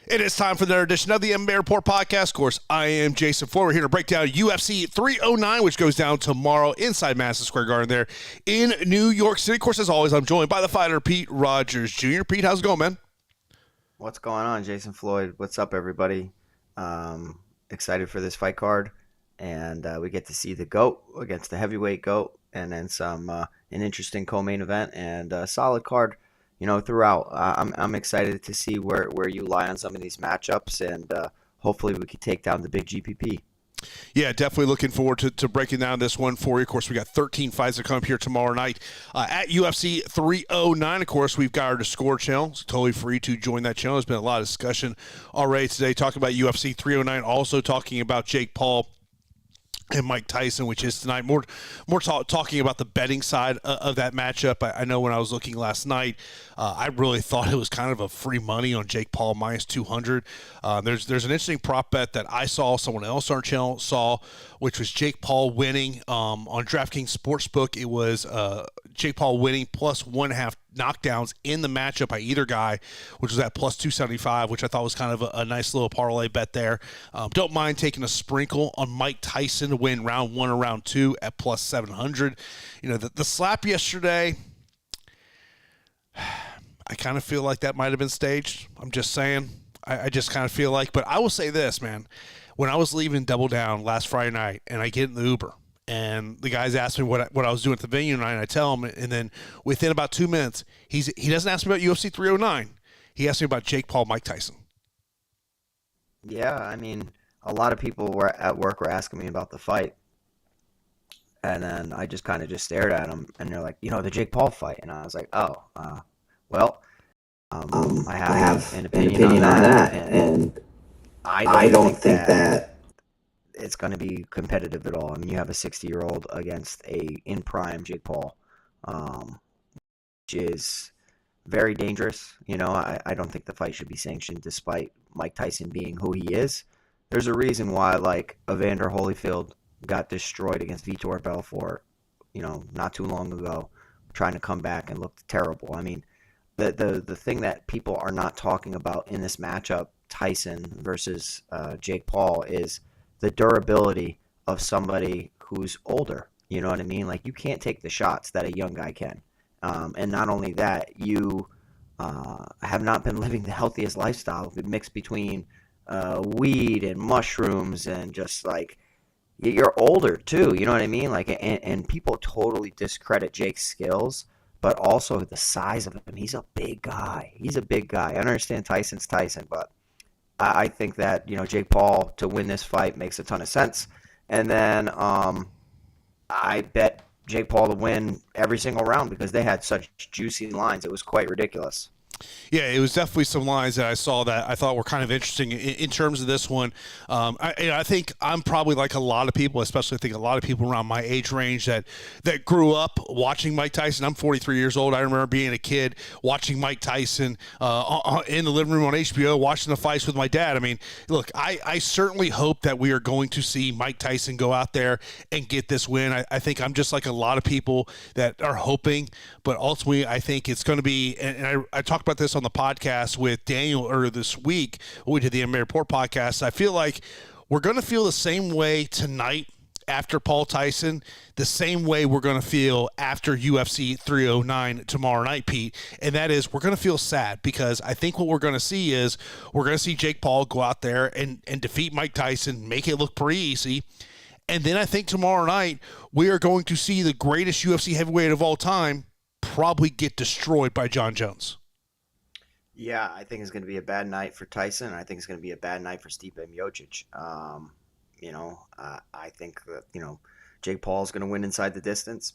It is time for another edition of the MMA Report podcast. Of course, I am Jason Floyd. We're here to break down UFC 309, which goes down tomorrow inside Madison Square Garden there in New York City. Of course, as always, I'm joined by the fighter, Pete Rogers Jr. Pete, how's it going, man? What's going on, Jason Floyd? What's up, everybody? Excited for this fight card, and we get to see the GOAT against the heavyweight GOAT, and then an interesting co-main event and a solid card. Throughout, I'm excited to see where you lie on some of these matchups, and hopefully we can take down the big GPP. Yeah, definitely looking forward to breaking down this one for you. Of course, we got 13 fights that come up here tomorrow night at UFC 309. Of course, we've got our Discord channel. It's totally free to join that channel. There's been a lot of discussion already today talking about UFC 309, also talking about Jake Paul and Mike Tyson, which is tonight. More talking about the betting side of that matchup. I know when I was looking last night, I really thought it was kind of a free money on Jake Paul minus 200. There's an interesting prop bet that I saw, someone else on our channel saw, which was Jake Paul winning on DraftKings Sportsbook. It was Jake Paul winning plus 1.5 knockdowns in the matchup by either guy, which was at plus 275, which I thought was kind of a nice little parlay bet there. Don't mind taking a sprinkle on Mike Tyson to win round 1 or round 2 at plus 700. The slap yesterday, I kind of feel like that might have been staged. I'm just saying. I just kind of feel like, but I will say this, man. When I was leaving Double Down last Friday night and I get in the Uber, and the guys asked me what I was doing at the venue tonight, and I tell them, and then within about 2 minutes, he doesn't ask me about UFC 309. He asked me about Jake Paul, Mike Tyson. Yeah, I mean, a lot of people were at work were asking me about the fight, and then I just kind of just stared at them, and they're like, the Jake Paul fight, and I was like, well, I have an opinion on that, and I don't think that it's going to be competitive at all. I mean, you have a 60-year-old against a in prime Jake Paul, which is very dangerous. I don't think the fight should be sanctioned despite Mike Tyson being who he is. There's a reason why, like, Evander Holyfield got destroyed against Vitor Belfort, not too long ago, trying to come back and looked terrible. I mean, the thing that people are not talking about in this matchup, Tyson versus Jake Paul, is the durability of somebody who's older. You know what I mean? Like, you can't take the shots that a young guy can. And not only that, you have not been living the healthiest lifestyle. Mixed between weed and mushrooms and just like, you're older too. You know what I mean? Like, and people totally discredit Jake's skills, but also the size of him. He's a big guy. I understand Tyson's Tyson, but I think that, Jake Paul to win this fight makes a ton of sense. And then I bet Jake Paul to win every single round because they had such juicy lines. It was quite ridiculous. Yeah, it was definitely some lines that I saw that I thought were kind of interesting in terms of this one. I think I'm probably like a lot of people, especially I think a lot of people around my age range that grew up watching Mike Tyson. I'm 43 years old. I remember being a kid watching Mike Tyson in the living room on HBO, watching the fights with my dad. I mean, look, I certainly hope that we are going to see Mike Tyson go out there and get this win. I think I'm just like a lot of people that are hoping, but ultimately I think it's going to be, and I talked about this on the podcast with Daniel earlier this week when we did the MMA Report podcast. I feel like we're going to feel the same way tonight after Paul Tyson, the same way we're going to feel after UFC 309 tomorrow night, Pete, and that is we're going to feel sad because I think what we're going to see is we're going to see Jake Paul go out there and defeat Mike Tyson, make it look pretty easy. And then I think tomorrow night we are going to see the greatest UFC heavyweight of all time probably get destroyed by Jon Jones. Yeah, I think it's going to be a bad night for Tyson. I think it's going to be a bad night for Stipe Miocic. I think that, Jake Paul is going to win inside the distance,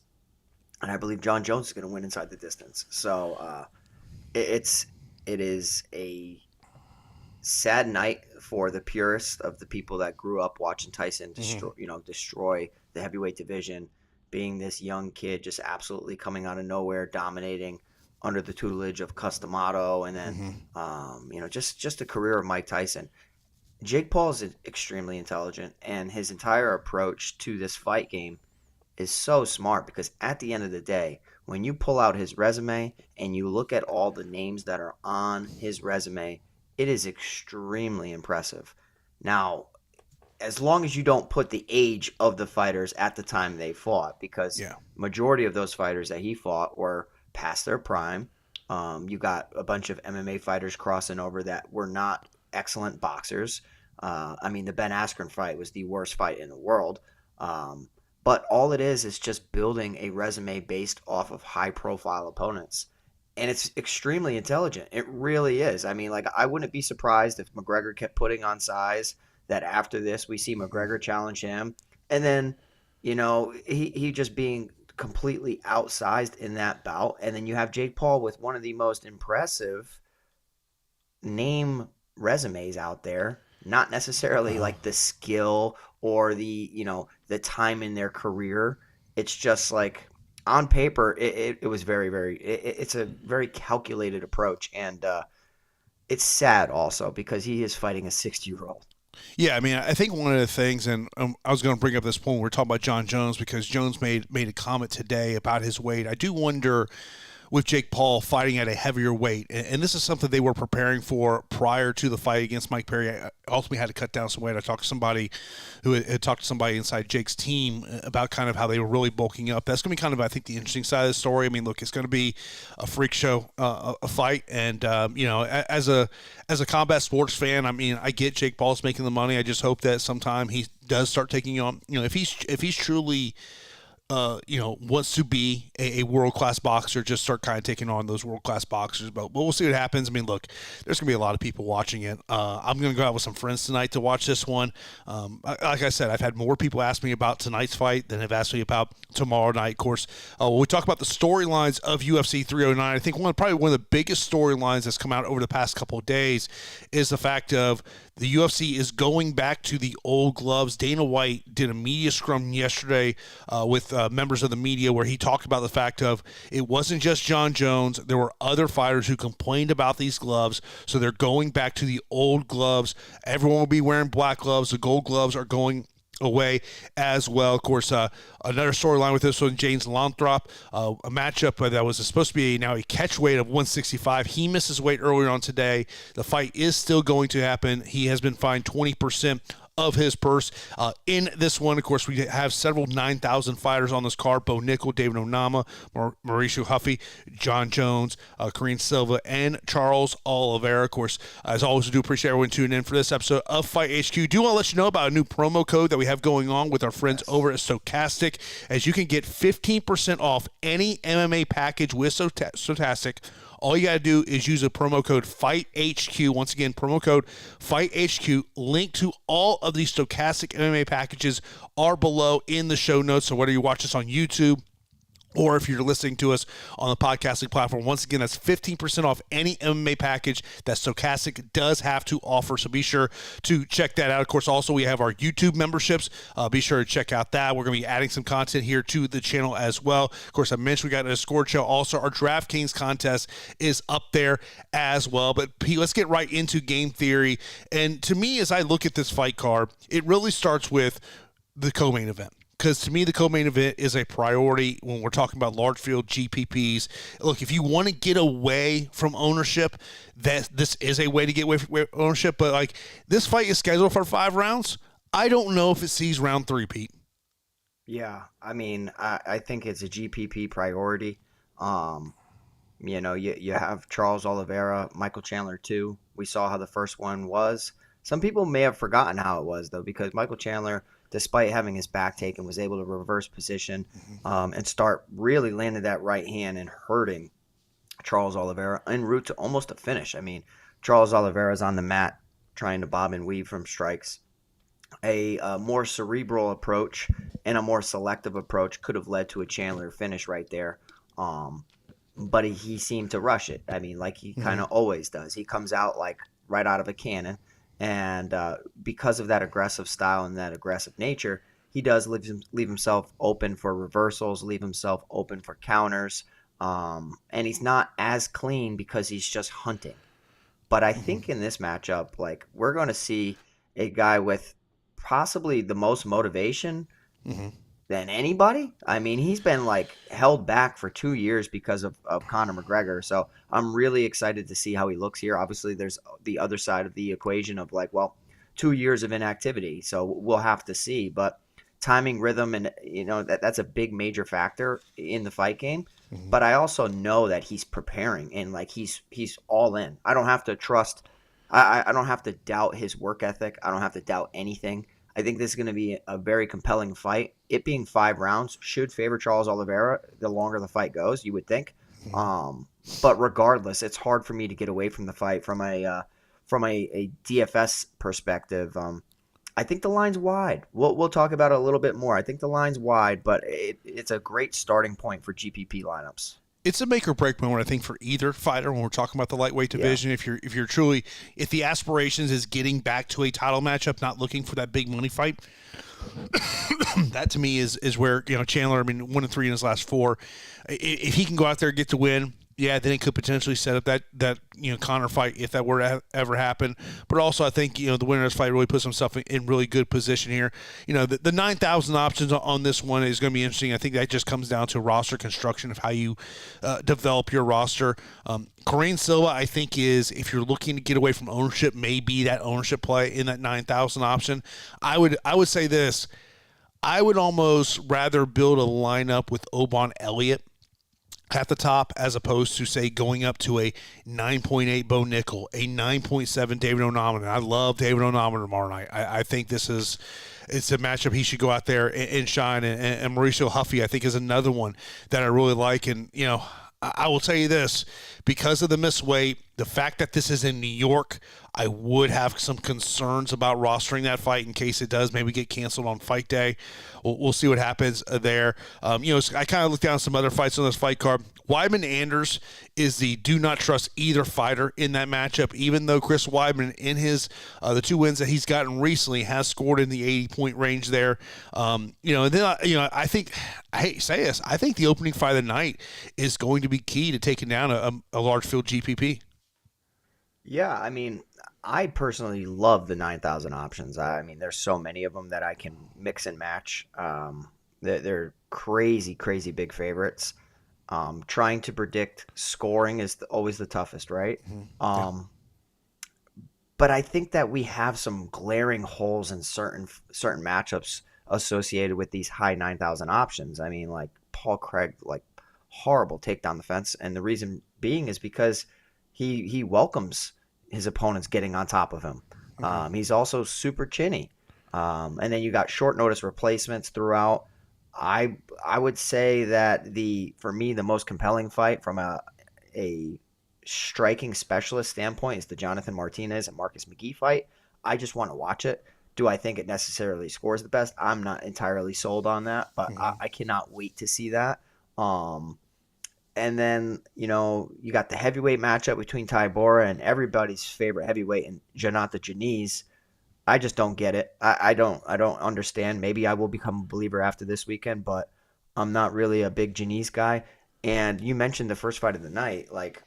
and I believe Jon Jones is going to win inside the distance. So it is a sad night for the purist of the people that grew up watching Tyson destroy the heavyweight division, being this young kid just absolutely coming out of nowhere, dominating under the tutelage of Customato, and then just a career of Mike Tyson. Jake Paul is extremely intelligent, and his entire approach to this fight game is so smart because at the end of the day, when you pull out his resume and you look at all the names that are on his resume, it is extremely impressive. Now, as long as you don't put the age of the fighters at the time they fought, because Yeah. majority of those fighters that he fought were past their prime. You got a bunch of MMA fighters crossing over that were not excellent boxers. I mean, the Ben Askren fight was the worst fight in the world. Um, but all it is just building a resume based off of high profile opponents. And it's extremely intelligent. It really is. I mean, like, I wouldn't be surprised if McGregor kept putting on size, that after this we see McGregor challenge him, and then he just being completely outsized in that bout, and then you have Jake Paul with one of the most impressive name resumes out there, not necessarily Uh, like the skill or the time in their career. It's just like on paper it was it's a very calculated approach, and it's sad also because he is fighting a 60-year-old. Yeah, I mean, I think one of the things, and I was going to bring up this point when we're talking about John Jones, because Jones made a comment today about his weight. I do wonder, with Jake Paul fighting at a heavier weight, and this is something they were preparing for prior to the fight against Mike Perry. I ultimately had to cut down some weight. I talked to somebody who had talked to somebody inside Jake's team about kind of how they were really bulking up. That's going to be kind of, I think, the interesting side of the story. I mean, look, it's going to be a freak show, a fight, and as a combat sports fan, I mean, I get Jake Paul's making the money. I just hope that sometime he does start taking on, if he's truly wants to be a world-class boxer, just start kind of taking on those world-class boxers. But we'll see what happens. I mean, look, there's going to be a lot of people watching it. I'm going to go out with some friends tonight to watch this one. Like I said, I've had more people ask me about tonight's fight than have asked me about tomorrow night. Of course, when we talk about the storylines of UFC 309, I think probably one of the biggest storylines that's come out over the past couple of days is the fact of the UFC is going back to the old gloves. Dana White did a media scrum yesterday with members of the media where he talked about the fact of it wasn't just John Jones. There were other fighters who complained about these gloves, so they're going back to the old gloves. Everyone will be wearing black gloves. The gold gloves are going away as well. Of course, another storyline with this one, James Llontop, a matchup that was supposed to be now a catch weight of 165. He misses weight earlier on today. The fight is still going to happen. He has been fined 20% of his purse. In this one, of course, we have several 9,000 fighters on this card. Bo Nickal, David Onama, Mauricio, Ruffy, John Jones, Karine, Silva, and Charles Oliveira. Of course, as always, we do appreciate everyone tuning in for this episode of Fight HQ. Do want to let you know about a new promo code that we have going on with our friends over at Stochastic, as you can get 15% off any MMA package with Stochastic. All you got to do is use a promo code FIGHTHQ. Once again, promo code FIGHTHQ. Link to all of these Stochastic MMA packages are below in the show notes. So whether you watch this on YouTube or if you're listening to us on the podcasting platform, once again, that's 15% off any MMA package that Stochastic does have to offer. So be sure to check that out. Of course, also, we have our YouTube memberships. Be sure to check out that. We're going to be adding some content here to the channel as well. Of course, I mentioned we got a Discord show. Also, our DraftKings contest is up there as well. But Pete, let's get right into game theory. And to me, as I look at this fight card, it really starts with the co-main event. Because to me, the co-main event is a priority when we're talking about large field GPPs. Look, if you want to get away from ownership, this is a way to get away from ownership. But like, this fight is scheduled for 5 rounds. I don't know if it sees round 3, Pete. Yeah, I mean, I think it's a GPP priority. You have Charles Oliveira, Michael Chandler too. We saw how the first one was. Some people may have forgotten how it was, though, because Michael Chandler, despite having his back taken, was able to reverse position and start really landing that right hand and hurting Charles Oliveira en route to almost a finish. I mean, Charles Oliveira's on the mat trying to bob and weave from strikes. A more cerebral approach and a more selective approach could have led to a Chandler finish right there. But he seemed to rush it. I mean, like he kind of always does. He comes out like right out of a cannon. And because of that aggressive style and that aggressive nature, he does leave himself open for reversals, leave himself open for counters. And he's not as clean because he's just hunting. But I think in this matchup, like, we're going to see a guy with possibly the most motivation than anybody. I mean, he's been like held back for 2 years because of Conor McGregor. So I'm really excited to see how he looks here. Obviously, there's the other side of the equation of like, well, 2 years of inactivity. So we'll have to see. But timing, rhythm, and that's a big major factor in the fight game. Mhm. But I also know that he's preparing and like he's all in. I don't have to trust. I don't have to doubt his work ethic. I don't have to doubt anything. I think this is going to be a very compelling fight. It being 5 rounds should favor Charles Oliveira the longer the fight goes, you would think. But regardless, it's hard for me to get away from the fight from a DFS perspective. I think the line's wide. We'll talk about it a little bit more. I think the line's wide, but it's a great starting point for GPP lineups. It's a make or break moment, I think, for either fighter when we're talking about the lightweight division. Yeah. If the aspirations is getting back to a title matchup, not looking for that big money fight, that to me is where Chandler. I mean, 1-3 in his last 4. If he can go out there and get the win, yeah, then it could potentially set up that Conor fight if that were to ever happen. But also, I think the winner of this fight really puts himself in really good position here. The 9,000 options on this one is going to be interesting. I think that just comes down to roster construction of how you develop your roster. Karine Silva, I think, is, if you're looking to get away from ownership, maybe that ownership play in that 9,000 option. I would say this. I would almost rather build a lineup with Obon Elliott at the top, as opposed to, say, going up to a 9.8 Bo Nickal, a 9.7 David Onama. And I love David Onama tomorrow night. I think it's a matchup he should go out there and shine. And Mauricio Huffy, I think, is another one that I really like. And, I will tell you this, because of the missed weight, the fact that this is in New York, I would have some concerns about rostering that fight in case it does maybe get canceled on fight day. We'll see what happens there. I kind of looked down some other fights on this fight card. Weidman Anders is the do not trust either fighter in that matchup, even though Chris Weidman, in his the 2 wins that he's gotten recently, has scored in the 80-point range there. And then I think, I hate to say this, I think the opening fight of the night is going to be key to taking down a large field GPP. Yeah, I mean, I personally love the 9,000 options. I mean, there's so many of them that I can mix and match. They're crazy, crazy big favorites. Trying to predict scoring is always the toughest, right? Mm-hmm. But I think that we have some glaring holes in certain matchups associated with these high 9,000 options. I mean, like Paul Craig, like horrible takedown defense, and the reason being is because he welcomes his opponents getting on top of him. Mm-hmm. He's also super chinny. And then you got short notice replacements throughout. I would say that for me the most compelling fight from a striking specialist standpoint is the Jonathan Martinez and Marcus McGhee fight. I just want to watch it. Do I think it necessarily scores the best? I'm not entirely sold on that, but I cannot wait to see that. And then, you got the heavyweight matchup between Tybura and everybody's favorite heavyweight and Jhonata Diniz. I just don't get it. I don't understand. Maybe I will become a believer after this weekend, but I'm not really a big Diniz guy. And you mentioned the first fight of the night, like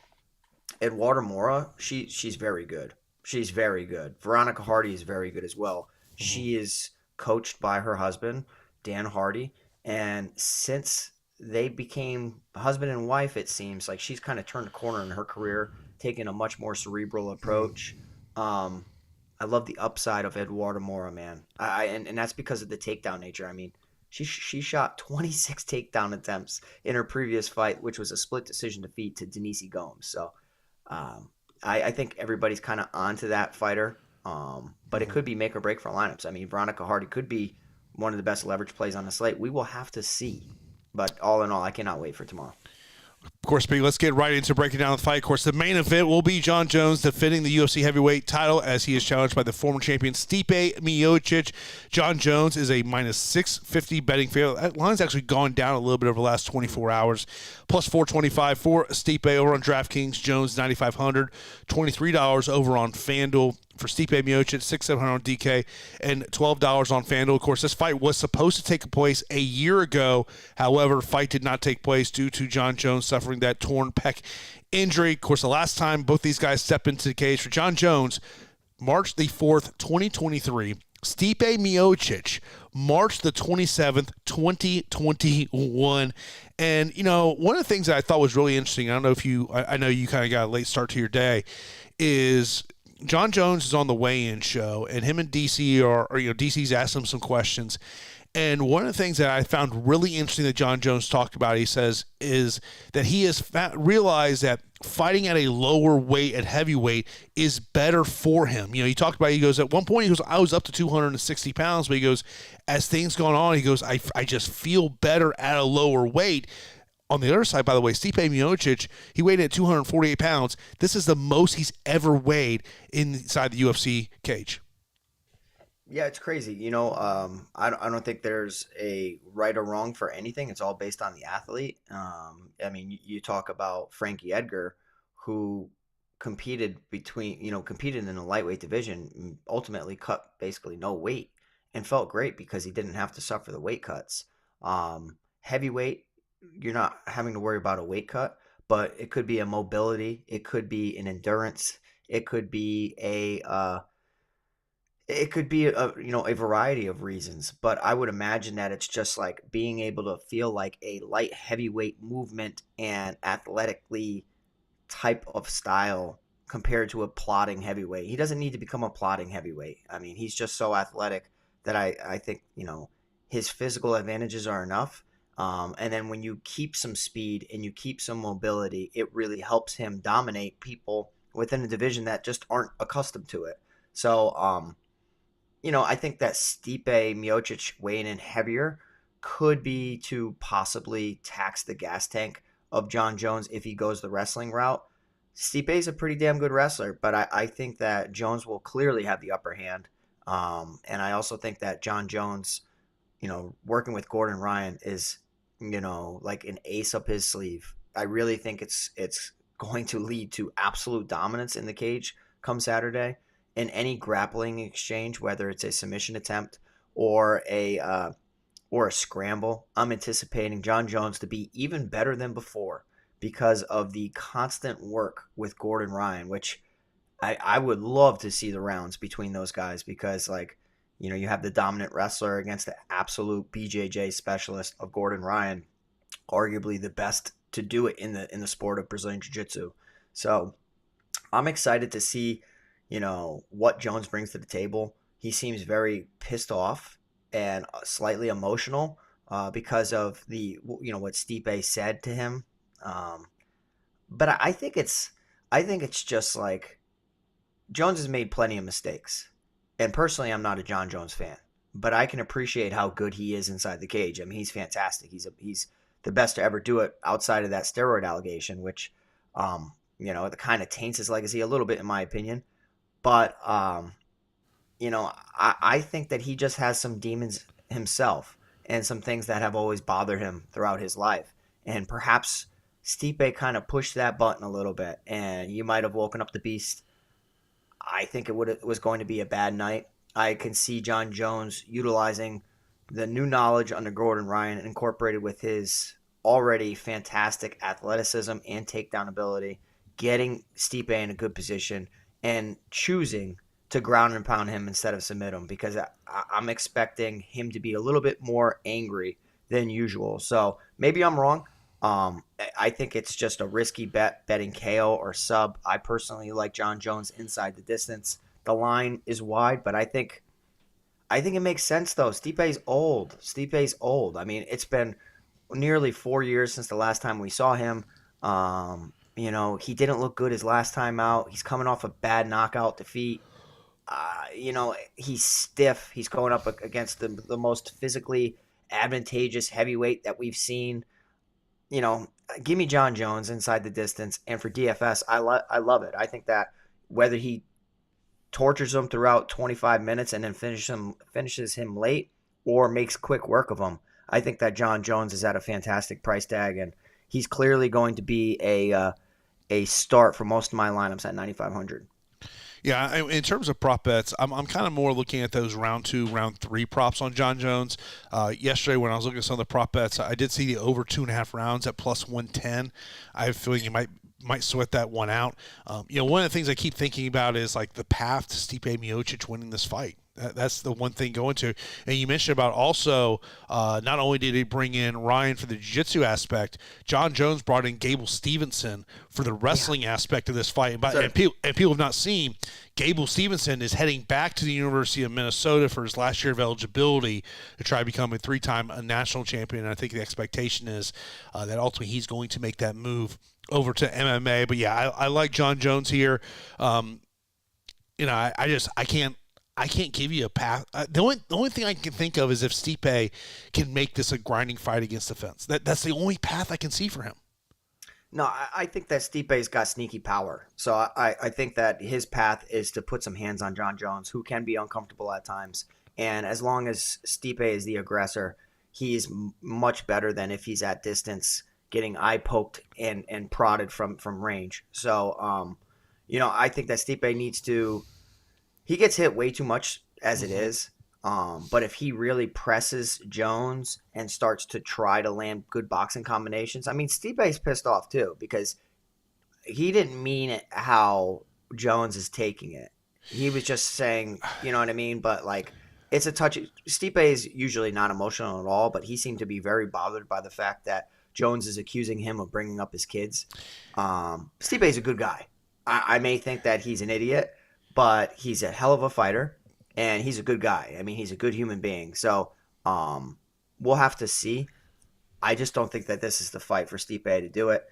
Eduardo Mora, she's very good. She's very good. Veronica Hardy is very good as well. Mm-hmm. She is coached by her husband, Dan Hardy, and since they became husband and wife, it seems like she's kind of turned a corner in her career, taking a much more cerebral approach. I love the upside of Eduardo Mora, man. And that's because of the takedown nature. I mean, she shot 26 takedown attempts in her previous fight, which was a split decision defeat to Denise Gomes. So I think everybody's kind of onto that fighter, but it could be make or break for lineups. I mean, Veronica Hardy could be one of the best leverage plays on the slate. We will have to see. But all in all, I cannot wait for tomorrow. Of course, let's get right into breaking down the fight. Of course, the main event will be Jon Jones defending the UFC heavyweight title as he is challenged by the former champion Stipe Miocic. Jon Jones is a minus 650 betting favorite. That line's actually gone down a little bit over the last 24 hours. Plus 425 for Stipe over on DraftKings. Jones 9,500. $23 over on FanDuel. For Stipe Miocic, $6,700 on DK, and $12 on FanDuel. Of course, this fight was supposed to take place a year ago. However, fight did not take place due to Jon Jones suffering that torn pec injury. Of course, the last time both these guys stepped into the cage for Jon Jones, March the 4th, 2023, Stipe Miocic March the 27th, 2021. And, one of the things that I thought was really interesting, I don't know if I know you kind of got a late start to your day, is Jon Jones is on the weigh-in show, and him and DC DC's asked him some questions. And one of the things that I found really interesting that Jon Jones talked about, he says, is that he has realized that fighting at a lower weight at heavyweight is better for him. He talked about, he goes, at one point, he goes, I was up to 260 pounds, but he goes, as things going on, he goes, I just feel better at a lower weight. On the other side, by the way, Stipe Miocic, he weighed in at 248 pounds. This is the most he's ever weighed inside the UFC cage. Yeah, it's crazy. I don't think there's a right or wrong for anything. It's all based on the athlete. I mean, you talk about Frankie Edgar, who competed in the lightweight division, ultimately cut basically no weight and felt great because he didn't have to suffer the weight cuts. Heavyweight, you're not having to worry about a weight cut, but it could be a mobility, it could be an endurance, it could be a variety of reasons, but I would imagine that it's just like being able to feel like a light heavyweight movement and athletically type of style compared to a plodding heavyweight. He doesn't need to become a plodding heavyweight. I mean, he's just so athletic that I think, his physical advantages are enough. And then when you keep some speed and you keep some mobility, it really helps him dominate people within a division that just aren't accustomed to it. So, I think that Stipe Miocic weighing in heavier could be to possibly tax the gas tank of Jon Jones if he goes the wrestling route. Stipe's a pretty damn good wrestler, but I think that Jones will clearly have the upper hand. And I also think that Jon Jones, working with Gordon Ryan is, like an ace up his sleeve. I really think it's going to lead to absolute dominance in the cage come Saturday. In any grappling exchange, whether it's a submission attempt or a scramble, I'm anticipating Jon Jones to be even better than before because of the constant work with Gordon Ryan, which I would love to see the rounds between those guys because, you have the dominant wrestler against the absolute BJJ specialist of Gordon Ryan, arguably the best to do it in the sport of Brazilian Jiu-Jitsu. So I'm excited to see what Jones brings to the table. He seems very pissed off and slightly emotional because of what Stipe said to him. But I think it's just like Jones has made plenty of mistakes. And personally, I'm not a Jon Jones fan, but I can appreciate how good he is inside the cage. I mean, he's fantastic. He's the best to ever do it outside of that steroid allegation, which, it kind of taints his legacy a little bit, in my opinion. But, I think that he just has some demons himself and some things that have always bothered him throughout his life. And perhaps Stipe kind of pushed that button a little bit, and you might have woken up the beast. I think it was going to be a bad night. I can see Jon Jones utilizing the new knowledge under Gordon Ryan incorporated with his already fantastic athleticism and takedown ability, getting Stipe in a good position, and choosing to ground and pound him instead of submit him because I'm expecting him to be a little bit more angry than usual. So maybe I'm wrong. I think it's just a risky bet betting KO or sub. I personally like Jon Jones inside the distance. The line is wide, but I think it makes sense though. Stipe's old. I mean, it's been nearly 4 years since the last time we saw him. He didn't look good his last time out. He's coming off a bad knockout defeat. He's stiff. He's going up against the most physically advantageous heavyweight that we've seen. Give me Jon Jones inside the distance. And for DFS, I love it. I think that whether he tortures him throughout 25 minutes and then finishes him late or makes quick work of him, I think that Jon Jones is at a fantastic price tag, and he's clearly going to be a start for most of my lineups at 9,500. Yeah, in terms of prop bets, I'm kind of more looking at those round 2, round 3 props on Jon Jones. Yesterday when I was looking at some of the prop bets, I did see the over 2.5 rounds at plus 110. I have a feeling you might sweat that one out. One of the things I keep thinking about is like the path to Stipe Miocic winning this fight. That's the one thing going to. And you mentioned about also, not only did he bring in Ryan for the jiu-jitsu aspect, Jon Jones brought in Gable Stevenson for the wrestling aspect of this fight. And people have not seen, Gable Stevenson is heading back to the University of Minnesota for his last year of eligibility to try to become a 3-time national champion. And I think the expectation is that ultimately he's going to make that move over to MMA. But yeah, I like Jon Jones here. I can't give you a path. The only thing I can think of is if Stipe can make this a grinding fight against the fence. That's the only path I can see for him. No, I think that Stipe's got sneaky power. So I think that his path is to put some hands on Jon Jones, who can be uncomfortable at times. And as long as Stipe is the aggressor, he's much better than if he's at distance getting eye poked and prodded from range. So, I think that Stipe needs to – he gets hit way too much as it is. But if he really presses Jones and starts to try to land good boxing combinations, I mean, Stipe's pissed off too because he didn't mean it how Jones is taking it. He was just saying, you know what I mean? But like, it's a touch. Stipe is usually not emotional at all, but he seemed to be very bothered by the fact that Jones is accusing him of bringing up his kids. Stipe is a good guy. I may think that he's an idiot, but he's a hell of a fighter, and he's a good guy. I mean, he's a good human being. So we'll have to see. I just don't think that this is the fight for Stipe to do it.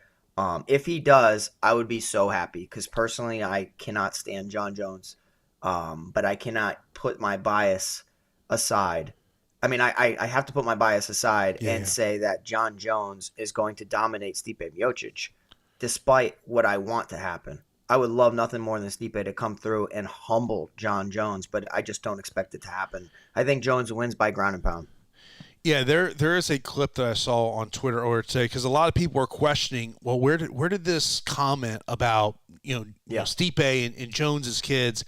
If he does, I would be so happy because personally I cannot stand Jon Jones. But I cannot put my bias aside. I mean, I have to put my bias aside and say that Jon Jones is going to dominate Stipe Miocic despite what I want to happen. I would love nothing more than Stipe to come through and humble Jon Jones, but I just don't expect it to happen. I think Jones wins by ground and pound. Yeah, there is a clip that I saw on Twitter earlier today because a lot of people are questioning, well, where did this comment about Stipe and Jones's kids?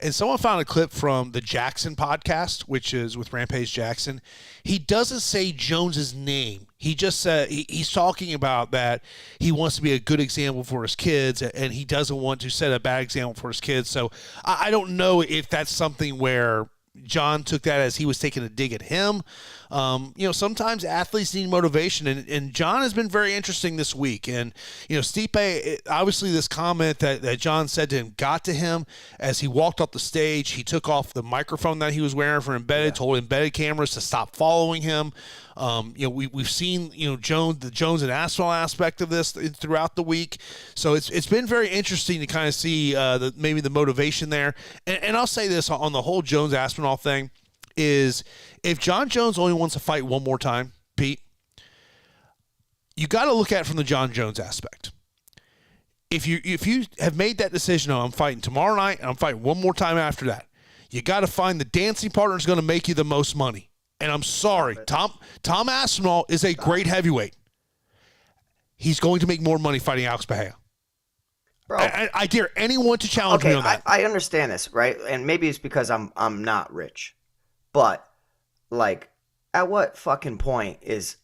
And someone found a clip from the Jackson podcast, which is with Rampage Jackson. He doesn't say Jones's name. He just said he's talking about that he wants to be a good example for his kids, and he doesn't want to set a bad example for his kids. So I don't know if that's something where John took that as he was taking a dig at him. Sometimes athletes need motivation, and John has been very interesting this week. And, Stipe, obviously this comment that John said to him got to him as he walked off the stage. He took off the microphone that he was wearing for embedded, told embedded cameras to stop following him. We've seen, the Jones and Aspinall aspect of this throughout the week. So it's been very interesting to kind of see maybe the motivation there. And I'll say this on the whole Jones Aspinall thing is if Jon Jones only wants to fight one more time, Pete, you got to look at it from the Jon Jones aspect. If you have made that decision, I'm fighting tomorrow night and I'm fighting one more time after that, you got to find the dancing partner who's going to make you the most money. And I'm sorry, Tom Aspinall is a great heavyweight. He's going to make more money fighting Alex Bahia. Bro, I dare anyone to challenge me on that. I understand this, right? And maybe it's because I'm not rich. But like, at what fucking point is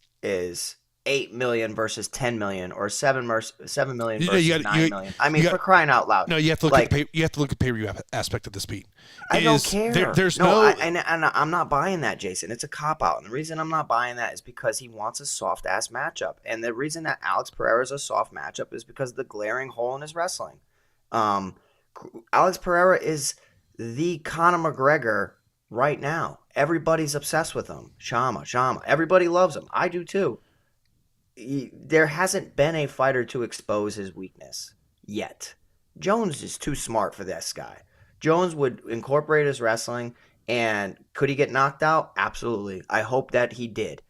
8 million versus 10 million or 7 million versus 9 million? I mean, for crying out loud. No, you have to look at the pay-per-view aspect of this, Pete. I don't care. There's and I'm not buying that, Jason. It's a cop-out. And the reason I'm not buying that is because he wants a soft-ass matchup. And the reason that Alex Pereira is a soft matchup is because of the glaring hole in his wrestling. Alex Pereira is the Conor McGregor right now. Everybody's obsessed with him. Shama. Everybody loves him. I do too. There hasn't been a fighter to expose his weakness yet. Jones is too smart for this guy. Jones would incorporate his wrestling, and could he get knocked out? Absolutely. I hope that he did.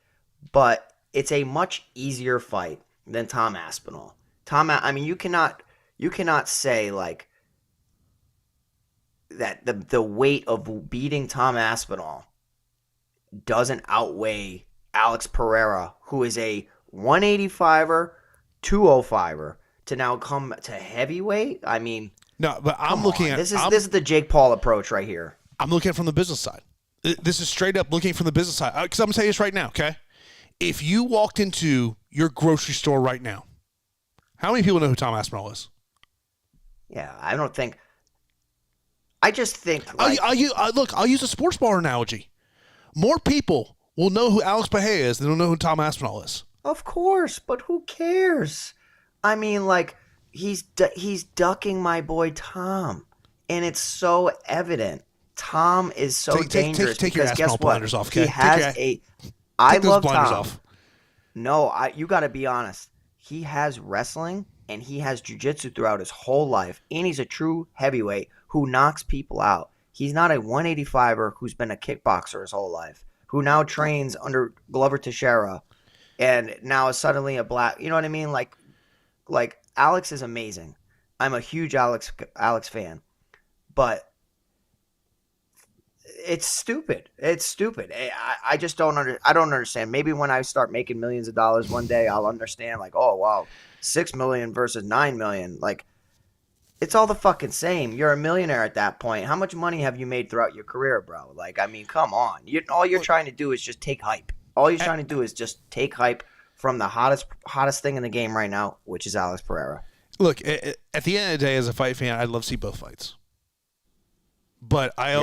But it's a much easier fight than Tom Aspinall. You cannot say like that the weight of beating Tom Aspinall doesn't outweigh Alex Pereira, who is a 185er, 205er, to now come to heavyweight. I mean, no, but I'm looking at this is the Jake Paul approach right here. I'm looking at it from the business side. This is straight up looking from the business side. Because I'm gonna tell you this right now, okay? If you walked into your grocery store right now, how many people know who Tom Aspinall is? Yeah, I don't think I just think like I'll use a sports bar analogy. More people will know who Alex Bahia is than will know who Tom Aspinall is. of course, but who cares? I mean, like he's ducking my boy Tom, and it's so evident. Tom is so dangerous take your because Aspinall guess what? blinders off, okay? He has I those love blinders Tom. off. No, you got to be honest. He has wrestling and he has jiu-jitsu throughout his whole life, and he's a true heavyweight who knocks people out. He's not a 185er who's been a kickboxer his whole life, who now trains under Glover Teixeira, and now is suddenly a black. You know what I mean? Like Alex is amazing. I'm a huge Alex fan, but it's stupid. It's stupid. I just don't I don't understand. Maybe when I start making millions of dollars one day, I'll understand. Like, oh wow, 6 million versus 9 million. Like, it's all the fucking same. You're a millionaire at that point. How much money have you made throughout your career, bro? Like, I mean, come on. All you're trying to do is just take hype. All you're trying to do is just take hype from the hottest thing in the game right now, which is Alex Pereira. Look, at the end of the day, as a fight fan, I'd love to see both fights. But I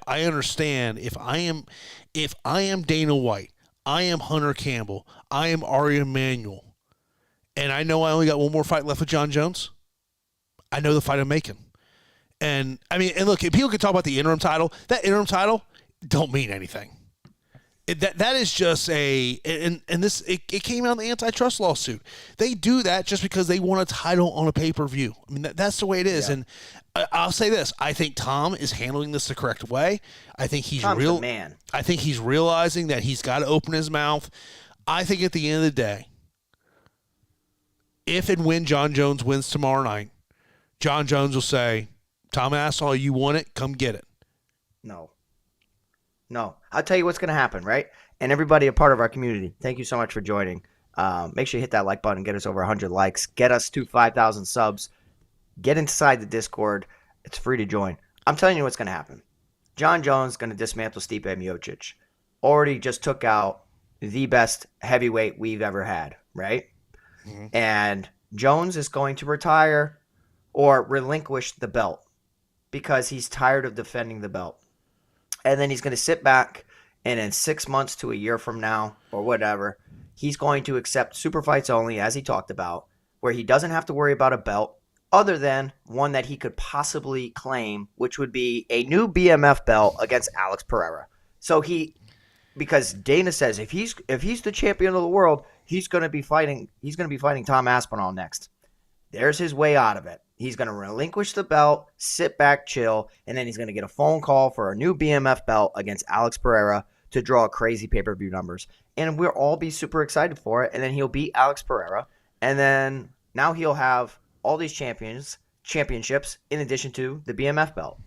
understand if I am Dana White, I am Hunter Campbell, I am Ari Emanuel, and I know I only got one more fight left with John Jones, I know the fight I'm making. And I mean, and look, if people can talk about the interim title, that interim title don't mean anything. That is just it came out in the antitrust lawsuit. They do that just because they want a title on a pay-per-view. I mean, that's the way it is. Yeah. And I'll say this: I think Tom is handling this the correct way. I think Tom's the man. I think he's realizing that he's got to open his mouth. I think at the end of the day, if and when John Jones wins tomorrow night, John Jones will say, "Tom Aspinall, you want it? Come get it." No. I'll tell you what's going to happen, right? And everybody a part of our community, thank you so much for joining. Make sure you hit that like button, get us over 100 likes, get us to 5,000 subs, get inside the Discord. It's free to join. I'm telling you what's going to happen. John Jones is going to dismantle Stipe Miocic. Already just took out the best heavyweight we've ever had, right? Mm-hmm. And Jones is going to retire or relinquish the belt because he's tired of defending the belt. And then he's going to sit back, and in 6 months to a year from now or whatever, he's going to accept super fights only, as he talked about, where he doesn't have to worry about a belt other than one that he could possibly claim, which would be a new BMF belt against Alex Pereira. So because Dana says if he's the champion of the world, he's going to be fighting Tom Aspinall next. There's his way out of it. He's going to relinquish the belt, sit back, chill, and then he's going to get a phone call for a new BMF belt against Alex Pereira to draw crazy pay-per-view numbers. And we'll all be super excited for it. And then he'll beat Alex Pereira. And then now he'll have all these championships in addition to the BMF belt.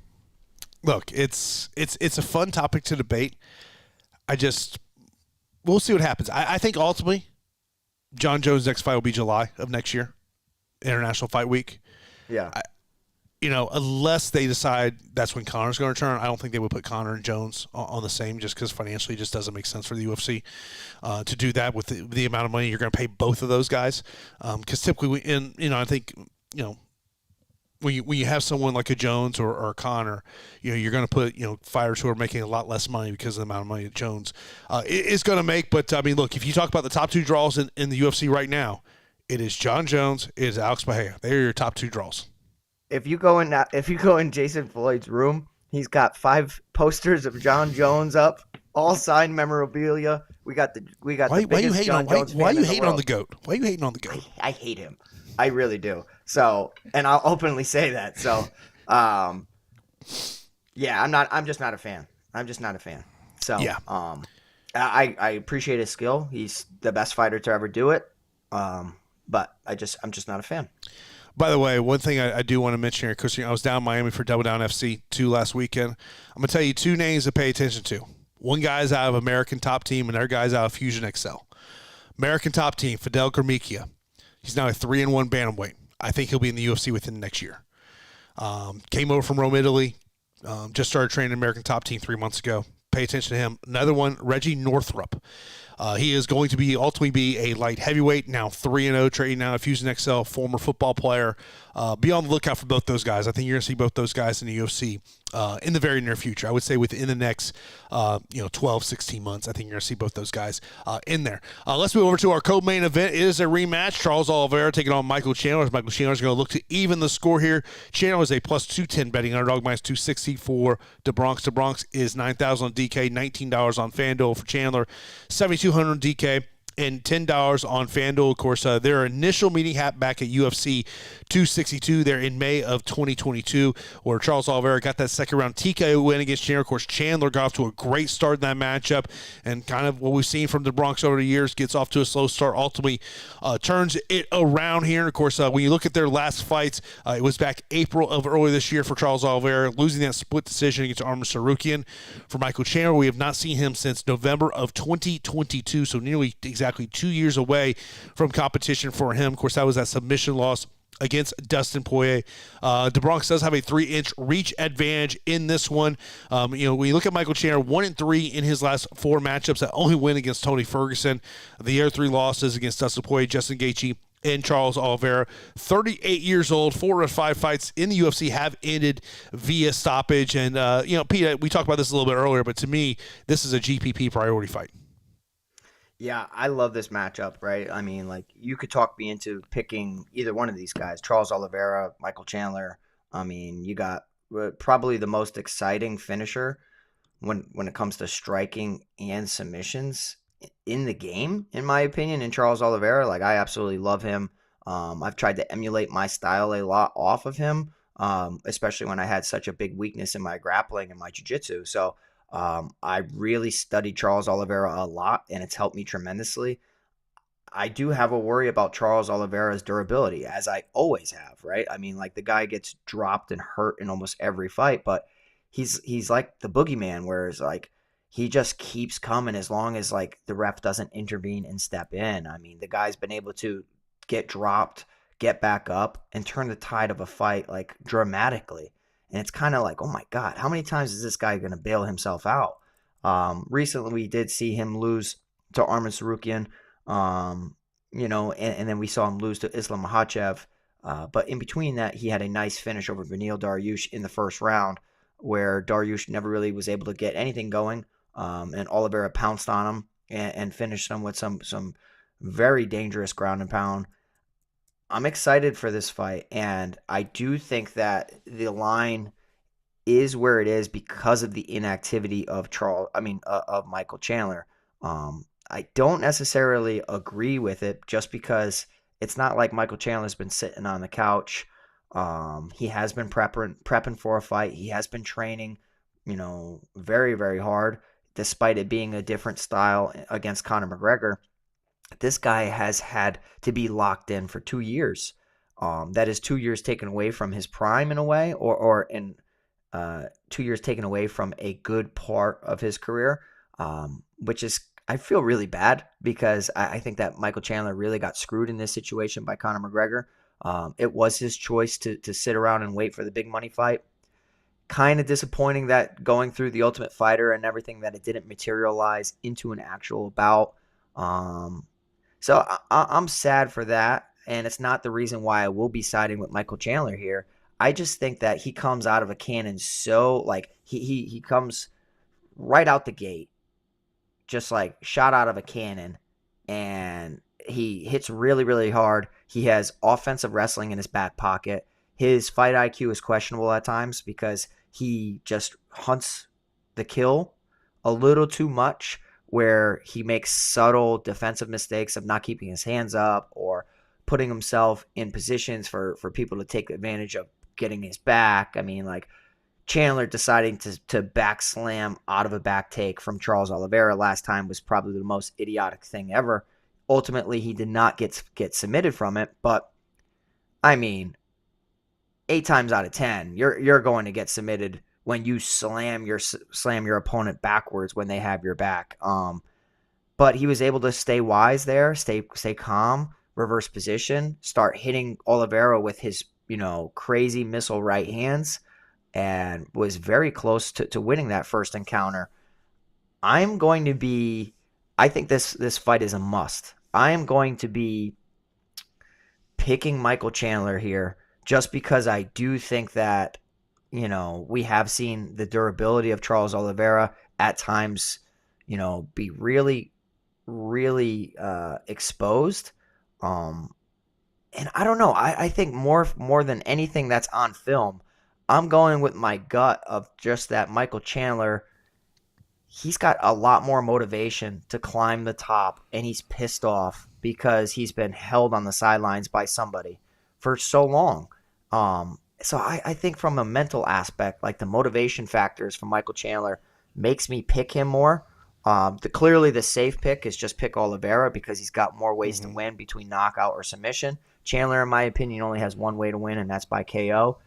Look, it's a fun topic to debate. We'll see what happens. I think ultimately John Jones' next fight will be July of next year, International Fight Week. Yeah. Unless they decide that's when Connor's going to return, I don't think they would put Connor and Jones on the same just because financially it just doesn't make sense for the UFC to do that with the amount of money you're going to pay both of those guys. Because typically, I think, when you have someone like a Jones or a Connor, you're going to put, fighters who are making a lot less money because of the amount of money that Jones is going to make. But, I mean, look, if you talk about the top two draws in the UFC right now, it is John Jones, it is Alex Bahia. They are your top two draws. If you go in Jason Floyd's room, he's got 5 posters of John Jones up, all signed memorabilia. We got the biggest John Jones fan in the world. Why are you hating on the GOAT? Why are you hating on the GOAT? I hate him. I really do. So, and I'll openly say that. So, yeah, I'm just not a fan. So, yeah. I appreciate his skill. He's the best fighter to ever do it. But I'm just not a fan. By the way, one thing I do want to mention here, because I was down in Miami for Double Down FC 2 last weekend. I'm going to tell you 2 names to pay attention to. One guy's out of American Top Team, and the other guy's out of Fusion XL. American Top Team, Fidel Gurmikia. He's now a 3-1 bantamweight. I think he'll be in the UFC within the next year. Came over from Rome, Italy. Just started training American Top Team 3 months ago. Pay attention to him. Another one, Reggie Northrup. He is going to ultimately be a light heavyweight, now 3-0, trading now at Fusion XL, former football player. be on the lookout for both those guys. I think you're going to see both those guys in the UFC in the very near future. I would say within the next 12, 16 months, I think you're going to see both those guys in there. Let's move over to our co-main event. It is a rematch. Charles Oliveira taking on Michael Chandler. Michael Chandler is going to look to even the score here. Chandler is a plus 210 betting underdog, minus 260 for the Bronx. The Bronx is $9,000 on DK, $19 on FanDuel for Chandler, $7,200 on DK, and $10 on FanDuel. Of course, their initial meeting happened back at UFC 262 there in May of 2022, where Charles Oliveira got that second round TKO win against Chandler. Of course, Chandler got off to a great start in that matchup, and kind of what we've seen from the Bronx over the years, gets off to a slow start, ultimately turns it around here. And of course, when you look at their last fights, it was back April of earlier this year for Charles Oliveira, losing that split decision against Arman Tsarukyan. For Michael Chandler, we have not seen him since November of 2022, so nearly exactly 2 years away from competition for him. Of course, that was that submission loss against Dustin Poirier. The Bronx does have a 3-inch reach advantage in this one. When you look at Michael Chandler, 1-3 in his last 4 matchups, that only win against Tony Ferguson. The other 3 losses against Dustin Poirier, Justin Gaethje, and Charles Oliveira. 38 years old, 4 of 5 fights in the UFC have ended via stoppage. And, Pete, we talked about this a little bit earlier, but to me, this is a GPP priority fight. Yeah, I love this matchup, right? I mean, like, you could talk me into picking either one of these guys, Charles Oliveira, Michael Chandler. I mean, you got probably the most exciting finisher when it comes to striking and submissions in the game, in my opinion, in Charles Oliveira. Like, I absolutely love him. I've tried to emulate my style a lot off of him, especially when I had such a big weakness in my grappling and my jiu-jitsu. So I really studied Charles Oliveira a lot, and it's helped me tremendously. I do have a worry about Charles Oliveira's durability, as I always have, right? I mean, like, the guy gets dropped and hurt in almost every fight, but he's like the boogeyman, whereas, like, he just keeps coming as long as, like, the ref doesn't intervene and step in. I mean, the guy's been able to get dropped, get back up, and turn the tide of a fight, like, dramatically. And it's kind of like, oh my God, how many times is this guy going to bail himself out? Recently, we did see him lose to Arman Tsarukyan, and then we saw him lose to Islam Makhachev. But in between that, he had a nice finish over Beneil Dariush in the first round, where Dariush never really was able to get anything going, and Oliveira pounced on him and finished him with some very dangerous ground and pound. I'm excited for this fight, and I do think that the line is where it is because of the inactivity of of Michael Chandler. I don't necessarily agree with it, just because it's not like Michael Chandler's been sitting on the couch. He has been prepping for a fight. He has been training, very, very hard, despite it being a different style against Conor McGregor. This guy has had to be locked in for 2 years. That is 2 years taken away from his prime in a way, or 2 years taken away from a good part of his career, which is, I feel really bad, because I think that Michael Chandler really got screwed in this situation by Conor McGregor. It was his choice to sit around and wait for the big money fight. Kind of disappointing that going through the Ultimate Fighter and everything, that it didn't materialize into an actual bout. So I'm sad for that, and it's not the reason why I will be siding with Michael Chandler here. I just think that he comes out of a cannon so, like, he comes right out the gate, just like shot out of a cannon, and he hits really, really hard. He has offensive wrestling in his back pocket. His fight IQ is questionable at times, because he just hunts the kill a little too much, where he makes subtle defensive mistakes of not keeping his hands up or putting himself in positions for people to take advantage of getting his back. I mean, like, Chandler deciding to back slam out of a back take from Charles Oliveira last time was probably the most idiotic thing ever. Ultimately, he did not get submitted from it, but I mean, 8 times out of 10, you're going to get submitted when you slam your opponent backwards when they have your back. But he was able to stay wise there, stay calm, reverse position, start hitting Oliveira with his crazy missile right hands, and was very close to winning that first encounter. I think this fight is a must. I am going to be picking Michael Chandler here, just because I do think that, we have seen the durability of Charles Oliveira at times, be really, really exposed. Um, and I don't know. I think more than anything that's on film, I'm going with my gut of just that Michael Chandler. He's got a lot more motivation to climb the top, and he's pissed off because he's been held on the sidelines by somebody for so long. So I think from a mental aspect, like the motivation factors for Michael Chandler makes me pick him more. Clearly the safe pick is just pick Oliveira because he's got more ways to win between knockout or submission. Chandler, in my opinion, only has one way to win, and that's by KO.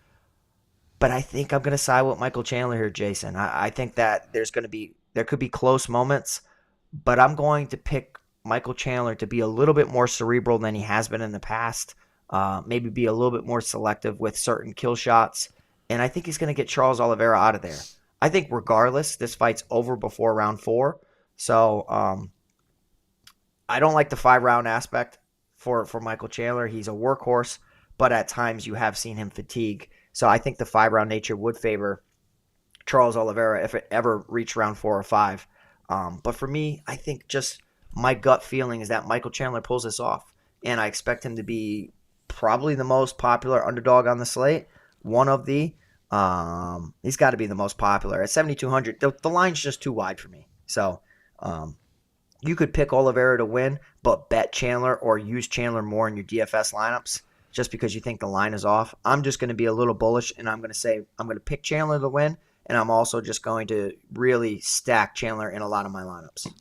But I think I'm going to side with Michael Chandler here, Jason. I think that there could be close moments, but I'm going to pick Michael Chandler to be a little bit more cerebral than he has been in the past. Maybe be a little bit more selective with certain kill shots, and I think he's going to get Charles Oliveira out of there. I think regardless, this fight's over before round 4. So I don't like the 5-round aspect for Michael Chandler. He's a workhorse, but at times you have seen him fatigue. So I think the 5-round nature would favor Charles Oliveira if it ever reached round 4 or 5. But for me, I think just my gut feeling is that Michael Chandler pulls this off, and I expect him to be probably the most popular underdog on the slate. One of the he's got to be the most popular at 7,200. The line's just too wide for me. So you could pick Oliveira to win, but bet Chandler or use Chandler more in your DFS lineups just because you think the line is off. I'm just going to be a little bullish, and I'm going to say I'm going to pick Chandler to win, and I'm also just going to really stack Chandler in a lot of my lineups.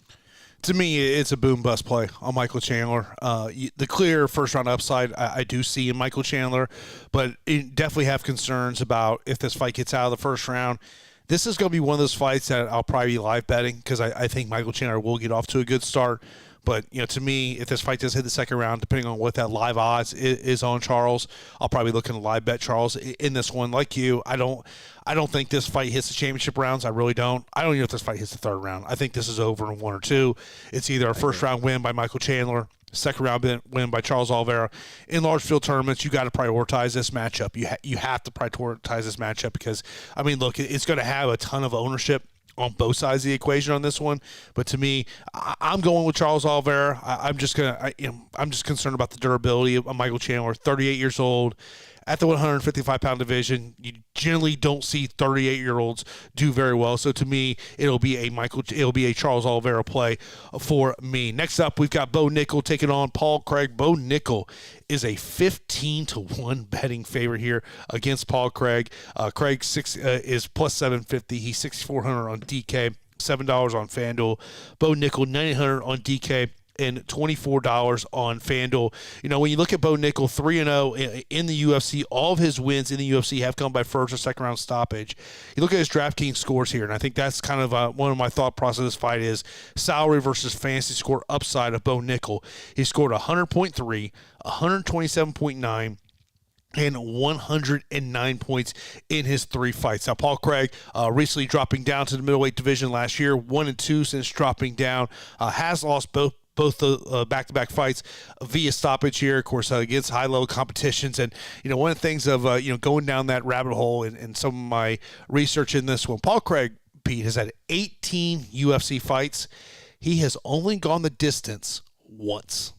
To me, it's a boom bust play on Michael Chandler. The clear first round upside I do see in Michael Chandler, but definitely have concerns about if this fight gets out of the first round. This is going to be one of those fights that I'll probably be live betting because I think Michael Chandler will get off to a good start. But, to me, if this fight does hit the second round, depending on what that live odds is on Charles, I'll probably look to live bet Charles in this one. Like you, I don't think this fight hits the championship rounds. I really don't. I don't even know if this fight hits the third round. I think this is over in 1 or 2. It's either a first round win by Michael Chandler, second round win by Charles Oliveira. In large field tournaments, you got to prioritize this matchup. You have to prioritize this matchup because, look, it's going to have a ton of ownership on both sides of the equation on this one, but to me, I'm going with Charles Oliveira. I'm just concerned about the durability of Michael Chandler, 38 years old. At the 155-pound division, you generally don't see 38-year-olds do very well. So to me, it'll be a Charles Oliveira play for me. Next up, we've got Bo Nickal taking on Paul Craig. Bo Nickal is a 15-1 betting favorite here against Paul Craig. Craig is plus 750. He's 6,400 on DK, $7 on FanDuel. Bo Nickal 9,800 on DK. And $24 on FanDuel. When you look at Bo Nickal, 3-0 in the UFC, all of his wins in the UFC have come by first or second round stoppage. You look at his DraftKings scores here, and I think that's kind of one of my thought process of this fight is salary versus fantasy score upside of Bo Nickal. He scored 100.3, 127.9, and 109 points in his 3 fights. Now, Paul Craig recently dropping down to the middleweight division last year, 1-2 since dropping down, has lost both the back-to-back fights via stoppage here, of course, against high-level competitions. And, one of the things of, going down that rabbit hole and some of my research in this one, Paul Craig, Pete, has had 18 UFC fights. He has only gone the distance once.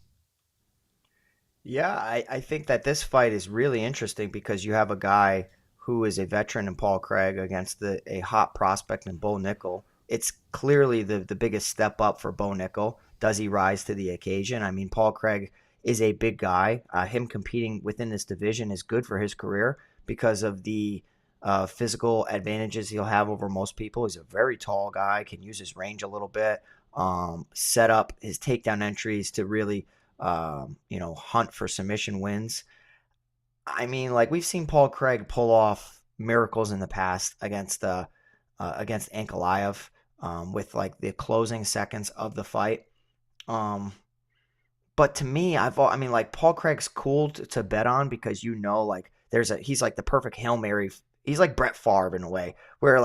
Yeah, I think that this fight is really interesting because you have a guy who is a veteran in Paul Craig against a hot prospect in Bo Nickal. It's clearly the biggest step up for Bo Nickal. Does he rise to the occasion? Paul Craig is a big guy. Him competing within this division is good for his career because of the physical advantages he'll have over most people. He's a very tall guy, can use his range a little bit, set up his takedown entries to really hunt for submission wins. We've seen Paul Craig pull off miracles in the past against Ankalaev with the closing seconds of the fight. But to me, Paul Craig's cool to bet on because he's like the perfect Hail Mary. He's like Brett Favre in a way, where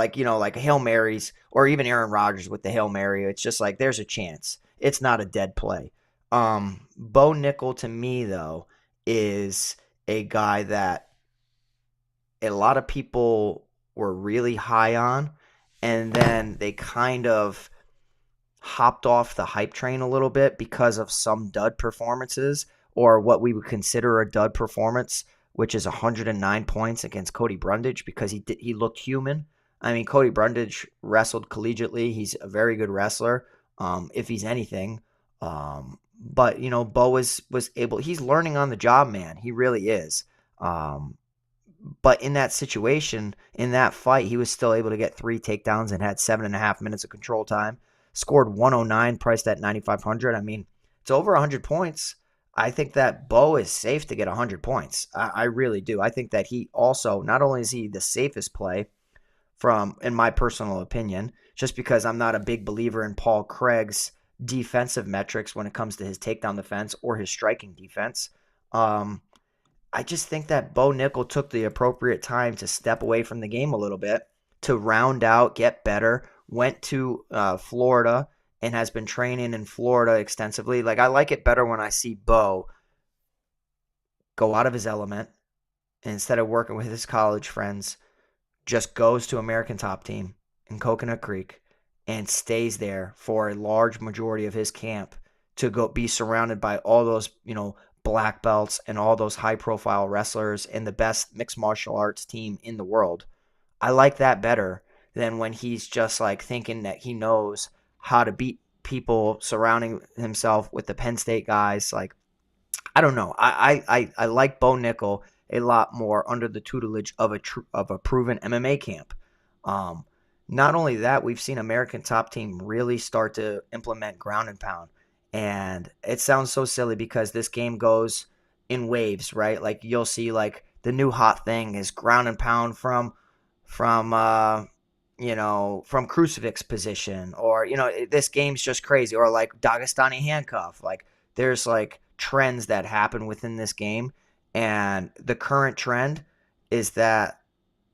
Hail Marys or even Aaron Rodgers with the Hail Mary. It's just there's a chance. It's not a dead play. Bo Nickal to me though is a guy that a lot of people were really high on, and then they kind of hopped off the hype train a little bit because of some dud performances, or what we would consider a dud performance, which is 109 points against Cody Brundage, because he looked human. I mean, Cody Brundage wrestled collegiately. He's a very good wrestler, if he's anything. But, Bo was able – he's learning on the job, man. He really is. But in that situation, in that fight, he was still able to get 3 takedowns and had 7.5 minutes of control time. Scored 109, priced at 9,500. I mean, it's over 100 points. I think that Bo is safe to get 100 points. I really do. I think that he also, not only is he the safest play in my personal opinion, just because I'm not a big believer in Paul Craig's defensive metrics when it comes to his takedown defense or his striking defense. I just think that Bo Nickal took the appropriate time to step away from the game a little bit, to round out, get better, went to Florida and has been training in Florida extensively. Like, I like it better when I see Bo go out of his element, and instead of working with his college friends, just goes to American Top Team in Coconut Creek and stays there for a large majority of his camp, to go be surrounded by all those, black belts and all those high-profile wrestlers and the best mixed martial arts team in the world. I like that better than when he's just like thinking that he knows how to beat people, surrounding himself with the Penn State guys. Like, I don't know. I like Bo Nickal a lot more under the tutelage of a proven MMA camp. Not only that, we've seen American Top Team really start to implement ground and pound. And it sounds so silly because this game goes in waves, right? Like, you'll see like the new hot thing is ground and pound from crucifix position, or, this game's just crazy, or like Dagestani handcuff. Like, there's like trends that happen within this game. And the current trend is that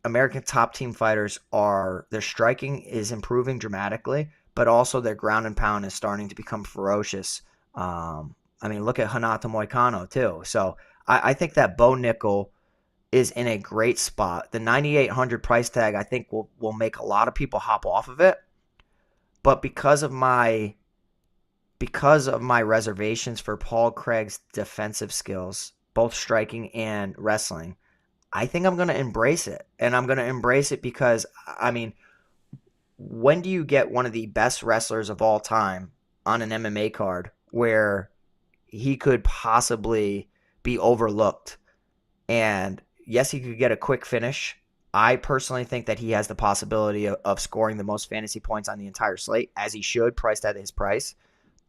American Top Team fighters their striking is improving dramatically, but also their ground and pound is starting to become ferocious. Look at Jhonata Moicano too. So I think that Bo Nickal is in a great spot. The 9,800 price tag, I think, will make a lot of people hop off of it. But because of my reservations for Paul Craig's defensive skills, both striking and wrestling, I think I'm going to embrace it. And I'm going to embrace it because, when do you get one of the best wrestlers of all time on an MMA card where he could possibly be overlooked? And yes, he could get a quick finish. I personally think that he has the possibility of scoring the most fantasy points on the entire slate, as he should, priced at his price.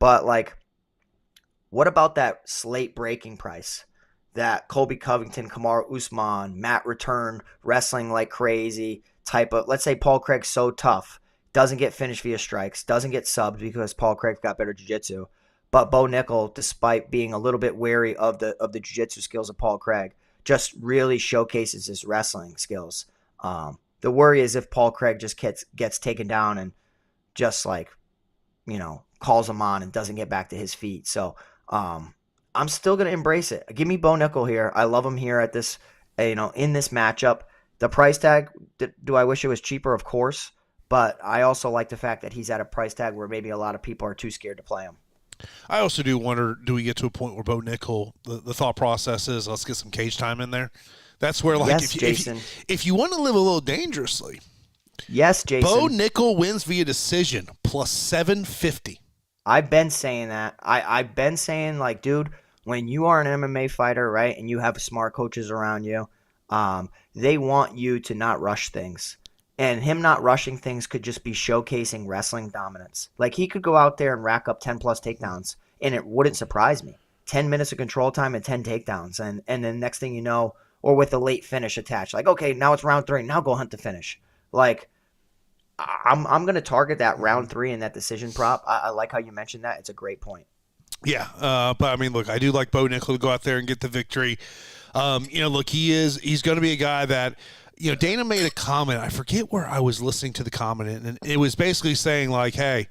But, like, what about that slate breaking price? That Colby Covington, Kamaru Usman, Matt Return, wrestling like crazy type of, let's say Paul Craig's so tough, doesn't get finished via strikes, doesn't get subbed because Paul Craig got better jiu-jitsu. But Bo Nickal, despite being a little bit wary of the jiu-jitsu skills of Paul Craig, just really showcases his wrestling skills. The worry is if Paul Craig just gets taken down and just calls him on and doesn't get back to his feet. So I'm still going to embrace it. Give me Bo Nickal here. I love him here at this, in this matchup. The price tag, do I wish it was cheaper? Of course. But I also like the fact that he's at a price tag where maybe a lot of people are too scared to play him. I also do wonder, do we get to a point where Bo Nickal, the thought process is, let's get some cage time in there? That's where, yes, Jason. If you want to live a little dangerously, yes, Jason. Bo Nickal wins via decision, plus 750. I've been saying that. I've been saying, like, dude, when you are an MMA fighter, right, and you have smart coaches around you, they want you to not rush things. And him not rushing things could just be showcasing wrestling dominance. Like, he could go out there and rack up 10-plus takedowns, and it wouldn't surprise me. 10 minutes of control time and 10 takedowns. And then next thing you know, or with a late finish attached. Like, okay, now it's round 3. Now go hunt the finish. Like, I'm going to target that round 3 in that decision prop. I like how you mentioned that. It's a great point. Yeah, but look, I do like Bo Nickal to go out there and get the victory. Look, he's going to be a guy that, Dana made a comment. I forget where I was listening to the comment, and it was basically saying, like, hey,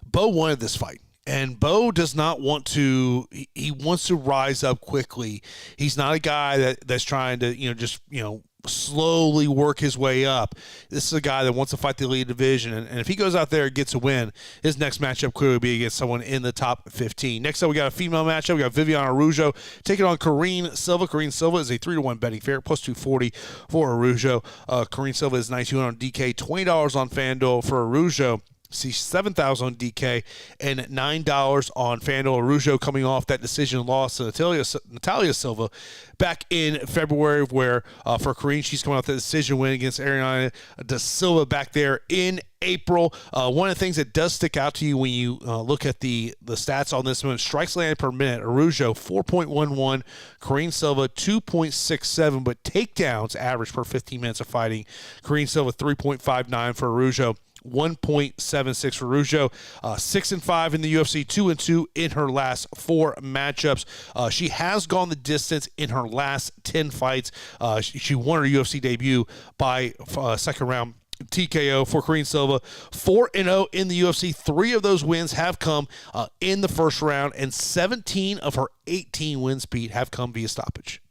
Bo wanted this fight. And Bo does not want to – he wants to rise up quickly. He's not a guy that's trying to, slowly work his way up. This is a guy that wants to fight the elite division, and if he goes out there and gets a win, his next matchup could be against someone in the top 15. Next up, we got a female matchup. We got Viviane Araujo taking on Karine Silva. Karine Silva is a 3-1 betting favorite, plus 240 for Araujo. Karine Silva is $9,200 on DK, $20 on FanDuel for Araujo. See 7,000 on DK and $9 on FanDuel. Araujo coming off that decision loss to Natalia Silva back in February, where for Karine, she's coming off the decision win against Ariana Da Silva back there in April. One of the things that does stick out to you when you look at the stats on this one, strikes landed per minute, Araujo 4.11, Karine Silva 2.67, but takedowns average per 15 minutes of fighting. Karine Silva 3.59 for Araujo. 1.76 for Araujo, 6-5 in the UFC, 2-2 in her last 4 matchups. She has gone the distance in her last 10 fights. She won her UFC debut by second round TKO for Karine Silva. 4-0 in the UFC. 3 of those wins have come in the first round, and 17 of her 18 wins, Pete, have come via stoppage.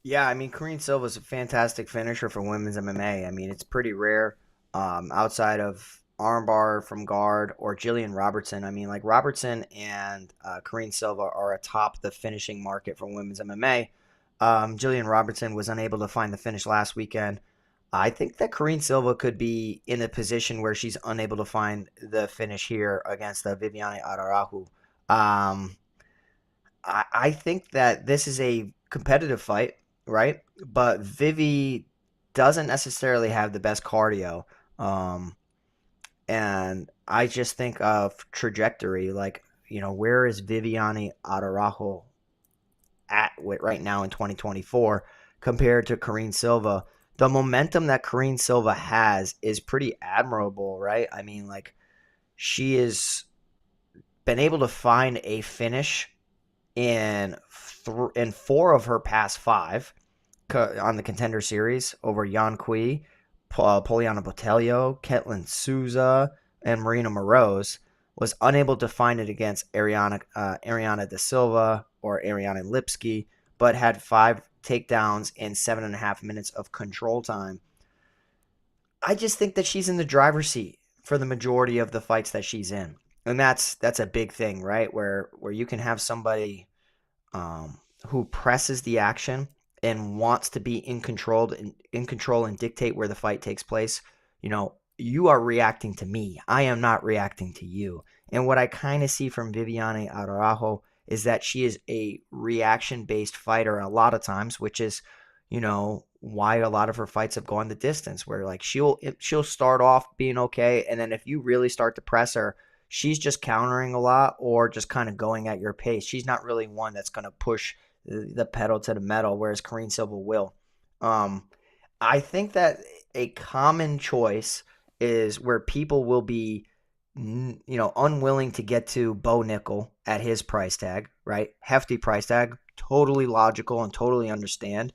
Yeah, I mean, Karine Silva is a fantastic finisher for women's MMA. I mean, it's pretty rare. Outside of armbar from guard or Jillian Robertson. I mean, like Robertson and Karine Silva are atop the finishing market for women's MMA. Jillian Robertson was unable to find the finish last weekend. I think that Karine Silva could be in a position where she's unable to find the finish here against Viviane Araujo. I think that this is a competitive fight, right? But Vivi doesn't necessarily have the best cardio. And I just think of trajectory, like, where is Viviane Araujo at right now in 2024 compared to Karine Silva? The momentum that Karine Silva has is pretty admirable, right? I mean, like, she has been able to find a finish in 4 of her past 5 on the Contender Series over Yan Kui, Poliana Botelho, Ketlin Souza, and Marina Moroz. Was unable to find it against Ariana Da Silva or Ariana Lipski, but had 5 takedowns in 7.5 minutes of control time. I just think that she's in the driver's seat for the majority of the fights that she's in. And that's a big thing, right? Where you can have somebody who presses the action and wants to be in control and dictate where the fight takes place. You are reacting to me. I am not reacting to you. And what I kind of see from Viviane Araujo is that she is a reaction-based fighter a lot of times, which is, why a lot of her fights have gone the distance, where like she'll start off being okay, and then if you really start to press her, she's just countering a lot or just kind of going at your pace. She's not really one that's going to push the pedal to the metal, whereas Karine Silva will. I think that a common choice is where people will be, unwilling to get to Bo Nickal at his price tag, right? Hefty price tag, totally logical and totally understand.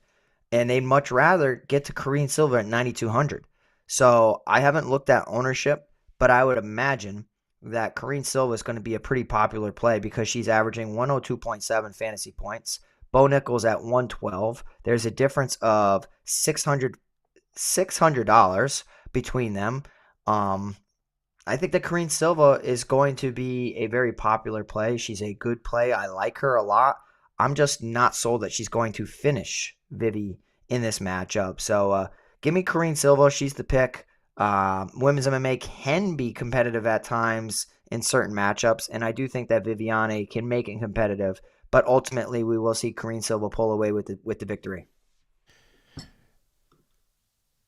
And they'd much rather get to Karine Silva at 9,200. So I haven't looked at ownership, but I would imagine that Karine Silva is going to be a pretty popular play because she's averaging 102.7 fantasy points. Bo Nickal's at 112. There's a difference of $600 between them. I think that Karine Silva is going to be a very popular play. She's a good play. I like her a lot. I'm just not sold that she's going to finish Vivi in this matchup. So give me Karine Silva. She's the pick. Women's MMA can be competitive at times in certain matchups, and I do think that Viviane can make it competitive. But ultimately, we will see Karine Silva pull away with the victory.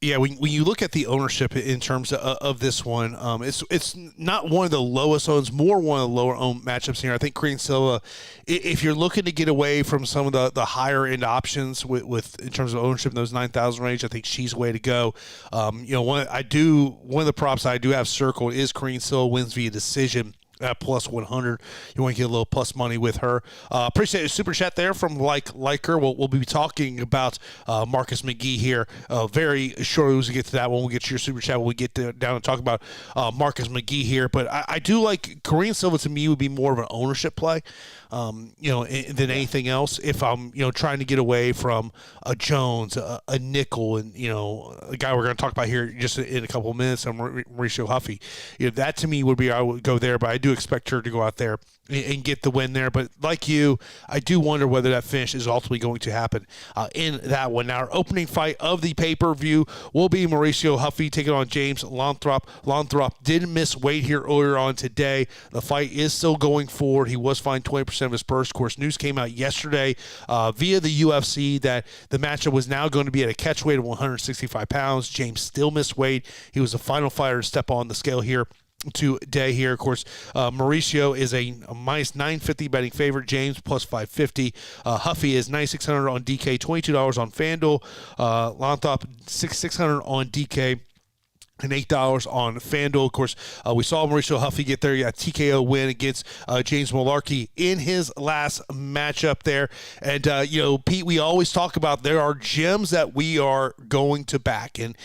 Yeah, when you look at the ownership in terms of this one, it's not one of the lowest owns, more one of the lower owned matchups here. I think Karine Silva, if you're looking to get away from some of the higher end options with in terms of ownership in those 9,000 range, I think she's the way to go. One of the props I do have circled is Karine Silva wins via decision at plus 100. You want to get a little plus money with her. Appreciate the super chat there from Liker. We'll be talking about Marcus McGhee here very shortly. As we get to that one, we'll get to your super chat when we get down and talk about Marcus McGhee here. But I do like Karine Silva. To me, would be more of an ownership play, than anything else. If I'm trying to get away from a Jones, a Nickal, and a guy we're going to talk about here just in a couple of minutes, and Mauricio Huffy. That to me would be, I would go there, but I do expect her to go out there and get the win there. But like you, I do wonder whether that finish is ultimately going to happen in that one. Now, our opening fight of the pay-per-view will be Mauricio Huffy taking on James Llontop. Llontop did miss weight here earlier on today. The fight is still going forward. He was fined 20% of his purse. Of course, news came out yesterday via the UFC that the matchup was now going to be at a catch weight of 165 pounds. James still missed weight. He was the final fighter to step on the scale here today here. Of course, Mauricio is a minus 950 betting favorite. James plus 550. Huffy is 9,600 on DK, $22 on FanDuel. Llontop 6,600 on DK. And $8 on FanDuel. Of course, we saw Mauricio Huffy get there. Yeah, TKO win against James Malarkey in his last matchup there. And, Pete, we always talk about there are gyms that we are going to back. And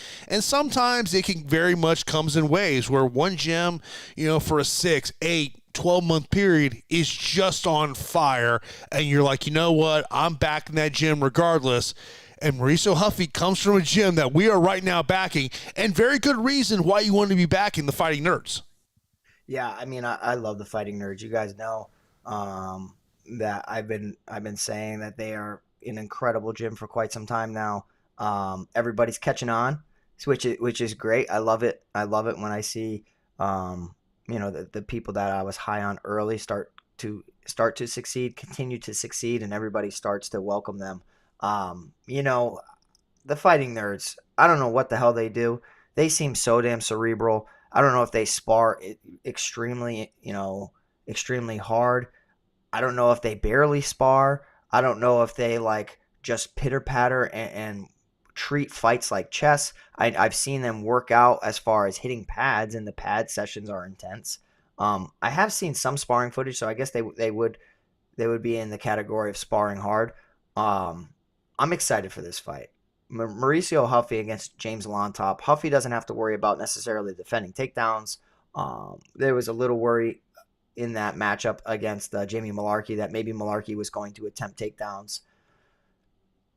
sometimes it can very much comes in waves where one gym, for a 6, 8, 12-month period is just on fire. And you're like, you know what? I'm back in that gym regardless. And Mauricio Huffy comes from a gym that we are right now backing, and very good reason why you want to be backing the Fighting Nerds. Yeah, I mean, I love the Fighting Nerds. You guys know that I've been saying that they are an incredible gym for quite some time now. Everybody's catching on, which is great. I love it. I love it when I see the people that I was high on early start to succeed, continue to succeed, and everybody starts to welcome them. The Fighting Nerds, I don't know what the hell they do. They seem so damn cerebral. I don't know if they spar extremely hard. I don't know if they barely spar. I don't know if they just pitter patter and treat fights like chess. I've seen them work out as far as hitting pads, and the pad sessions are intense. I have seen some sparring footage, so I guess they would be in the category of sparring hard. I'm excited for this fight. Mauricio Huffy against James Llontop. Huffy doesn't have to worry about necessarily defending takedowns. There was a little worry in that matchup against Jamie Malarkey that maybe Malarkey was going to attempt takedowns.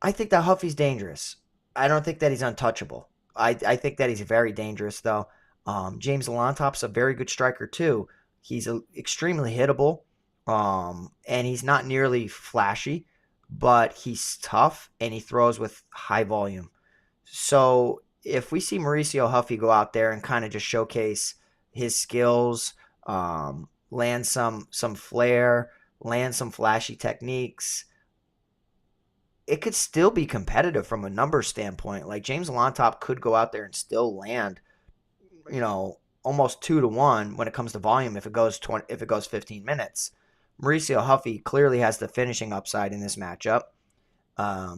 I think that Huffy's dangerous. I don't think that he's untouchable. I think that he's very dangerous, though. James Llontop's a very good striker, too. He's extremely hittable, and he's not nearly flashy, but he's tough, and he throws with high volume. So if we see Mauricio Huffy go out there and kind of just showcase his skills, land some flair, land some flashy techniques, it could still be competitive from a numbers standpoint. Like James Llontop could go out there and still land, almost 2-1 when it comes to volume if it goes 15 minutes. Mauricio Huffy clearly has the finishing upside in this matchup.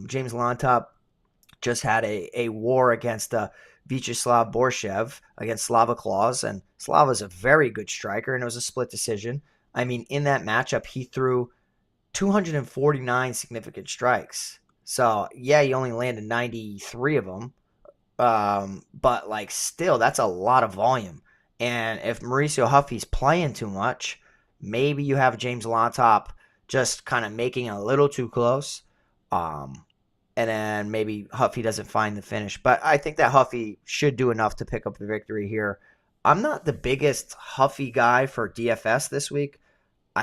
James Llontop just had a war against Vyacheslav Borshev, against Slava Claus, and Slava's a very good striker, and it was a split decision. I mean, in that matchup, he threw 249 significant strikes. So, yeah, he only landed 93 of them, but, still, that's a lot of volume. And if Mauricio Huffy's playing too much, maybe you have James Llontop just kind of making it a little too close, and then maybe Huffy doesn't find the finish. But I think that Huffy should do enough to pick up the victory here. I'm not the biggest Huffy guy for DFS this week.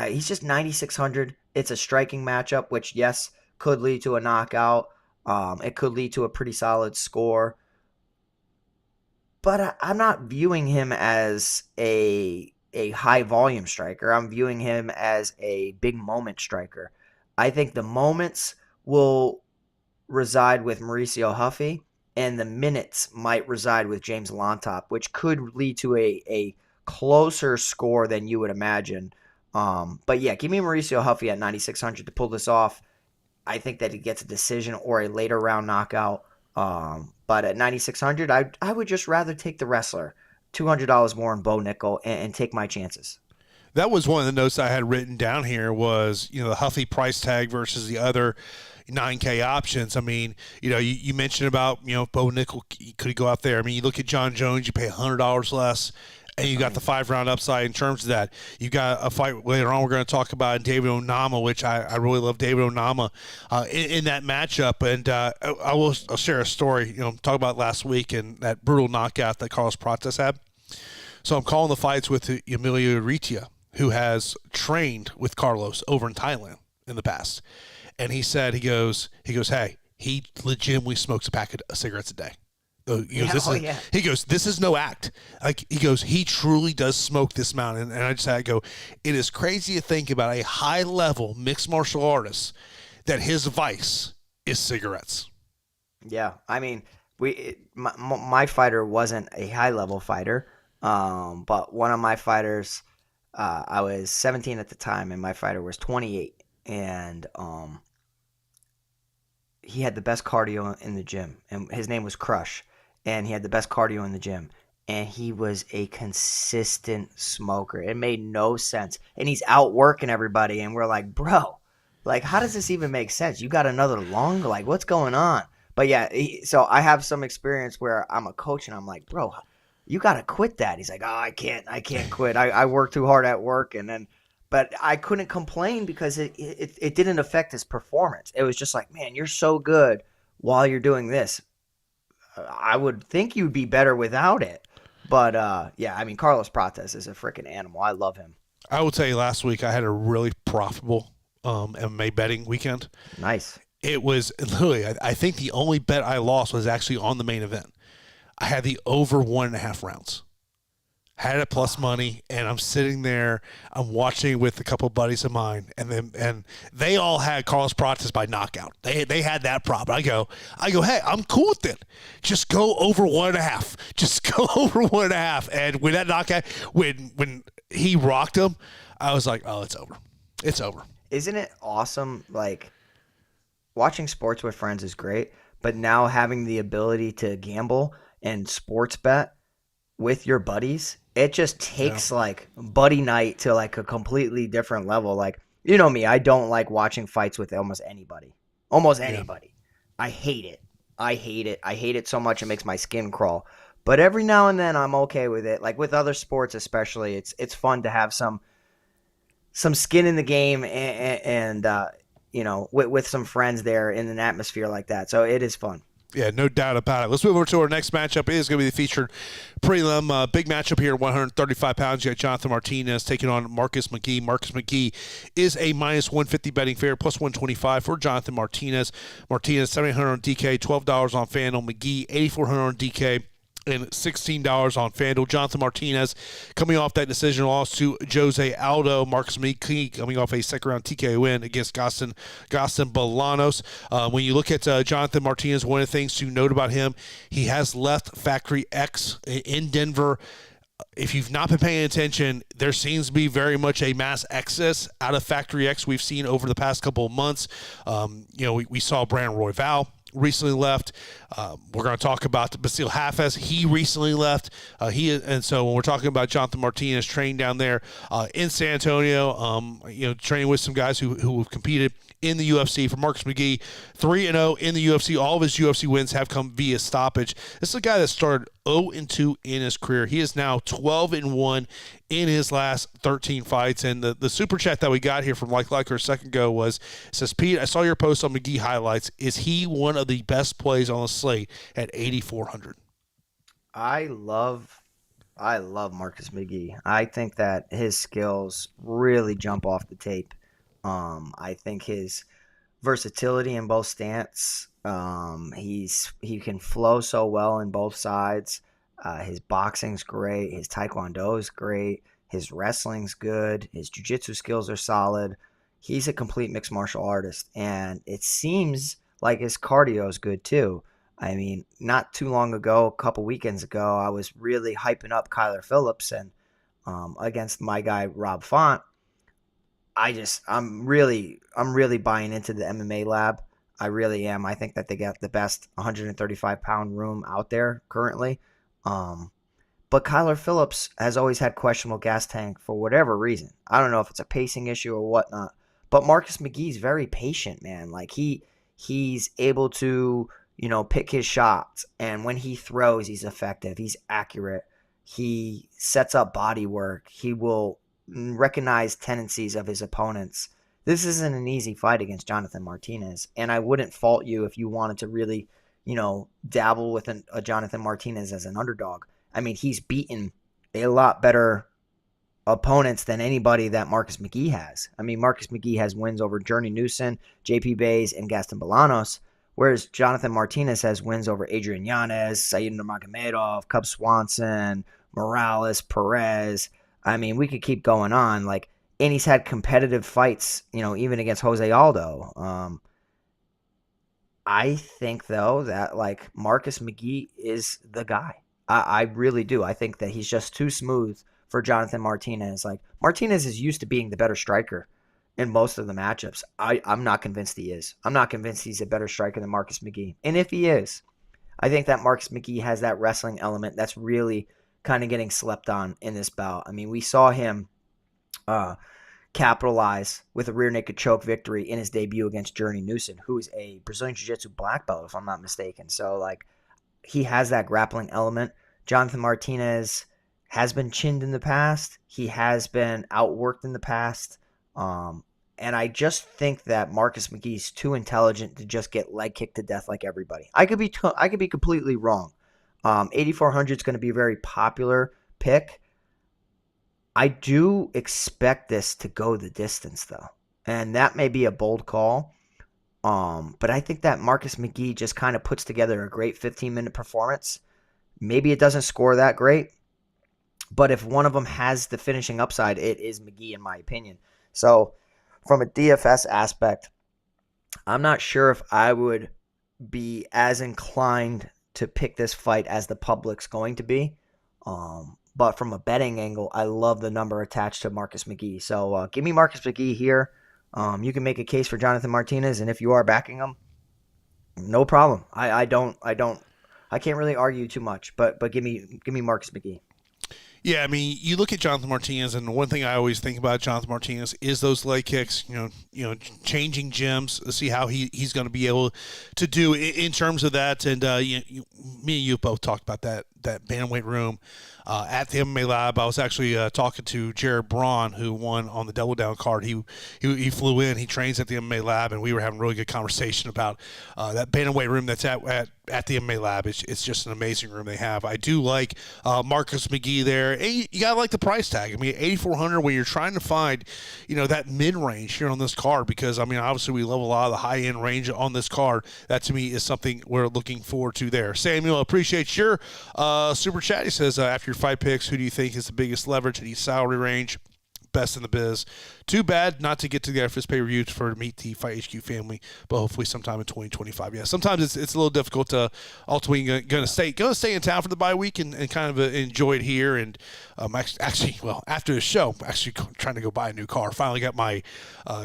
He's just 9,600. It's a striking matchup, which, yes, could lead to a knockout. It could lead to a pretty solid score. But I'm not viewing him as a high volume striker. I'm viewing him as a big moment striker. I think the moments will reside with Mauricio Huffy, and the minutes might reside with James Llontop, which could lead to a closer score than you would imagine. But yeah, give me Mauricio Huffy at 9,600 to pull this off. I think that he gets a decision or a later round knockout. But at 9,600, I would just rather take the wrestler. $200 more on Bo Nickal and take my chances. That was one of the notes I had written down here was, the Huffy price tag versus the other 9K options. I mean, you mentioned about, Bo Nickal, could he go out there? I mean, you look at John Jones, you pay $100 less, and you got the 5-round upside in terms of that. You got a fight later on we're going to talk about in David Onama, which I really love David Onama in that matchup. And I'll share a story, talk about last week and that brutal knockout that Carlos Prates had. So I'm calling the fights with Miocic, who has trained with Carlos over in Thailand in the past. And he said, he goes, hey, he legitimately smokes a pack of cigarettes a day. He goes, this is no act. Like, he goes, he truly does smoke this amount. And I just had to go, it is crazy to think about a high-level mixed martial artist that his vice is cigarettes. Yeah, I mean, my fighter wasn't a high-level fighter, but one of my fighters, I was 17 at the time, and my fighter was 28, and he had the best cardio in the gym, and his name was Crush, and he had the best cardio in the gym, and he was a consistent smoker. It made no sense, and he's out working everybody, and we're like, bro, like, how does this even make sense? You got another lung? Like, what's going on? But yeah, so I have some experience where I'm a coach, and I'm like, bro, you got to quit that. He's like, oh, I can't quit. I work too hard at work. But I couldn't complain because it didn't affect his performance. It was just like, man, you're so good while you're doing this. I would think you'd be better without it. But yeah, I mean, Carlos Prates is a freaking animal. I love him. I will tell you, last week I had a really profitable MMA betting weekend. Nice. It was literally, I think the only bet I lost was actually on the main event. I had the over 1.5 rounds. Had it plus money, and I'm sitting there. I'm watching with a couple buddies of mine, and they all had Carlos Prates by knockout. They had that prop. I go, hey, I'm cool with it. Just go over 1.5. Just go over 1.5. And when that knockout, when he rocked him, I was like, oh, it's over. It's over. Isn't it awesome? Like, watching sports with friends is great, but now having the ability to gamble and sports bet with your buddies, it just takes like buddy night to like a completely different level. Like, you know me, I don't like watching fights with almost anybody. I hate it. I hate it so much it makes my skin crawl. But every now and then I'm okay with it. Like with other sports especially, it's fun to have some skin in the game and with some friends there in an atmosphere like that. So it is fun. Yeah, no doubt about it. Let's move over to our next matchup. It is going to be the featured prelim. Big matchup here, 135 pounds. You got Jonathan Martinez taking on Marcus McGhee. Marcus McGhee is a minus 150 betting favorite, plus 125 for Jonathan Martinez. Martinez, $700 on DK, $12 on FanDuel. McGhee, $8,400 on DK. And $16 on FanDuel. Jonathan Martinez coming off that decision loss to Jose Aldo. Marcus McGhee coming off a second-round TKO win against Gaston Bolanos. When you look at Jonathan Martinez, one of the things to note about him, he has left Factory X in Denver. If you've not been paying attention, there seems to be very much a mass exodus out of Factory X we've seen over the past couple of months. We saw Brandon Royval recently left. We're going to talk about Bassil Hafez. He recently left. And so when we're talking about Jonathan Martinez training down there in San Antonio, training with some guys who have competed in the UFC. For Marcus McGhee, 3-0 in the UFC. All of his UFC wins have come via stoppage. This is a guy that started 0-2 in his career. He is now 12-1 in his last 13 fights. And the super chat that we got here from Like a second ago says, Pete, I saw your post on McGhee highlights. Is he one of the best plays on the slate at 8,400? I love Marcus McGhee. I think that his skills really jump off the tape. I think his versatility in both stance, he can flow so well in both sides. His boxing's great. His taekwondo is great. His wrestling's good. His jiu-jitsu skills are solid. He's a complete mixed martial artist, and it seems like his cardio is good too. I mean, not too long ago, a couple weekends ago, I was really hyping up Kyler Phillips and against my guy Rob Font. I'm really buying into the MMA lab. I really am. I think that they got the best 135-pound room out there currently. But Kyler Phillips has always had questionable gas tank for whatever reason. I don't know if it's a pacing issue or whatnot. But Marcus McGhee's very patient, man. Like he's able to, pick his shots, and when he throws, he's effective. He's accurate. He sets up body work. He will recognize tendencies of his opponents. This isn't an easy fight against Jonathan Martinez, and I wouldn't fault you if you wanted to really, dabble with a Jonathan Martinez as an underdog. I mean, he's beaten a lot better opponents than anybody that Marcus McGhee has. I mean, Marcus McGhee has wins over Journey Newson, JP Bays, and Gaston Bolanos, whereas Jonathan Martinez has wins over Adrian Yanez, Said Nurmagomedov, Cub Swanson, Morales, Perez. I mean, we could keep going on. And he's had competitive fights, even against Jose Aldo. I think, though, that, Marcus McGhee is the guy. I really do. I think that he's just too smooth for Jonathan Martinez. Martinez is used to being the better striker in most of the matchups. I'm not convinced he is. I'm not convinced he's a better striker than Marcus McGhee. And if he is, I think that Marcus McGhee has that wrestling element that's really kind of getting slept on in this bout. I mean, we saw him capitalize with a rear naked choke victory in his debut against Journey Newson, who is a Brazilian Jiu-Jitsu black belt, if I'm not mistaken. So, he has that grappling element. Jonathan Martinez has been chinned in the past. He has been outworked in the past. And I just think that Marcus McGhee's too intelligent to just get leg kicked to death like everybody. I could be completely wrong. 8,400 is going to be a very popular pick. I do expect this to go the distance, though. And that may be a bold call. But I think that Marcus McGhee just kind of puts together a great 15-minute performance. Maybe it doesn't score that great, but if one of them has the finishing upside, it is McGhee, in my opinion. So from a DFS aspect, I'm not sure if I would be as inclined to pick this fight as the public's going to be. But from a betting angle, I love the number attached to Marcus McGhee. So give me Marcus McGhee here. You can make a case for Jonathan Martinez, and if you are backing him, no problem. I can't really argue too much, but give me Marcus McGhee. Yeah, I mean, you look at Jonathan Martinez, and one thing I always think about Jonathan Martinez is those leg kicks. Changing gyms, see how he's going to be able to do in terms of that. And me and you both talked about that bantamweight room at the MMA Lab. I was actually talking to Jared Braun, who won on the Double Down card. He flew in. He trains at the MMA Lab, and we were having a really good conversation about that bantamweight room that's at the MMA Lab. It's just an amazing room they have. I do like Marcus McGhee there. You gotta like the price tag. I mean, 8,400 when you're trying to find, that mid range here on this card, because I mean, obviously we love a lot of the high end range on this card. That to me is something we're looking forward to there. Samuel, appreciate your super chat. He says, after your fight picks, who do you think is the biggest leverage in each salary range? Best in the biz. Too bad not to get together for this pay-per-view to meet the Fight HQ family, but hopefully sometime in 2025. Yeah, sometimes it's a little difficult to ultimately going to stay in town for the bye week and kind of enjoy it here. And actually, after the show, I'm actually trying to go buy a new car. Finally got my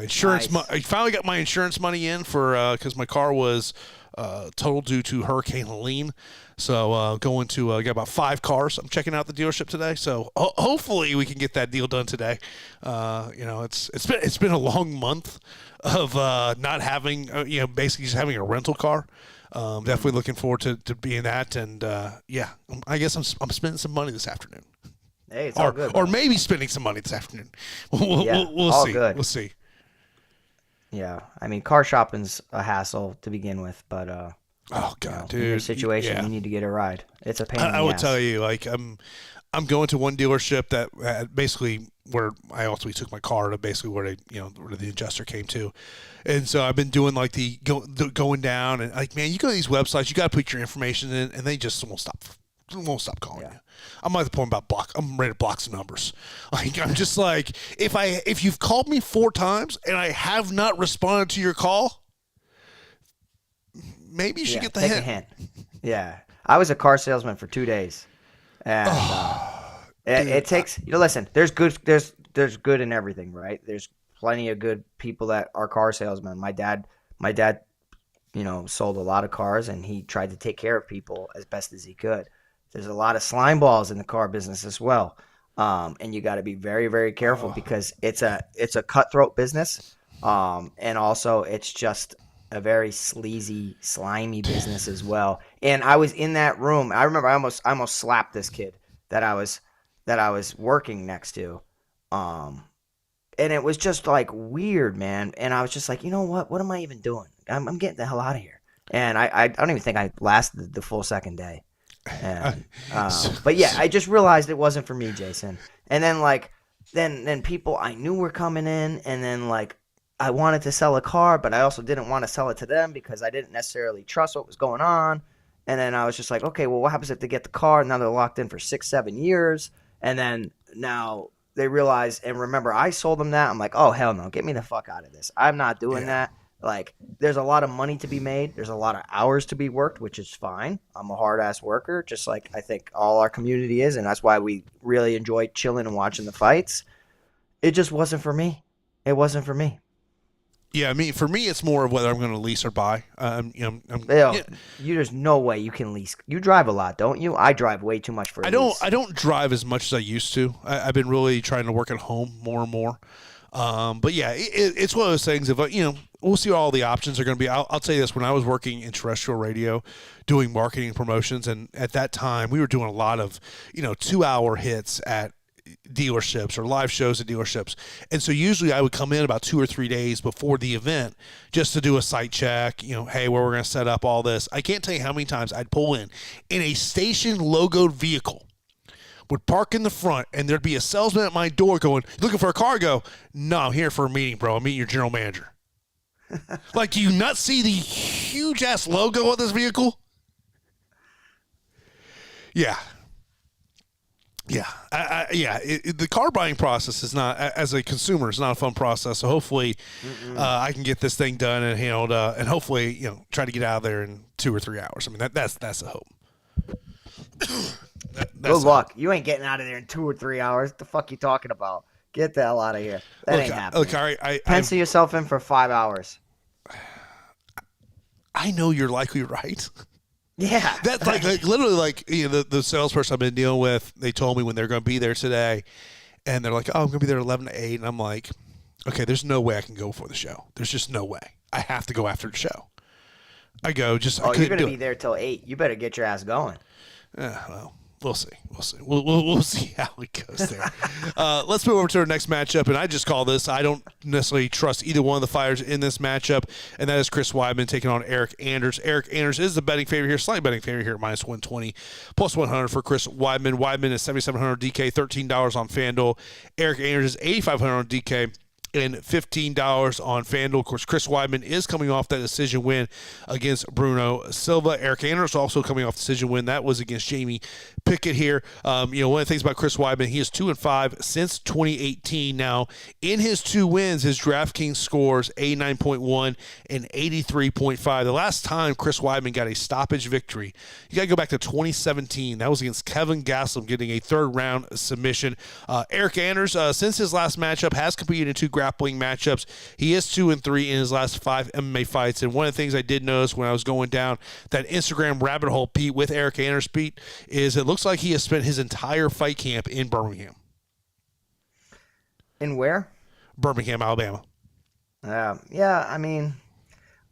insurance. Nice. I finally got my insurance money in for because my car was total due to Hurricane Helene. So going to get about 5 cars. I'm checking out the dealership today. So hopefully we can get that deal done today. It's been a long month of not having basically just having a rental car. Definitely looking forward to being that. And I guess I'm spending some money this afternoon. Hey, it's all good. Or maybe spending some money this afternoon. We'll all see. good. We'll see. Yeah, I mean, car shopping's a hassle to begin with, but oh god, dude! In your situation, you need to get a ride. It's a pain. I would tell you, I'm going to one dealership that basically where I ultimately took my car to basically where where the adjuster came to, and so I've been doing the going down and man, you go to these websites, you got to put your information in, and they just won't stop calling you. I'm at the point about I'm ready to block some numbers. I'm just like, if you've called me 4 times and I have not responded to your call, maybe you should get the take hint. A hint. Yeah, I was a car salesman for 2 days, and it takes. Listen, there's good in everything, right? There's plenty of good people that are car salesmen. My dad, sold a lot of cars, and he tried to take care of people as best as he could. There's a lot of slime balls in the car business as well. And you got to be very, very careful because it's a cutthroat business. And also it's just a very sleazy, slimy business as well. And I was in that room. I remember I almost slapped this kid that I was working next to. And it was just like weird, man. And I was just like, you know what? What am I even doing? I'm getting the hell out of here. And I don't even think I lasted the full second day. And, but yeah, I just realized it wasn't for me, Jason. And then like, then people I knew were coming in, and then like, I wanted to sell a car, but I also didn't want to sell it to them because I didn't necessarily trust what was going on. And then I was just like, okay, well, what happens if they get the car? Now they're locked in for 6-7 years. And then now they realize, and remember, I sold them that. I'm like, oh, hell no, get me the fuck out of this. I'm not doing that. Like, there's a lot of money to be made. There's a lot of hours to be worked, which is fine. I'm a hard-ass worker, just like I think all our community is, and that's why we really enjoy chilling and watching the fights. It just wasn't for me. It wasn't for me. Yeah, I mean, for me, it's more of whether I'm going to lease or buy. There's no way you can lease. You drive a lot, don't you? I drive way too much for a lease. I don't drive as much as I used to. I've been really trying to work at home more and more. But yeah, it's one of those things. If we'll see what all the options are going to be. I'll tell you this: when I was working in terrestrial radio, doing marketing and promotions, and at that time we were doing a lot of 2-hour hits at dealerships or live shows at dealerships. And so usually I would come in about 2 or 3 days before the event just to do a site check, hey, where we're going to set up all this. I can't tell you how many times I'd pull in a station logoed vehicle, would park in the front, and there'd be a salesman at my door going, looking for a car? I go, no, I'm here for a meeting, bro. I'm meeting your general manager. Like, do you not see the huge ass logo of this vehicle? Yeah. Yeah, the car buying process is not, as a consumer, is not a fun process. So hopefully, I can get this thing done and handled, and hopefully, try to get out of there in 2 or 3 hours. I mean, that's a hope. Good luck. You ain't getting out of there in 2 or 3 hours. What the fuck you talking about? Get the hell out of here. That ain't happening. Look, I pencil yourself in for 5 hours. I know you're likely right. Yeah. That's like literally like the salesperson I've been dealing with, they told me when they're going to be there today, and they're like, oh, I'm going to be there 11 to 8, and I'm like, okay, there's no way I can go before the show. There's just no way. I have to go after the show. I go just. Oh, you're going to be there till 8. You better get your ass going. Well, we'll see. We'll see how it goes there. Let's move over to our next matchup, and I just call this. I don't necessarily trust either one of the fighters in this matchup, and that is Chris Weidman taking on Eryk Anders. Eryk Anders is the betting favorite here, slight betting favorite here at minus 120, plus 100 for Chris Weidman. Weidman is 7,700 DK, $13 on FanDuel. Eryk Anders is 8,500 on DK. And $15 on FanDuel. Of course, Chris Weidman is coming off that decision win against Bruno Silva. Eryk Anders also coming off the decision win. That was against Jamie Pickett here. One of the things about Chris Weidman, he is 2-5 since 2018. Now, in his 2 wins, his DraftKings scores 89.1 and 83.5. The last time Chris Weidman got a stoppage victory, you got to go back to 2017. That was against Kevin Gastelum, getting a 3rd-round submission. Eryk Anders, since his last matchup, has competed in 2 grappling matchups. He is 2-3 in his last 5 MMA fights. And one of the things I did notice when I was going down that Instagram rabbit hole, Pete, with Eryk Anders, Pete, is it looks like he has spent his entire fight camp in Birmingham. In where? Birmingham, Alabama. Yeah, I mean,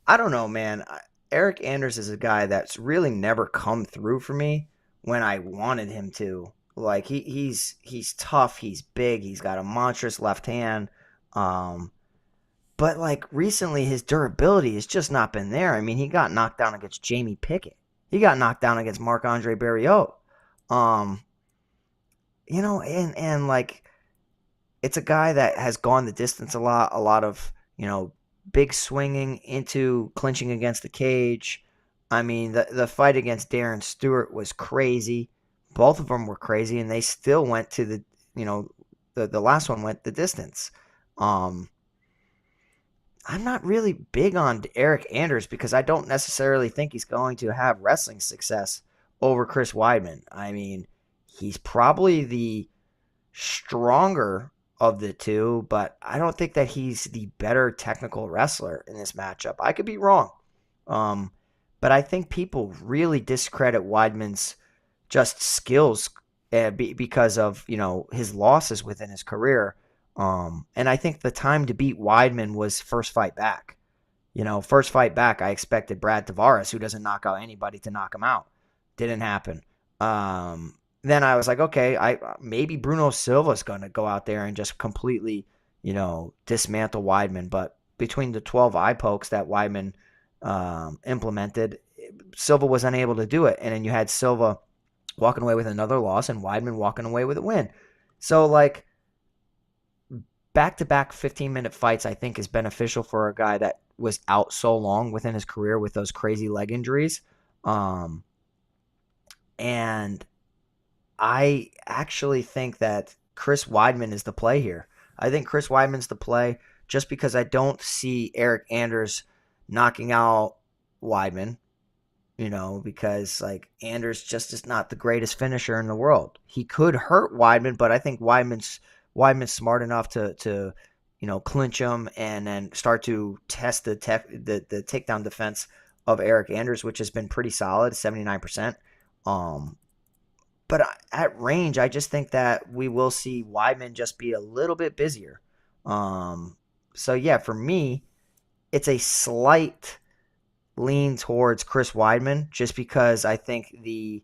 I don't know, man. Eryk Anders is a guy that's really never come through for me when I wanted him to. Like, he's tough, he's big, he's got a monstrous left hand. But like recently his durability has just not been there. I mean, he got knocked down against Jamie Pickett. He got knocked down against Marc-Andre Barriault. And like it's a guy that has gone the distance a lot of, big swinging into clinching against the cage. I mean, the fight against Darren Stewart was crazy. Both of them were crazy, and they still went to the last one went the distance. I'm not really big on Eryk Anders because I don't necessarily think he's going to have wrestling success over Chris Weidman. I mean, he's probably the stronger of the two, but I don't think that he's the better technical wrestler in this matchup. I could be wrong. But I think people really discredit Weidman's just skills because of, his losses within his career. And I think the time to beat Weidman was first fight back. First fight back, I expected Brad Tavares, who doesn't knock out anybody, to knock him out. Didn't happen. Then I was like, okay, maybe Bruno Silva's going to go out there and just completely, dismantle Weidman. But between the 12 eye pokes that Weidman implemented, Silva was unable to do it. And then you had Silva walking away with another loss and Weidman walking away with a win. So, like, back-to-back 15-minute fights, I think, is beneficial for a guy that was out so long within his career with those crazy leg injuries. And I actually think that Chris Weidman is the play here. I think Chris Weidman's the play just because I don't see Eryk Anders knocking out Weidman, because, like, Anders just is not the greatest finisher in the world. He could hurt Weidman, but I think Weidman's smart enough to clinch him and then start to test the takedown defense of Eryk Anders, which has been pretty solid, 79%. But at range, I just think that we will see Weidman just be a little bit busier. So yeah, for me, it's a slight lean towards Chris Weidman just because I think the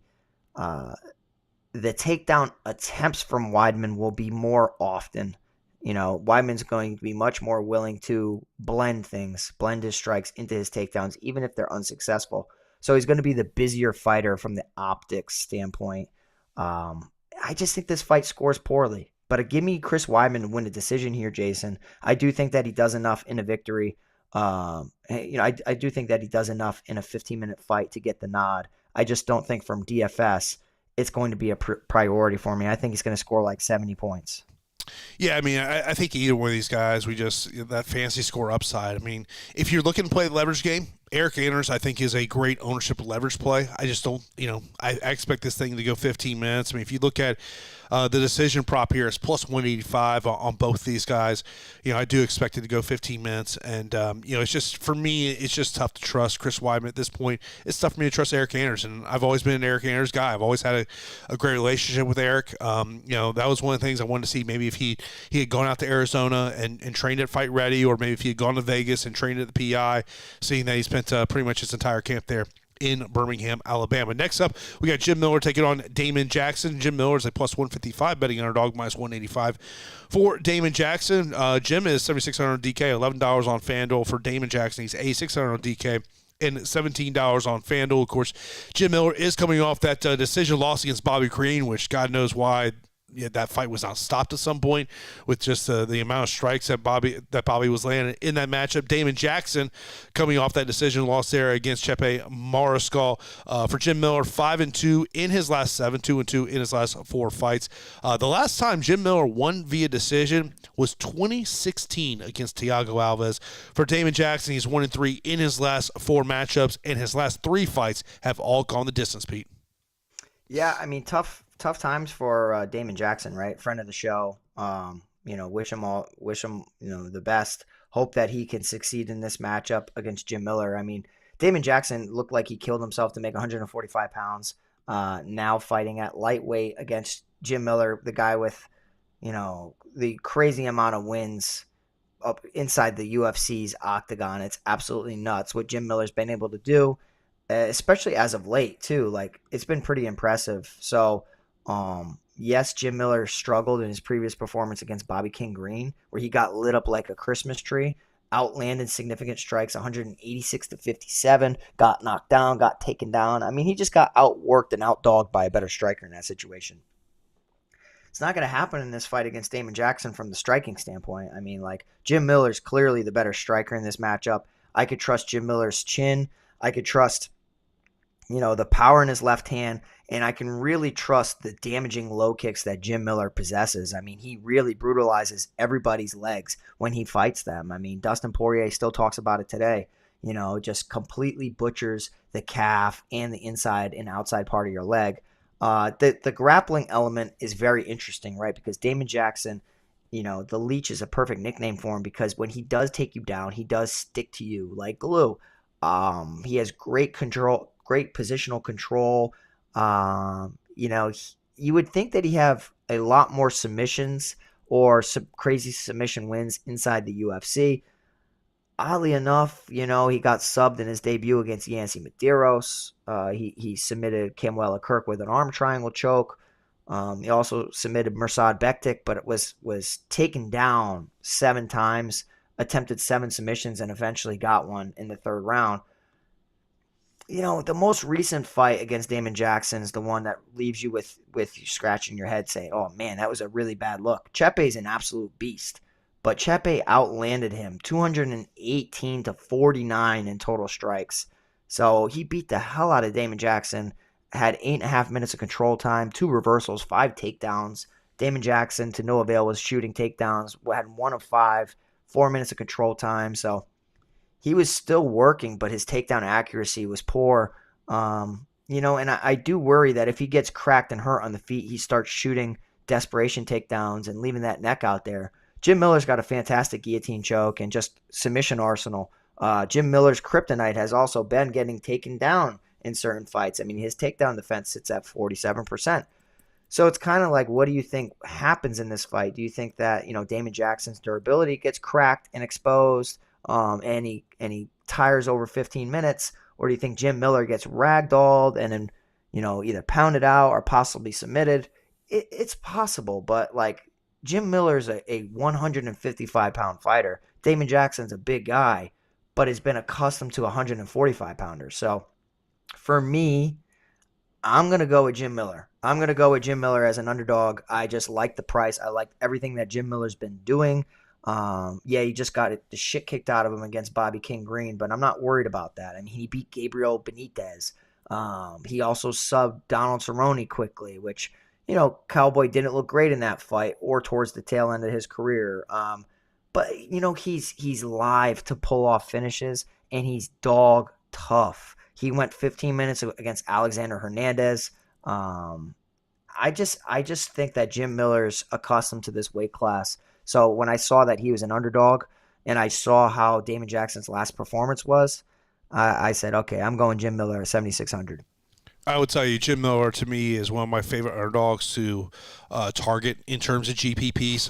takedown attempts from Weidman will be more often. Weidman's going to be much more willing to blend his strikes into his takedowns, even if they're unsuccessful. So he's going to be the busier fighter from the optics standpoint. I just think this fight scores poorly. But give me Chris Weidman to win a decision here, Jason. I do think that he does enough in a victory. I do think that he does enough in a 15-minute fight to get the nod. I just don't think from DFS it's going to be a priority for me. I think he's going to score like 70 points. Yeah, I mean, I think either one of these guys, that fantasy score upside. I mean, if you're looking to play the leverage game, Eryk Anders, I think, is a great ownership leverage play. I just don't, I expect this thing to go 15 minutes. I mean, if you look at the decision prop here, it's plus 185 on both these guys. I do expect it to go 15 minutes. And, it's just, for me, it's just tough to trust Chris Weidman at this point. It's tough for me to trust Eryk Anders. And I've always been an Eryk Anders guy. I've always had a great relationship with Eryk. That was one of the things I wanted to see. Maybe if he had gone out to Arizona and trained at Fight Ready, or maybe if he had gone to Vegas and trained at the PI, seeing that he spent pretty much his entire camp there in Birmingham, Alabama. Next up, we got Jim Miller taking on Damon Jackson. Jim Miller is a plus 155, betting underdog minus 185 for Damon Jackson. Jim is $7,600 on DK, $11 on FanDuel. For Damon Jackson, he's $8,600 on DK and $17 on FanDuel. Of course, Jim Miller is coming off that decision loss against Bobby Karine, which God knows why. Yeah, that fight was not stopped at some point with just the amount of strikes that Bobby was landing in that matchup. Damon Jackson coming off that decision loss there against Chepe Mariscal. For Jim Miller, 5-2 in his last 7, 2-2 in his last 4 fights. The last time Jim Miller won via decision was 2016 against Thiago Alves. For Damon Jackson, he's 1-3 in his last 4 matchups, and his last 3 fights have all gone the distance, Pete. Yeah, I mean, tough times for Damon Jackson, right? Friend of the show. Wish him the best. Hope that he can succeed in this matchup against Jim Miller. I mean, Damon Jackson looked like he killed himself to make 145 pounds. Now fighting at lightweight against Jim Miller, the guy with, the crazy amount of wins up inside the UFC's octagon. It's absolutely nuts what Jim Miller's been able to do, especially as of late too. Like, it's been pretty impressive. So, yes, Jim Miller struggled in his previous performance against Bobby King Green, where he got lit up like a Christmas tree, outlanded significant strikes, 186-57, got knocked down, got taken down. I mean, he just got outworked and outdogged by a better striker in that situation. It's not going to happen in this fight against Damon Jackson from the striking standpoint. I mean, like, Jim Miller's clearly the better striker in this matchup. I could trust Jim Miller's chin. I could trust, the power in his left hand, and I can really trust the damaging low kicks that Jim Miller possesses. I mean, he really brutalizes everybody's legs when he fights them. I mean, Dustin Poirier still talks about it today. Just completely butchers the calf and the inside and outside part of your leg. The grappling element is very interesting, right? Because Damon Jackson, the leech is a perfect nickname for him because when he does take you down, he does stick to you like glue. He has great control, great positional control. You would think that he have a lot more submissions or some crazy submission wins inside the UFC. Oddly enough, he got subbed in his debut against Yancy Medeiros. He submitted Camuela Kirk with an arm triangle choke. He also submitted Mirsad Bektik, but it was taken down 7 times, attempted 7 submissions, and eventually got one in the 3rd round. The most recent fight against Damon Jackson is the one that leaves you with you scratching your head saying, oh, man, that was a really bad look. Chepe's an absolute beast, but Chepe outlanded him 218 to 49 in total strikes. So he beat the hell out of Damon Jackson, had 8.5 minutes of control time, 2 reversals, 5 takedowns. Damon Jackson, to no avail, was shooting takedowns, had 1 of 5, 4 minutes of control time. So he was still working, but his takedown accuracy was poor. And I do worry that if he gets cracked and hurt on the feet, he starts shooting desperation takedowns and leaving that neck out there. Jim Miller's got a fantastic guillotine choke and just submission arsenal. Jim Miller's kryptonite has also been getting taken down in certain fights. I mean, his takedown defense sits at 47%. So it's kind of like, what do you think happens in this fight? Do you think that, Damon Jackson's durability gets cracked and exposed? And he tires over 15 minutes, or do you think Jim Miller gets ragdolled and then, either pounded out or possibly submitted? It's possible, but like Jim Miller's a 155-pound fighter. Damon Jackson's a big guy, but has been accustomed to 145-pounders. So for me, I'm going to go with Jim Miller. I'm going to go with Jim Miller as an underdog. I just like the price. I like everything that Jim Miller's been doing. He just got the shit kicked out of him against Bobby King Green, but I'm not worried about that. I mean, he beat Gabriel Benitez. He also subbed Donald Cerrone quickly, which, Cowboy didn't look great in that fight or towards the tail end of his career. But he's live to pull off finishes, and he's dog tough. He went 15 minutes against Alexander Hernandez. I just think that Jim Miller's accustomed to this weight class. So when I saw that he was an underdog and I saw how Damon Jackson's last performance was, I said, okay, I'm going Jim Miller at 7,600. I would tell you, Jim Miller to me is one of my favorite underdogs to target in terms of GPPs.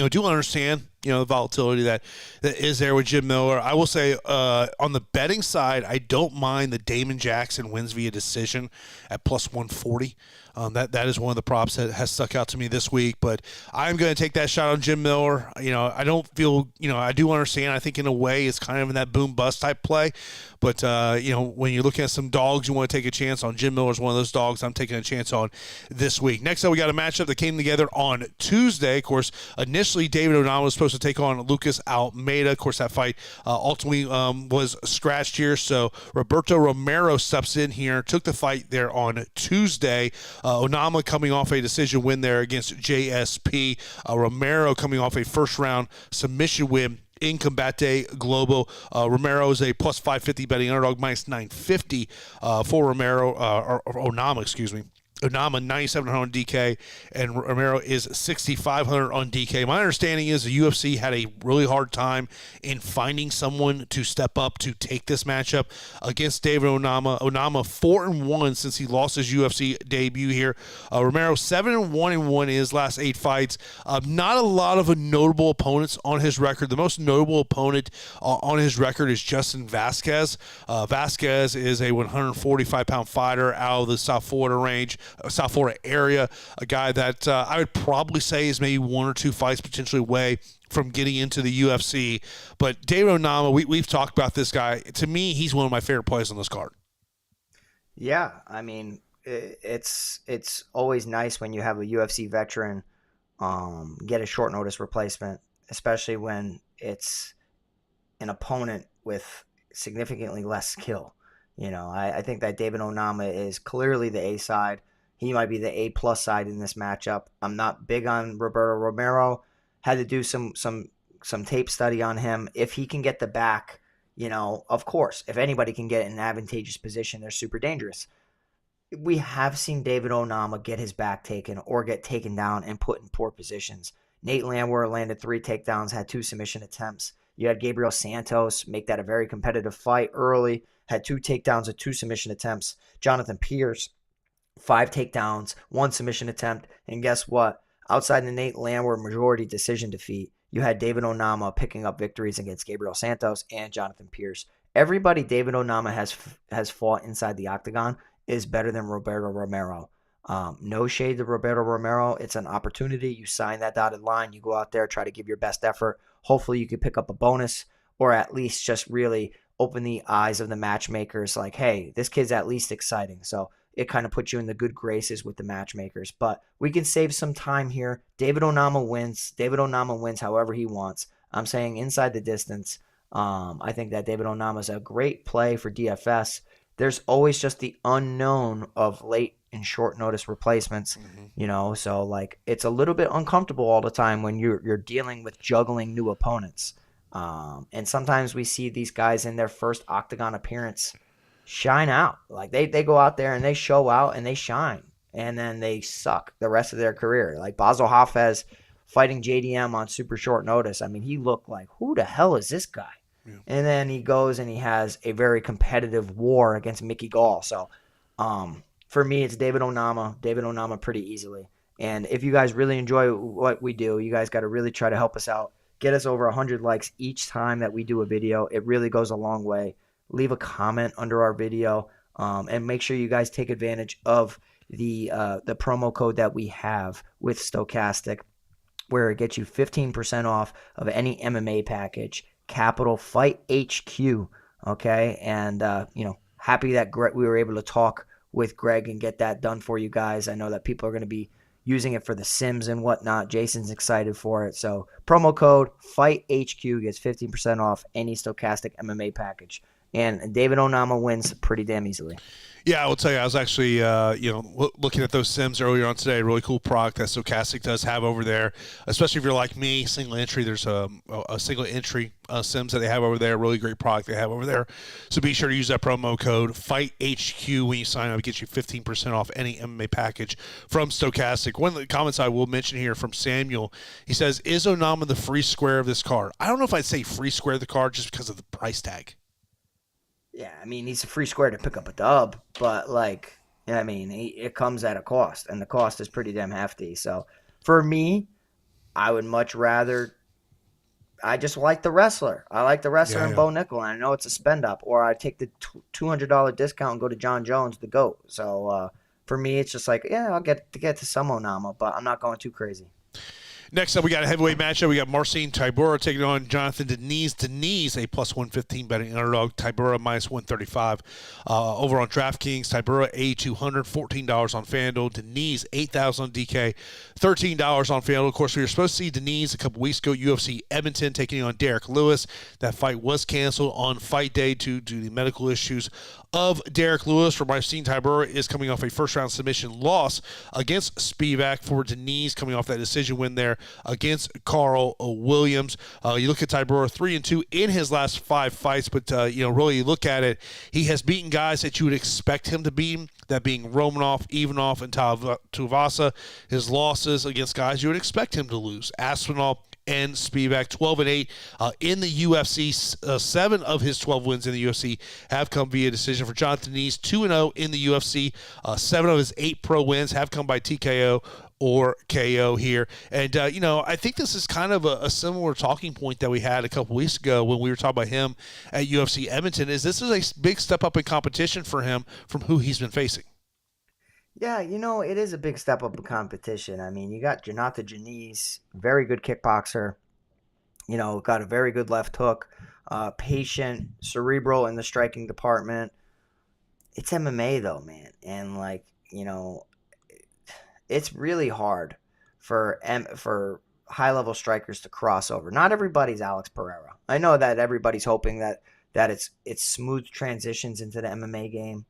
Do understand the volatility that is there with Jim Miller. I will say on the betting side, I don't mind the Damon Jackson wins via decision at plus 140. That is one of the props that has stuck out to me this week, but I'm going to take that shot on Jim Miller. I don't feel, I do understand. I think in a way it's kind of in that boom bust type play, but when you're looking at some dogs, you want to take a chance on. Jim Miller's one of those dogs I'm taking a chance on this week. Next up, we got a matchup that came together on Tuesday. Of course, initially David Onama was supposed to take on Lucas Almeida. Of course, that fight ultimately was scratched here, so Roberto Romero steps in here, took the fight there on Tuesday. Onama coming off a decision win there against JSP. Romero coming off a first-round submission win in Combate Global. Romero is a plus 550 betting underdog, minus 950 for Romero, or Onama, excuse me. Onama 9,700 on DK, and Romero is 6,500 on DK. My understanding is the UFC had a really hard time in finding someone to step up to take this matchup against David Onama. Onama 4-1 since he lost his UFC debut here. Romero 7-1 in his last 8 fights. Not a lot of notable opponents on his record. The most notable opponent on his record is Justin Vasquez. Vasquez is a 145-pound fighter out of the South Florida area, a guy that I would probably say is maybe 1 or 2 fights potentially away from getting into the UFC. But David Onama, we've talked about this guy. To me, he's one of my favorite plays on this card. Yeah, I mean, it's always nice when you have a UFC veteran get a short notice replacement, especially when it's an opponent with significantly less skill. I think that David Onama is clearly the A side. He might be the A+ side in this matchup. I'm not big on Roberto Romero. Had to do some tape study on him. If he can get the back, of course, if anybody can get in an advantageous position, they're super dangerous. We have seen David Onama get his back taken or get taken down and put in poor positions. Nate Landwehr landed 3 takedowns, had 2 submission attempts. You had Gabriel Santos make that a very competitive fight early, had 2 takedowns and 2 submission attempts. Jonathan Pierce 5 takedowns, 1 submission attempt, and guess what? Outside the Nate Landwehr majority decision defeat, you had David Onama picking up victories against Gabriel Santos and Jonathan Pierce. Everybody David Onama has fought inside the octagon is better than Roberto Romero. No shade to Roberto Romero. It's an opportunity. You sign that dotted line. You go out there, try to give your best effort. Hopefully you can pick up a bonus or at least just really open the eyes of the matchmakers like, hey, this kid's at least exciting. So it kind of puts you in the good graces with the matchmakers. But we can save some time here. David Onama wins. David Onama wins however he wants. I'm saying inside the distance. I think that David Onama is a great play for DFS. There's always just the unknown of late and short notice replacements, so like it's a little bit uncomfortable all the time when you're dealing with juggling new opponents. And sometimes we see these guys in their first octagon appearance shine out. Like they go out there and they show out and they shine, and then they suck the rest of their career. Like Bassil Hafez fighting JDM on super short notice. I mean, he looked like, who the hell is this guy? Yeah. And then he goes and he has a very competitive war against Mickey Gall. So for me, it's David Onama pretty easily. And if you guys really enjoy what we do, you guys got to really try to help us out. Get us over 100 likes each time that we do a video. It really goes a long way. Leave a comment under our video, and make sure you guys take advantage of the promo code that we have with Stochastic, where it gets you 15% off of any MMA package. Capital Fight HQ, okay? And, happy that we were able to talk with Greg and get that done for you guys. I know that people are going to be using it for the Sims and whatnot. Jason's excited for it. So promo code Fight HQ gets 15% off any Stochastic MMA package. And David Onama wins pretty damn easily. Yeah, I will tell you, I was actually, looking at those Sims earlier on today. Really cool product that Stochastic does have over there, especially if you're like me, single entry. There's a single entry Sims that they have over there. Really great product they have over there. So be sure to use that promo code FIGHTHQ when you sign up. It gets you 15% off any MMA package from Stochastic. One of the comments I will mention here from Samuel, he says, is Onama the free square of this card? I don't know if I'd say free square of the card just because of the price tag. Yeah, I mean, he's a free square to pick up a dub, but, it comes at a cost, and the cost is pretty damn hefty. So, for me, I would much rather – I just like the wrestler. I like the wrestler in Bo Nickal, and I know it's a spend-up, or I take the $200 discount and go to John Jones, the GOAT. So, for me, it's just like, yeah, I'll get to some Onama, but I'm not going too crazy. Next up, we got a heavyweight matchup. We got Marcin Tybura taking on Jonathan Diniz. Diniz, a plus 115 betting underdog. Tybura, minus 135. Over on DraftKings, Tybura, $8,200, $14 on FanDuel. Diniz, $8,000 on DK, $13 on FanDuel. Of course, we were supposed to see Diniz a couple weeks ago, UFC Edmonton, taking on Derek Lewis. That fight was canceled on fight day due to the medical issues of Derek Lewis. For Marcin Tybura is coming off a first-round submission loss against Spivak. For Diniz, coming off that decision win there against Carl Williams. You look at Tybura, 3-2 in his last 5 fights, but really you look at it, he has beaten guys that you would expect him to beat, that being Romanov, Ivanov, and Tuivasa. His losses against guys you would expect him to lose, Aspinall and Spivak, 12-8 in the UFC. 7 of his 12 wins in the UFC have come via decision. For Jonathan Diniz, 2-0 in the UFC. 7 of his 8 pro wins have come by TKO or KO here. And, I think this is kind of a similar talking point that we had a couple weeks ago when we were talking about him at UFC Edmonton, is this is a big step up in competition for him from who he's been facing. Yeah, it is a big step up in competition. I mean, you got Jhonata Diniz, very good kickboxer, got a very good left hook, patient, cerebral in the striking department. It's MMA though, man. And it's really hard for high-level strikers to cross over. Not everybody's Alex Pereira. I know that everybody's hoping that it's smooth transitions into the MMA game.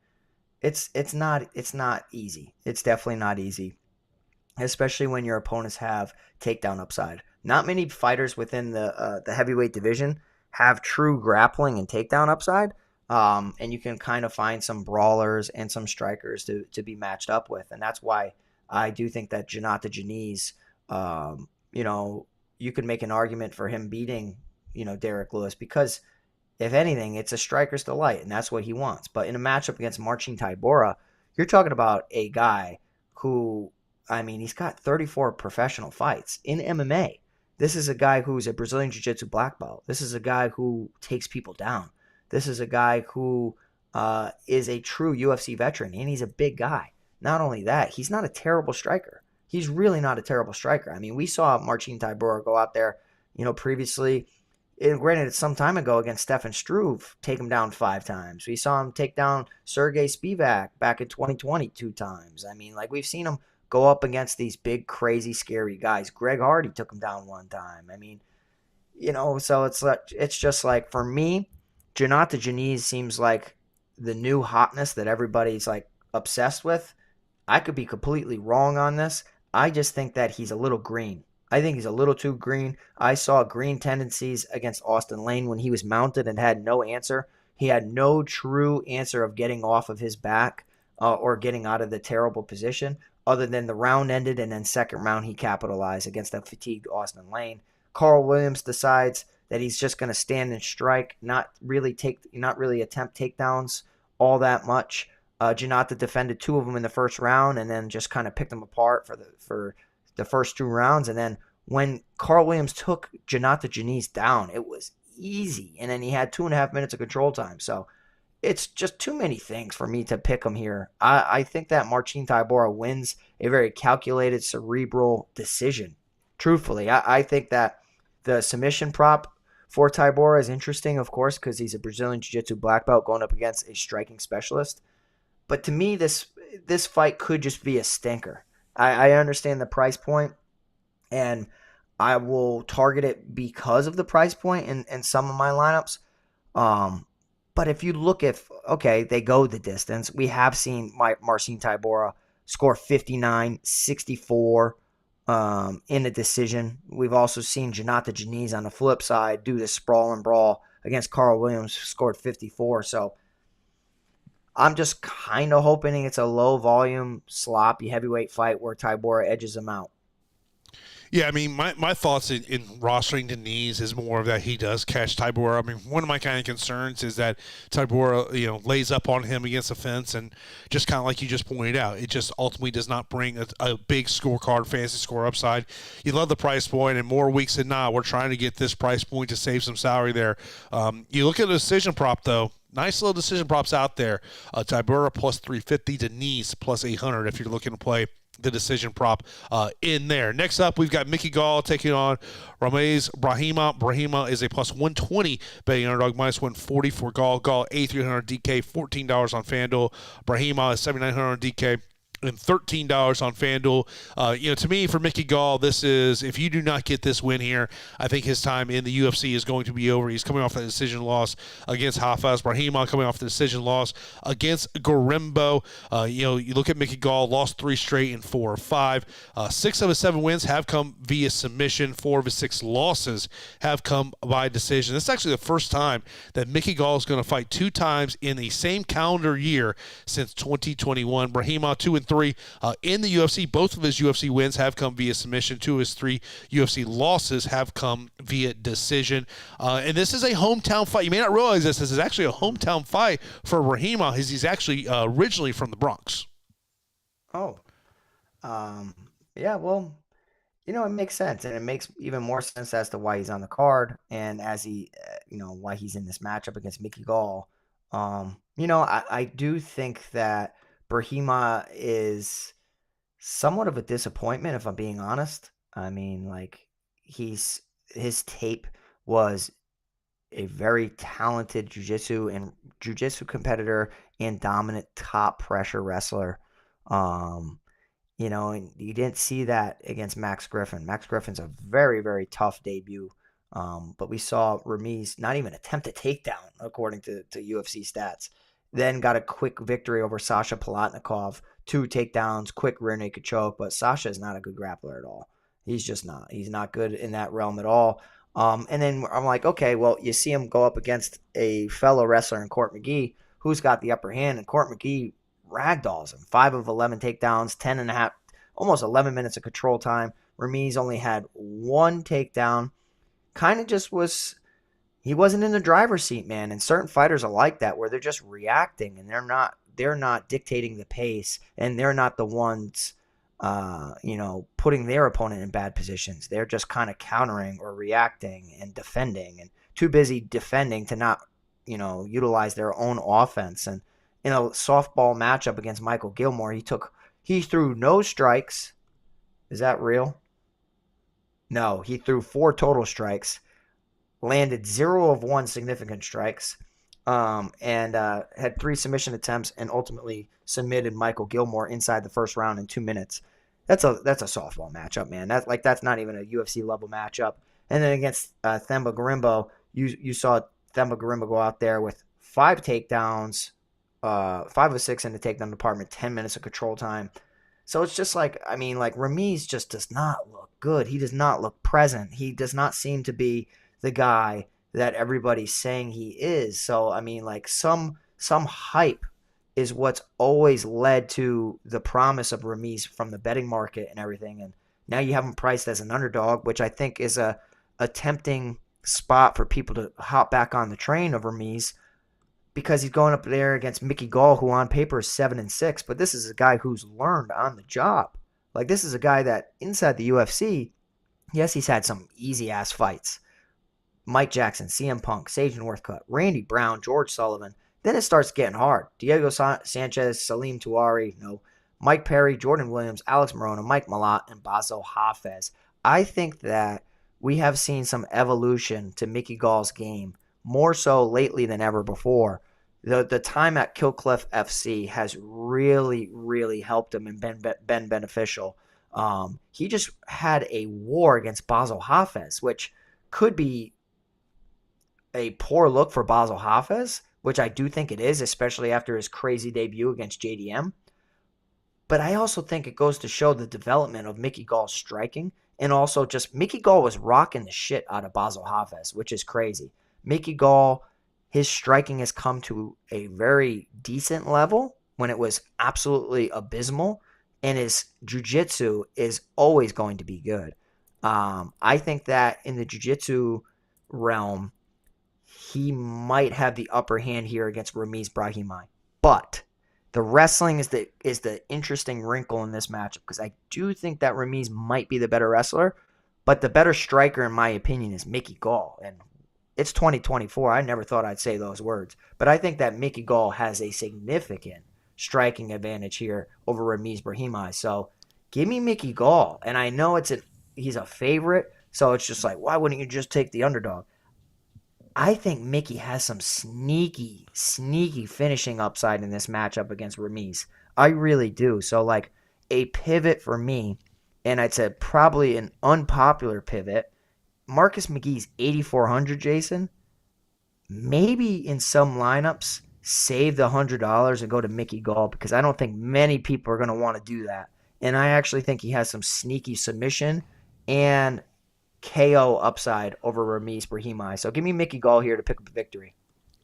It's not easy. It's definitely not easy, especially when your opponents have takedown upside. Not many fighters within the heavyweight division have true grappling and takedown upside, and you can kind of find some brawlers and some strikers to be matched up with, and that's why I do think that Jhonata Diniz, you could make an argument for him beating, Derek Lewis, because if anything, it's a striker's delight, and that's what he wants. But in a matchup against Marcin Tybura, you're talking about a guy who, I mean, he's got 34 professional fights in MMA. This is a guy who's a Brazilian Jiu-Jitsu black belt. This is a guy who takes people down. This is a guy who is a true UFC veteran, and he's a big guy. Not only that, he's not a terrible striker. He's really not a terrible striker. I mean, we saw Marcin Tybura go out there, previously. And granted, it's some time ago against Stefan Struve, take him down 5 times. We saw him take down Sergey Spivak back in 2020 2 times. I mean, like, we've seen him go up against these big, crazy, scary guys. Greg Hardy took him down 1 time. I mean, so it's just like, for me, Jhonata Diniz seems like the new hotness that everybody's like obsessed with. I could be completely wrong on this. I just think that he's a little green. I think he's a little too green. I saw green tendencies against Austin Lane when he was mounted and had no answer. He had no true answer of getting off of his back or getting out of the terrible position, other than the round ended, and then second round he capitalized against a fatigued Austin Lane. Carl Williams decides that he's just going to stand and strike, not really attempt takedowns all that much. Jhonata defended 2 of them in the first round, and then just kind of picked them apart for the first 2 rounds. And then when Carl Williams took Jhonata Diniz down, it was easy. And then he had 2.5 minutes of control time. So it's just too many things for me to pick him here. I think that Marcin Tybura wins a very calculated, cerebral decision. Truthfully, I think that the submission prop for Tybura is interesting, of course, because he's a Brazilian Jiu-Jitsu black belt going up against a striking specialist. But to me, this fight could just be a stinker. I understand the price point, and I will target it because of the price point in some of my lineups. But if you look at, okay, they go the distance. We have seen Marcin Tybura score 59, 64 in a decision. We've also seen Jhonata Diniz on the flip side do this sprawl and brawl against Carl Williams, who scored 54. So I'm just kind of hoping it's a low-volume, sloppy heavyweight fight where Tybura edges him out. Yeah, I mean, my thoughts in rostering Diniz is more of that he does catch Tybura. I mean, one of my kind of concerns is that Tybura, lays up on him against the fence, and just kind of like you just pointed out, it just ultimately does not bring a big scorecard, fantasy score upside. You love the price point, and more weeks than not, we're trying to get this price point to save some salary there. You look at the decision prop, though. Nice little decision props out there. Tybura plus 350, Diniz plus 800 if you're looking to play the decision prop in there. Next up, we've got Gall taking on Ramiz Brahimaj. Brahimaj is a plus 120 betting underdog, minus 140 for Gall. Gall, $8,300 DK, $14 on FanDuel. Brahimaj is $7,900 DK. And $13 on FanDuel. To me, for Gall, this is, if you do not get this win here, I think his time in the UFC is going to be over. He's coming off a decision loss against Hafez. Brahimaj coming off the decision loss against Gorimbo. You look at Gall, lost 3 straight and 4 or 5. 6 of his 7 wins have come via submission. 4 of his 6 losses have come by decision. This is actually the first time that Gall is going to fight 2 times in the same calendar year since 2021. Brahimaj 2-3 in the UFC. Both of his UFC wins have come via submission. 2 of his 3 UFC losses have come via decision. And this is a hometown fight. You may not realize this. This is actually a hometown fight for Brahimaj. He's actually originally from the Bronx. Oh. Yeah, well, it makes sense. And it makes even more sense as to why he's on the card and as he, why he's in this matchup against Gall. I do think that Brahimaj is somewhat of a disappointment, if I'm being honest. I mean, like, his tape was a very talented jiu-jitsu competitor and dominant top pressure wrestler. And you didn't see that against Max Griffin. Max Griffin's a very, very tough debut. But we saw Ramiz not even attempt a takedown, according to UFC stats. Then got a quick victory over Sasha Palatnikov. 2 takedowns, quick rear naked choke. But Sasha is not a good grappler at all. He's just not. He's not good in that realm at all. And then I'm like, okay, well, you see him go up against a fellow wrestler in Court McGhee, who's got the upper hand. And Court McGhee ragdolls him. 5 of 11 takedowns, 10.5, almost 11 minutes of control time. Ramiz only had 1 takedown. Kind of just was... He wasn't in the driver's seat, man. And certain fighters are like that, where they're just reacting and they're not dictating the pace, and they're not the ones, putting their opponent in bad positions. They're just kind of countering or reacting and defending, and too busy defending to not, utilize their own offense. And in a softball matchup against Michael Gilmore, he threw no strikes. Is that real? No, he threw 4 total strikes, landed 0 of 1 significant strikes, and had 3 submission attempts, and ultimately submitted Michael Gilmore inside the first round in 2 minutes. That's a softball matchup, man. That's not even a UFC level matchup. And then against Themba Gorimbo, you saw Themba Gorimbo go out there with 5 takedowns, 5 of 6 in the takedown department, 10 minutes of control time. So it's just Ramiz just does not look good. He does not look present. He does not seem to be the guy that everybody's saying he is. So, some hype is what's always led to the promise of Ramiz from the betting market and everything. And now you have him priced as an underdog, which I think is a tempting spot for people to hop back on the train of Ramiz, because he's going up there against Mickey Gall, who on paper is 7-6, but this is a guy who's learned on the job. This is a guy that inside the UFC, yes, he's had some easy-ass fights. Mike Jackson, CM Punk, Sage Northcutt, Randy Brown, George Sullivan. Then it starts getting hard. Diego Sanchez, Salim Touari, Mike Perry, Jordan Williams, Alex Morona, Mike Malott, and Bassil Hafez. I think that we have seen some evolution to Mickey Gall's game, more so lately than ever before. The time at Killcliff FC has really, really helped him and been beneficial. He just had a war against Bassil Hafez, which could be a poor look for Bassil Hafez, which I do think it is, especially after his crazy debut against JDM. But I also think it goes to show the development of Mickey Gall's striking, and also just Mickey Gall was rocking the shit out of Bassil Hafez, which is crazy. Mickey Gall, his striking has come to a very decent level when it was absolutely abysmal, and his jiu-jitsu is always going to be good. I think that in the jiu-jitsu realm, he might have the upper hand here against Ramiz Brahimaj. But the wrestling is the interesting wrinkle in this matchup, because I do think that Ramiz might be the better wrestler, but the better striker, in my opinion, is Mickey Gall. And it's 2024. I never thought I'd say those words. But I think that Mickey Gall has a significant striking advantage here over Ramiz Brahimaj. So give me Mickey Gall. And I know he's a favorite, so it's just why wouldn't you just take the underdog? I think Mickey has some sneaky finishing upside in this matchup against Ramiz. I really do. So, a pivot for me, and I'd say probably an unpopular pivot, Marcus McGhee's 8,400, Jason. Maybe in some lineups, save the $100 and go to Mickey Gall, because I don't think many people are going to want to do that. And I actually think he has some sneaky submission and KO upside over Ramiz Brahimaj. So give me Mickey Gall here to pick up a victory.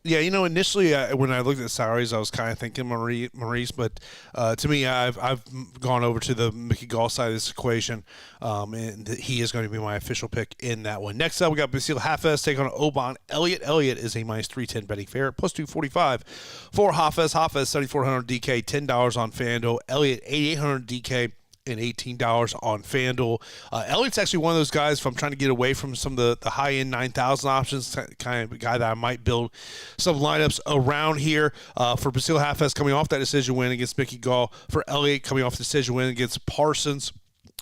Yeah, initially when I looked at salaries, I was kind of thinking Maurice, but to me, I've gone over to the Mickey Gall side of this equation, and he is going to be my official pick in that one. Next up, we got Bassil Hafez take on Oban Elliott. Elliott is a minus 310 betting favorite, plus 245 for Hafez. Hafez 7,400 DK, $10 on FanDuel. Elliott 8,800 DK. And $18 on FanDuel. Elliott's actually one of those guys, if I'm trying to get away from some of the high-end 9,000 options, kind of a guy that I might build some lineups around here. For Bassil Hafez coming off that decision win against Mickey Gall. For Elliott coming off the decision win against Parsons.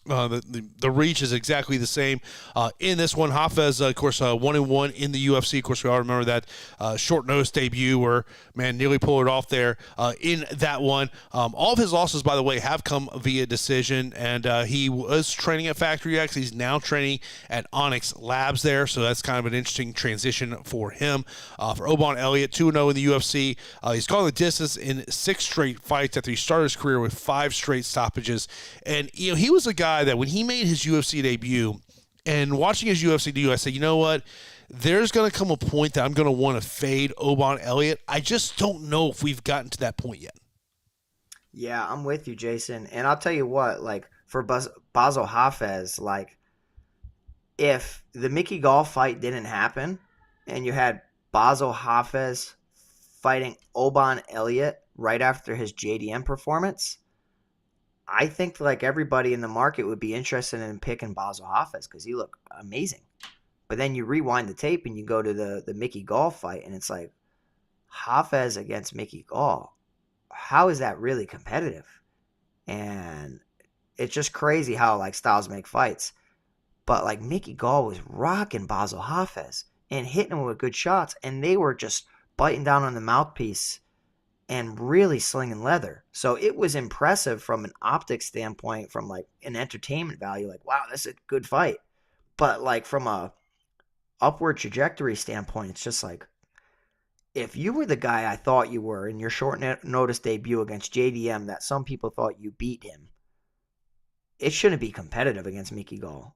The reach is exactly the same in this one. Hafez, of course, 1-1 in the UFC. Of course, we all remember that short notice debut where nearly pulled it off there in that one. All of his losses, by the way, have come via decision, and he was training at Factory X. He's now training at Onyx Labs there, so that's kind of an interesting transition for him. For Oban Elliott, 2-0 in the UFC. He's gone the distance in 6 straight fights after he started his career with 5 straight stoppages, and he was a guy that when he made his UFC debut and watching his UFC debut, I said, you know what? There's going to come a point that I'm going to want to fade Oban Elliott. I just don't know if we've gotten to that point yet. Yeah, I'm with you, Jason. And I'll tell you what, for Bassil Hafez, if the Mickey Gall fight didn't happen and you had Bassil Hafez fighting Oban Elliott right after his JDM performance, I think like everybody in the market would be interested in picking Bassil Hafez because he looked amazing. But then you rewind the tape and you go to the Mickey Gall fight, and it's like Hafez against Mickey Gall. How is that really competitive? And it's just crazy how like styles make fights. But like Mickey Gall was rocking Bassil Hafez and hitting him with good shots, and they were just biting down on the mouthpiece and really slinging leather. So it was impressive from an optics standpoint, from like an entertainment value. Like, wow, this is a good fight. But like from a upward trajectory standpoint, it's just like, if you were the guy I thought you were in your short notice debut against JDM that some people thought you beat him, it shouldn't be competitive against Mickey Gall.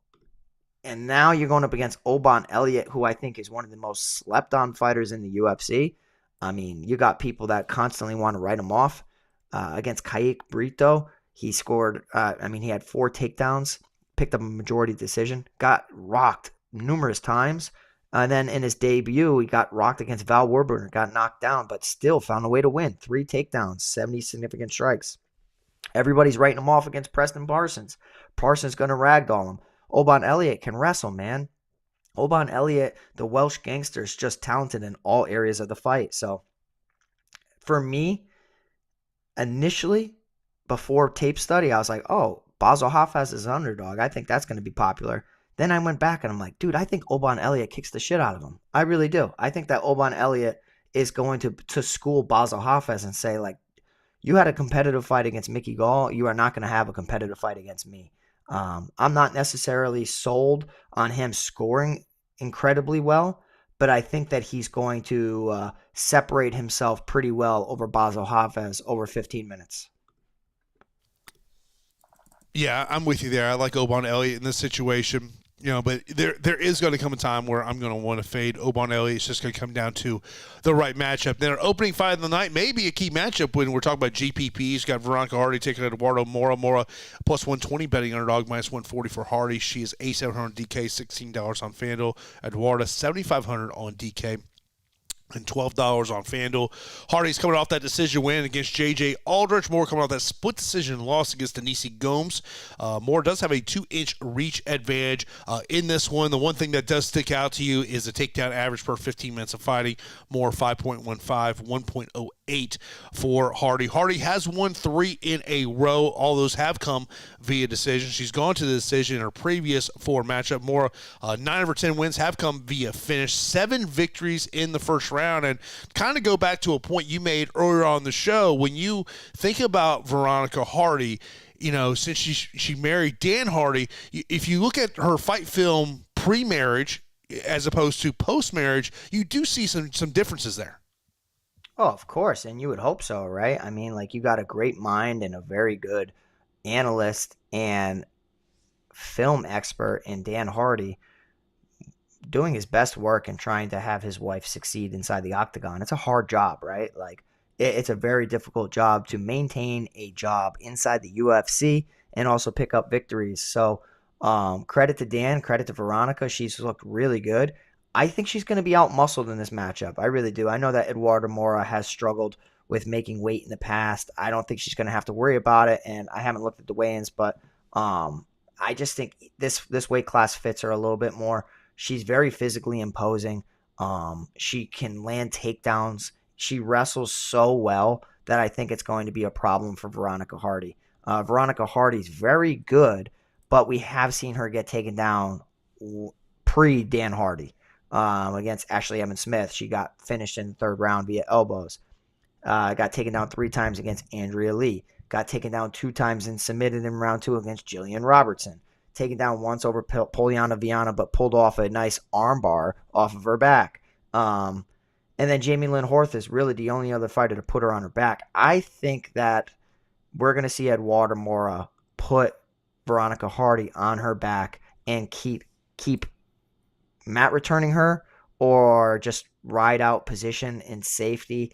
And now you're going up against Oban Elliott, who I think is one of the most slept-on fighters in the UFC. I mean, you got people that constantly want to write him off. Against Kayik Brito, he scored, he had 4 takedowns, picked up a majority decision, got rocked numerous times. And then in his debut, he got rocked against Val Warburton, got knocked down, but still found a way to win. 3 takedowns, 70 significant strikes. Everybody's writing him off against Preston Parsons. Parsons going to ragdoll him. Oban Elliott can wrestle, man. Oban Elliott, the Welsh gangster, is just talented in all areas of the fight. So for me, initially, before tape study, I was like, oh, Bassil Hafez is an underdog. I think that's going to be popular. Then I went back and I'm like, dude, I think Oban Elliott kicks the shit out of him. I really do. I think that Oban Elliott is going to school Bassil Hafez and say, like, you had a competitive fight against Mickey Gall. You are not going to have a competitive fight against me. I'm not necessarily sold on him scoring incredibly well, but I think that he's going to separate himself pretty well over Bassil Hafez over 15 minutes. Yeah, I'm with you there. I like Oban Elliott in this situation. But there is going to come a time where I'm going to want to fade Oban Elliott. It's just going to come down to the right matchup. Then our opening fight of the night may be a key matchup when we're talking about GPPs. Got Veronica Hardy taking on Eduardo Mora. Mora plus 120 betting underdog, minus 140 for Hardy. She is A700 DK, $16 on FanDuel. Eduardo, $7,500 on DK. And $12 on FanDuel. Hardy's coming off that decision win against J.J. Aldrich. Moore coming off that split decision loss against Diniz Gomes. Moore does have a 2-inch reach advantage in this one. The one thing that does stick out to you is the takedown average per 15 minutes of fighting. Moore 5.15, 1.08 for Hardy. Hardy has won 3 in a row. All those have come via decision. She's gone to the decision in her previous 4 matchup. Moore, 9 of her 10 wins have come via finish. 7 victories in the first round. And kind of go back to a point you made earlier on the show, when you think about Veronica Hardy, since she married Dan Hardy, if you look at her fight film pre-marriage as opposed to post-marriage, you do see some differences there. Oh, of course, and you would hope so, right? I mean, like, you got a great mind and a very good analyst and film expert in Dan Hardy, doing his best work and trying to have his wife succeed inside the octagon. It's a hard job, right? Like, it's a very difficult job to maintain a job inside the UFC and also pick up victories. So credit to Dan, credit to Veronica. She's looked really good. I think she's going to be out-muscled in this matchup. I really do. I know that Eduardo Mora has struggled with making weight in the past. I don't think she's going to have to worry about it, and I haven't looked at the weigh-ins, but I just think this weight class fits her a little bit more. She's very physically imposing. She can land takedowns. She wrestles so well that I think it's going to be a problem for Veronica Hardy. Veronica Hardy's very good, but we have seen her get taken down pre-Dan Hardy. Against Ashley Evans Smith, she got finished in the 3rd round via elbows. Got taken down 3 times against Andrea Lee. Got taken down 2 times and submitted in round 2 against Jillian Robertson. Taken down once over Poliana Viana, but pulled off a nice armbar off of her back. And then Jamie Lynn Horth is really the only other fighter to put her on her back. I think that we're going to see Eduardo Mora put Veronica Hardy on her back and keep mat returning her, or just ride out position in safety,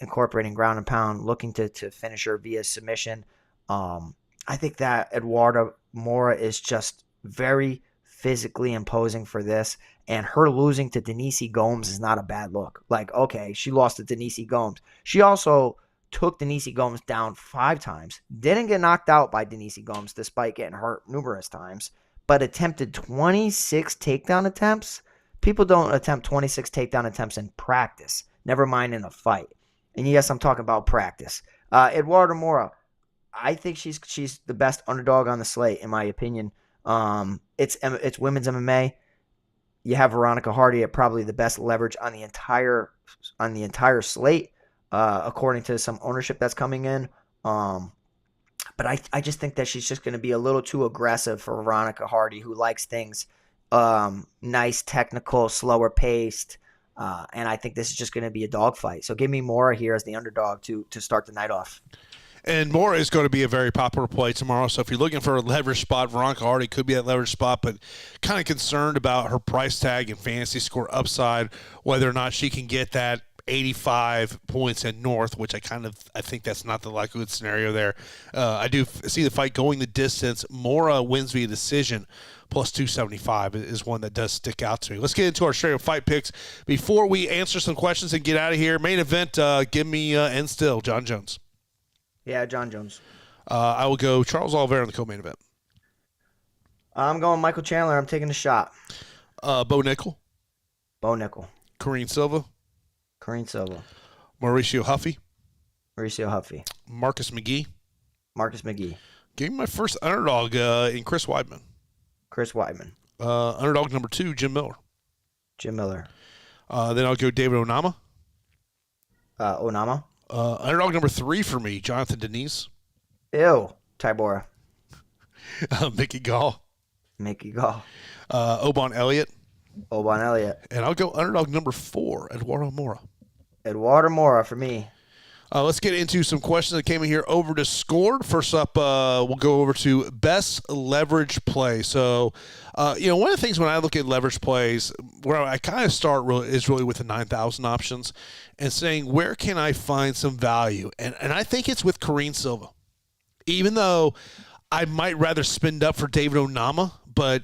incorporating ground and pound, looking to finish her via submission. I think that Eduardo Mora is just very physically imposing for this, and her losing to Diniz Gomes is not a bad look. Like, okay, she lost to Diniz Gomes. She also took Diniz Gomes down 5 times, didn't get knocked out by Diniz Gomes despite getting hurt numerous times, but attempted 26 takedown attempts. People don't attempt 26 takedown attempts in practice, never mind in a fight. And yes, I'm talking about practice. Eduardo Mora, I think she's the best underdog on the slate, in my opinion. It's women's MMA. You have Veronica Hardy at probably the best leverage on the entire slate, according to some ownership that's coming in. But I just think that she's just going to be a little too aggressive for Veronica Hardy, who likes things nice, technical, slower paced. And I think this is just going to be a dogfight. So give me Mora here as the underdog to start the night off. And Mora is going to be a very popular play tomorrow. So if you're looking for a leverage spot, Veronica Hardy could be that leverage spot, but kind of concerned about her price tag and fantasy score upside, whether or not she can get that 85 points in North, which I think that's not the likelihood scenario there. I do see the fight going the distance. Mora wins via decision. Plus 275 is one that does stick out to me. Let's get into our straight up fight picks. Before we answer some questions and get out of here, main event, give me end still, Jon Jones. Yeah, Jon Jones. I will go Charles Oliveira in the co-main event. I'm going Michael Chandler. I'm taking a shot. Bo Nickal. Bo Nickal. Karine Silva. Karine Silva. Mauricio Huffy. Mauricio Huffy. Marcus McGhee. Marcus McGhee. Give me my first underdog in Chris Weidman. Chris Weidman. Underdog number 2, Jim Miller. Jim Miller. Then I'll go David Onama. Onama. Underdog number 3 for me, Jonathan Diniz. Ew. Tybura. Mickey Gall. Mickey Gall. Oban Elliott. Oban Elliott. And I'll go underdog number 4, Eduardo Mora. Eduardo Mora for me. Let's get into some questions that came in here over Discord. First up, we'll go over to best leverage play. So, one of the things when I look at leverage plays, where I kind of start is really with the 9,000 options and saying, where can I find some value? And I think it's with Karine Silva. Even though I might rather spend up for David Onama, but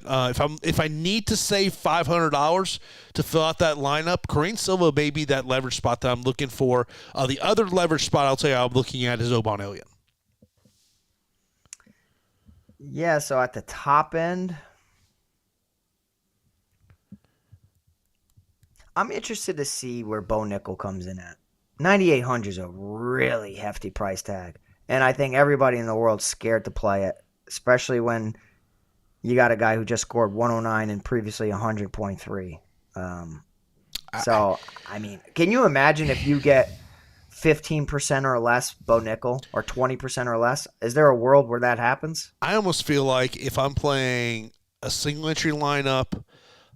if I need to save $500 to fill out that lineup, Karine Silva may be that leverage spot that I'm looking for. The other leverage spot I'll tell you I'm looking at is Oban Elliott. Yeah, so at the top end, I'm interested to see where Bo Nickal comes in at. 9,800 is a really hefty price tag, and I think everybody in the world's scared to play it, especially when you got a guy who just scored 109 and previously 100.3. So, I mean, can you imagine if you get 15% or less Bo Nickal or 20% or less? Is there a world where that happens? I almost feel like if I'm playing a single entry lineup,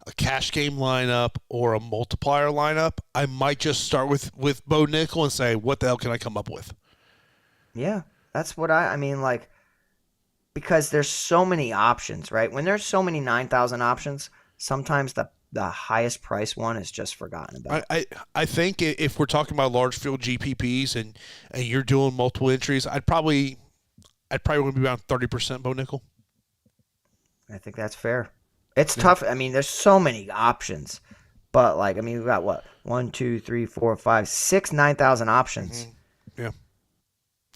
a cash game lineup, or a multiplier lineup, I might just start with Bo Nickal and say, what the hell can I come up with? Yeah, that's what I mean, like, because there's so many options, right? When there's so many 9,000 options, sometimes the highest price one is just forgotten about. I think if we're talking about large field GPPs and you're doing multiple entries, I'd probably want to be around 30% Bo Nickal. I think that's fair. It's tough. I mean, there's so many options, but like, I mean, we've got what? 1, 2, 3, 4, 5, 6, 9,000 options. Mm-hmm. Yeah.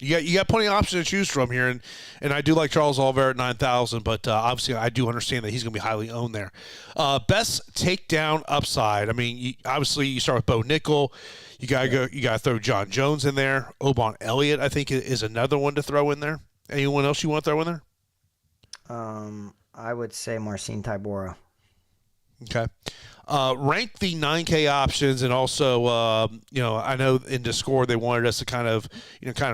You got plenty of options to choose from here, and I do like Charles Oliveira at 9,000, but obviously I do understand that he's going to be highly owned there. Best takedown upside. I mean, obviously you start with Bo Nickal. You gotta throw Jon Jones in there. Oban Elliott, I think, is another one to throw in there. Anyone else you want to throw in there? I would say Marcin Tybura. Okay. Rank the 9K options, and also, I know in Discord they wanted us to kind of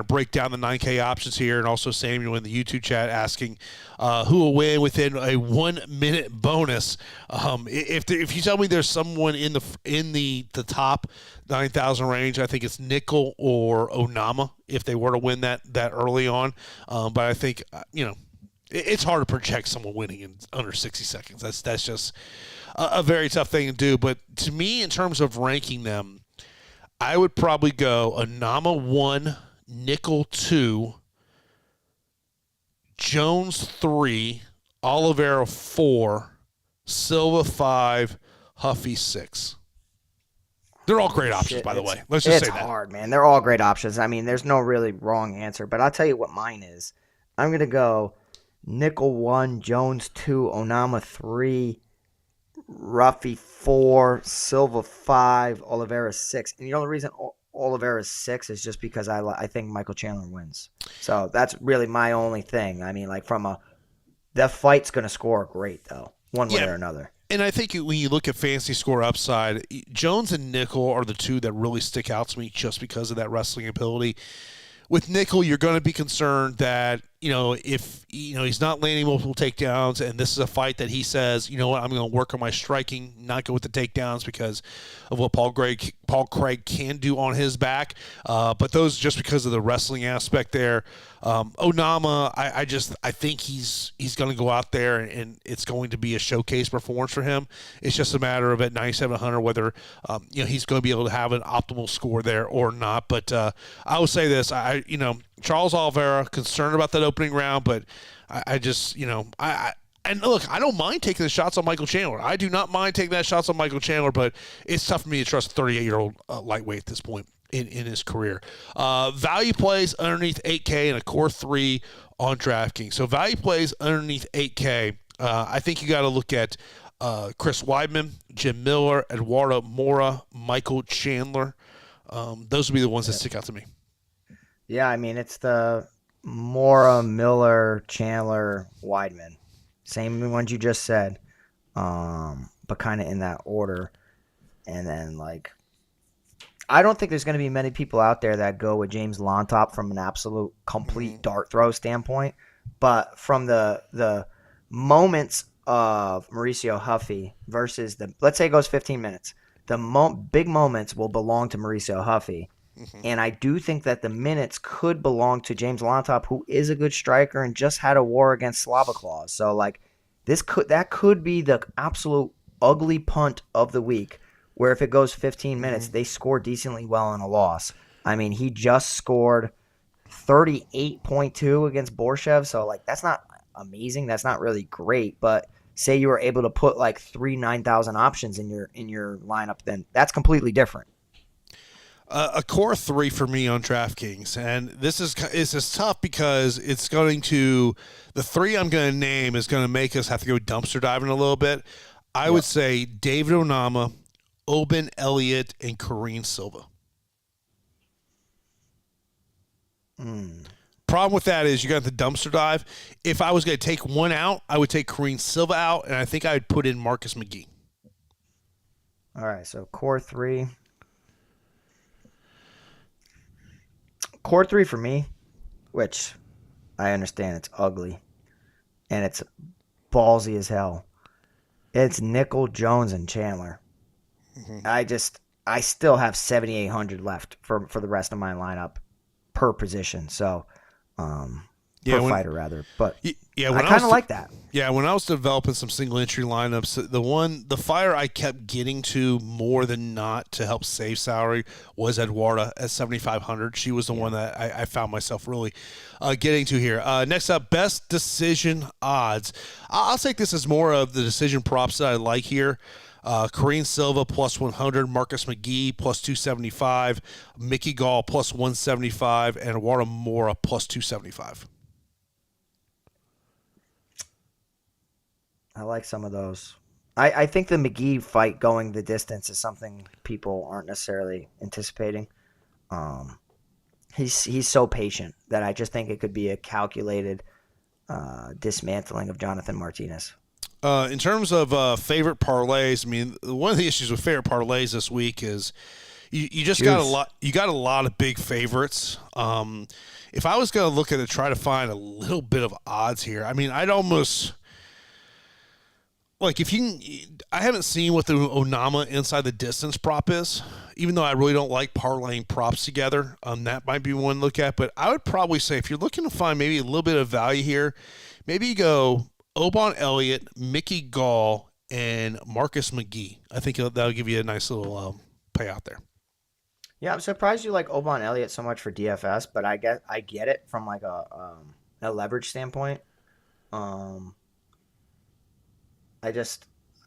break down the 9K options here, and also Samuel in the YouTube chat asking who will win within a 1 minute bonus. If you tell me there's someone in the top 9,000 range, I think it's Nickal or Onama if they were to win that early on. But I think it's hard to project someone winning in under 60 seconds. That's just a very tough thing to do. But to me, in terms of ranking them, I would probably go Onama 1, Nickal 2, Jones 3, Oliveira 4, Silva 5, Huffy 6. They're all great options, Shit, by the way. Let's just it's say that. hard, man. They're all great options. I mean, there's no really wrong answer, but I'll tell you what mine is. I'm gonna go Nickal 1, Jones 2, Onama 3, Ruffy 4, Silva 5, Oliveira 6. And the only reason Oliveira 6 is just because I think Michael Chandler wins. So that's really my only thing. I mean, like that fight's gonna score great though, one way or another. And I think when you look at fantasy score upside, Jones and Nickal are the two that really stick out to me just because of that wrestling ability. With Nickal, you're going to be concerned that, if, he's not landing multiple takedowns and this is a fight that he says, you know what, I'm going to work on my striking, not go with the takedowns because of what Paul Craig can do on his back. But those just because of the wrestling aspect there. Onama, I think he's going to go out there and it's going to be a showcase performance for him. It's just a matter of at 9,700 whether, he's going to be able to have an optimal score there or not. But I will say this, Charles Oliveira, concerned about that opening round, but and look, I don't mind taking the shots on Michael Chandler. I do not mind taking that shots on Michael Chandler, but it's tough for me to trust a 38-year-old lightweight at this point in his career. Value plays underneath 8K and a core 3 on DraftKings. So value plays underneath 8K. I think you got to look at Chris Weidman, Jim Miller, Eduardo Mora, Michael Chandler. Those would be the ones that stick out to me. Yeah, I mean, it's the Mora, Miller, Chandler, Weidman. Same ones you just said, but kind of in that order. And then, I don't think there's going to be many people out there that go with James Llontop from an absolute complete dart throw standpoint. But from the moments of Mauricio Huffy versus let's say it goes 15 minutes, the big moments will belong to Mauricio Huffy. And I do think that the minutes could belong to James Llontop, who is a good striker and just had a war against Slava Claus. So, that could be the absolute ugly punt of the week, where if it goes 15 minutes, they score decently well in a loss. I mean, he just scored 38.2 against Borshev, so, that's not amazing. That's not really great, but say you were able to put, 3 9,000 options in your lineup, then that's completely different. A core 3 for me on DraftKings, and this is tough because it's going to the 3 I'm going to name is going to make us have to go dumpster diving a little bit. I would say David Onama, Oban Elliott, and Karine Silva. Problem with that is you got the dumpster dive. If I was going to take one out, I would take Karine Silva out, and I think I would put in Marcus McGhee. All right, so core 3. Core 3 for me, which I understand it's ugly and it's ballsy as hell. It's Nickal, Jones, and Chandler. I still have 7,800 left for the rest of my lineup per position. So, per fighter rather. But I kind of like that. Yeah, when I was developing some single entry lineups, the fighter I kept getting to more than not to help save salary was Eduarda at 7,500. She was the one that I found myself really getting to here. Next up, best decision odds. I'll take this as more of the decision props that I like here. Karine Silva plus 100, Marcus McGhee plus 275, Mickey Gall plus 175, and Eduardo Mora plus 275. I like some of those. I think the McGhee fight going the distance is something people aren't necessarily anticipating. He's so patient that I just think it could be a calculated dismantling of Jonathan Martinez. In terms of favorite parlays, I mean, one of the issues with favorite parlays this week is you just got a lot. You got a lot of big favorites. If I was going to look at it, try to find a little bit of odds here. I mean, I'd almost. I haven't seen what the Onama inside the distance prop is, even though I really don't like parlaying props together. That might be one to look at, but I would probably say if you're looking to find maybe a little bit of value here, maybe you go Oban Elliott, Mickey Gall, and Marcus McGhee. I think that'll give you a nice little payout there. Yeah, I'm surprised you like Oban Elliott so much for DFS, but I get it from a leverage standpoint.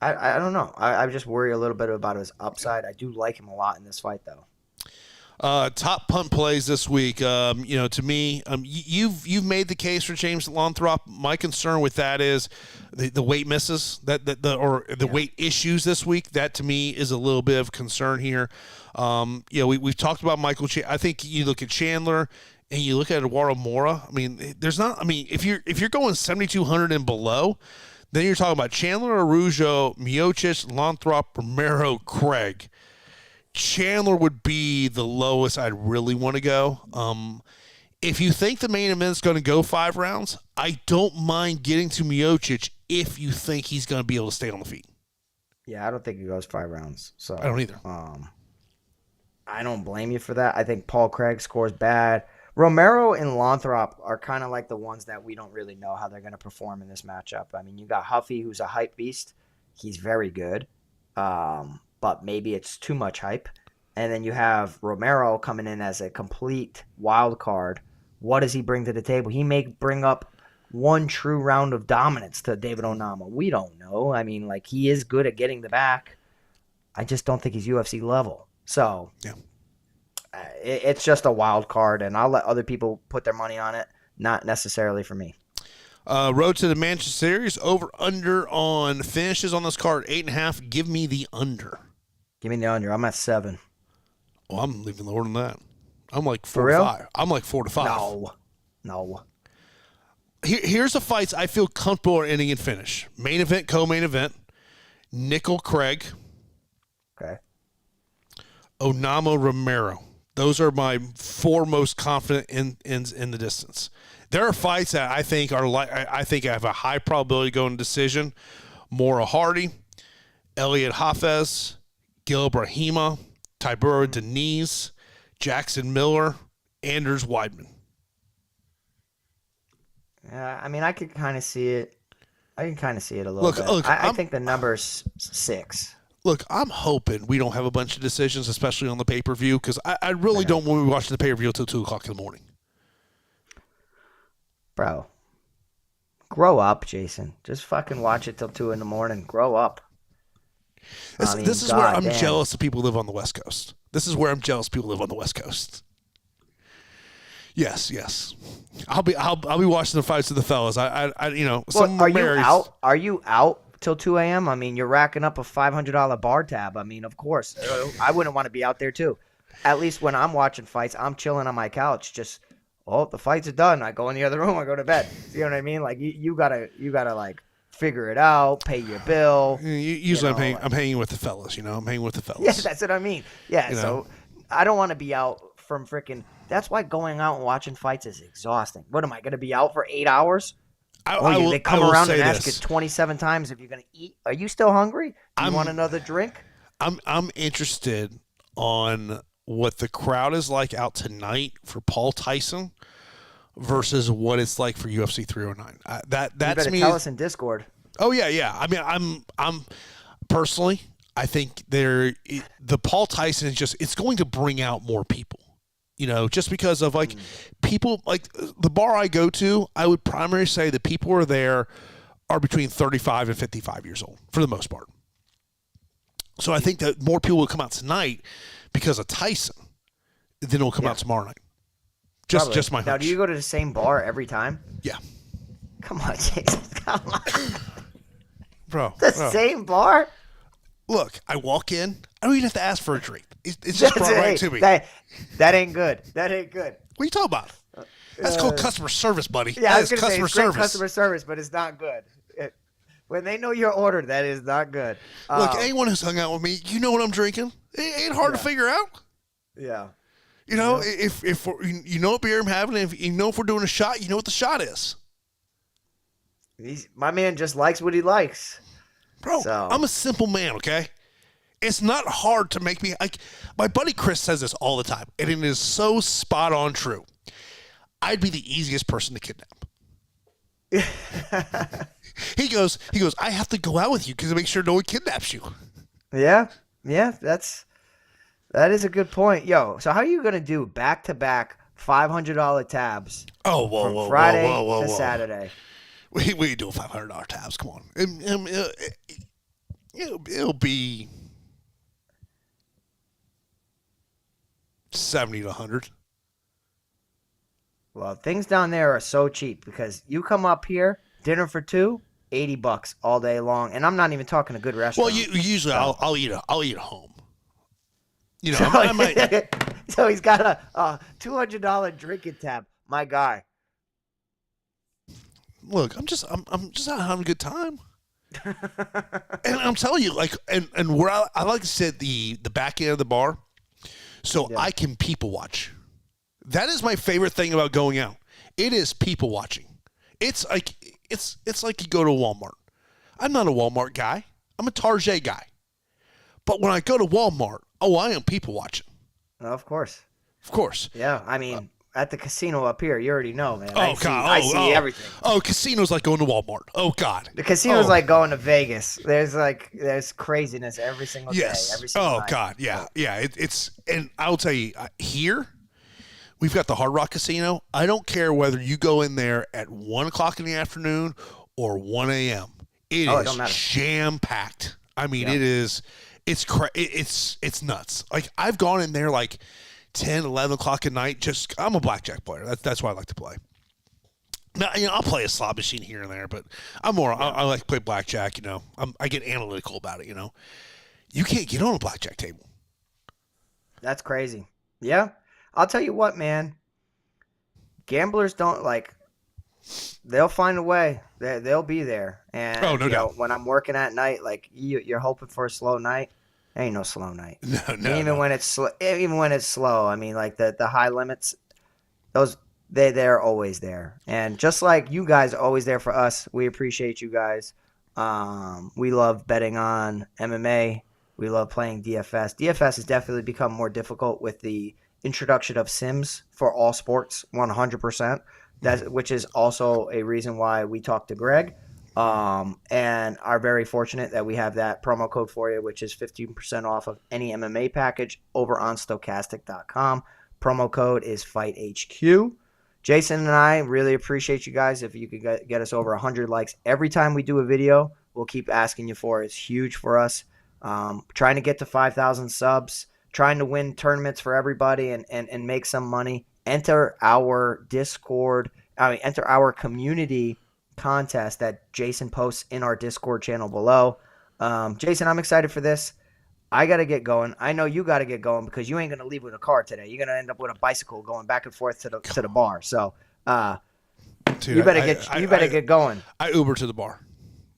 I don't know. I just worry a little bit about his upside. I do like him a lot in this fight, though. Top punt plays this week. To me, you've made the case for James Llontop. My concern with that is the weight misses the weight issues this week. That to me is a little bit of concern here. We've talked about Michael. I think you look at Chandler and you look at Eduardo Mora. I mean, there's not. I mean, if you're going 7,200 and below, then you're talking about Chandler, Araujo, Miocic, Llontop, Romero, Craig. Chandler would be the lowest I'd really want to go. If you think the main event's going to go 5 rounds, I don't mind getting to Miocic if you think he's going to be able to stay on the feet. Yeah, I don't think he goes 5 rounds. So I don't either. I don't blame you for that. I think Paul Craig scores bad. Romero and Llontop are kind of like the ones that we don't really know how they're going to perform in this matchup. I mean, you got Huffy, who's a hype beast. He's very good. But maybe it's too much hype. And then you have Romero coming in as a complete wild card. What does he bring to the table? He may bring up one true round of dominance to David Onama. We don't know. I mean, like, he is good at getting the back. I just don't think he's UFC level. So yeah. It's just a wild card, and I'll let other people put their money on it, not necessarily for me. Road to the Manchester Series, over-under on finishes on this card, 8.5. Give me the under. Give me the under. I'm at 7. Well, I'm leaving lower than that. I'm like 4 For to real? 5. I'm like 4 to 5. No. Here's the fights I feel comfortable are ending in finish. Main event, co-main event. Nickal, Craig. Okay. Onama, Romero. Those are my 4 most confident in the distance. There are fights that I think have a high probability going to decision. Mora Hardy, Elliot Hafez, Gil Brahimaj, Tybura Diniz, Jackson Miller, Anders Weidman. Yeah, I mean, I could kind of see it. I can kind of see it a little bit. Look, I think the number's 6. Look, I'm hoping we don't have a bunch of decisions, especially on the pay-per-view, because I really don't want to be watching the pay-per-view until 2 o'clock in the morning. Bro, grow up, Jason. Just fucking watch it till 2 in the morning. Grow up. This is where I'm jealous of people who live on the West Coast. This is where I'm jealous people live on the West Coast. Yes. I'll be watching the fights of the fellas. Are you out till 2 a.m.? I mean, you're racking up a $500 bar tab. I mean, of course, I wouldn't want to be out there too. At least when I'm watching fights, I'm chilling on my couch. Just, the fights are done. I go in the other room. I go to bed. You know what I mean? Like you gotta like figure it out, pay your bill. Usually, I'm hanging with the fellas. I'm hanging with the fellas. Yeah, that's what I mean. Yeah, so I don't want to be out from freaking. That's why going out and watching fights is exhausting. What am I going to be out for 8 hours? They come around and ask you 27 times if you're going to eat. Are you still hungry? Do you want another drink? I'm interested on what the crowd is like out tonight for Paul Tyson versus what it's like for UFC 309. That's you better me. Tell us in Discord. Oh yeah. I mean, I'm personally, I think the Paul Tyson is it's going to bring out more people. Just because of people like the bar I go to, I would primarily say the people who are there are between 35 and 55 years old for the most part. So I think that more people will come out tonight because of Tyson than will come out tomorrow night. Just my hunch. Now, do you go to the same bar every time? Yeah. Come on, Jason. Come on. Bro. Same bar? Look, I walk in. I don't even have to ask for a drink. It's just brought right to me. That ain't good. That ain't good. What are you talking about? That's called customer service, buddy. Yeah, I was going to say it's great customer service, but it's not good. When they know your order, that is not good. Look, anyone who's hung out with me, you know what I'm drinking. It ain't hard to figure out. Yeah. If you know what beer I'm having, if we're doing a shot, you know what the shot is. My man just likes what he likes. Bro, I'm a simple man, okay? It's not hard to make me my buddy Chris says this all the time, and it is so spot on true. I'd be the easiest person to kidnap. He goes, I have to go out with you because to make sure no one kidnaps you. Yeah, that is a good point. Yo, so how are you gonna do back-to-back $500 tabs from Friday to Saturday? We do $500 tabs. Come on. It'll be 70 to 100. Well, things down there are so cheap because you come up here, dinner for two, $80 all day long, and I'm not even talking a good restaurant. Well, usually I'll eat at home. You know, So, I might. So he's got a $200 drinking tab. My guy. Look, I'm just out having a good time. And I'm telling you, like, and where I like to sit the back end of the bar, so I can people watch. That is my favorite thing about going out. It is people watching. It's like you go to Walmart. I'm not a Walmart guy. I'm a Target guy. But when I go to Walmart, I am people watching. Of course. Of course. Yeah, I mean, at the casino up here, you already know, man. God! I see everything. Oh, casino's like going to Walmart. Oh God! The casino's like going to Vegas. There's craziness every single day. Every single night. God! Yeah. It's and I'll tell you here. We've got the Hard Rock Casino. I don't care whether you go in there at 1 o'clock in the afternoon or 1 a.m. It is jam-packed. I mean, it's nuts. Like, I've gone in there like 10, 11 o'clock at night. I'm a blackjack player. That's why I like to play. Now, I'll play a slot machine here and there, but I'm more. I like to play blackjack. I get analytical about it. You can't get on a blackjack table. That's crazy. Yeah. I'll tell you what, man. Gamblers don't they'll find a way. They'll be there. And no doubt. When I'm working at night, like you're hoping for a slow night. Ain't no slow night. No. Even when it's slow, I mean, like the high limits, they're always there. And just like you guys are always there for us, we appreciate you guys. We love betting on MMA. We love playing DFS. DFS has definitely become more difficult with the introduction of sims for all sports, 100%. Which is also a reason why we talked to Greg, and are very fortunate that we have that promo code for you, which is 15% off of any MMA package over on Stokastic.com. Promo code is FightHQ. Jason and I really appreciate you guys. If you could get us over 100 likes every time we do a video, we'll keep asking you for it. It's huge for us. Trying to get to 5,000 subs. Trying to win tournaments for everybody and make some money. Enter our Discord. Enter our community contest that Jason posts in our Discord channel below. Jason, I'm excited for this. I got to get going. I know you got to get going because you ain't going to leave with a car today. You're going to end up with a bicycle going back and forth to the bar. So dude, you better get going. I Uber to the bar.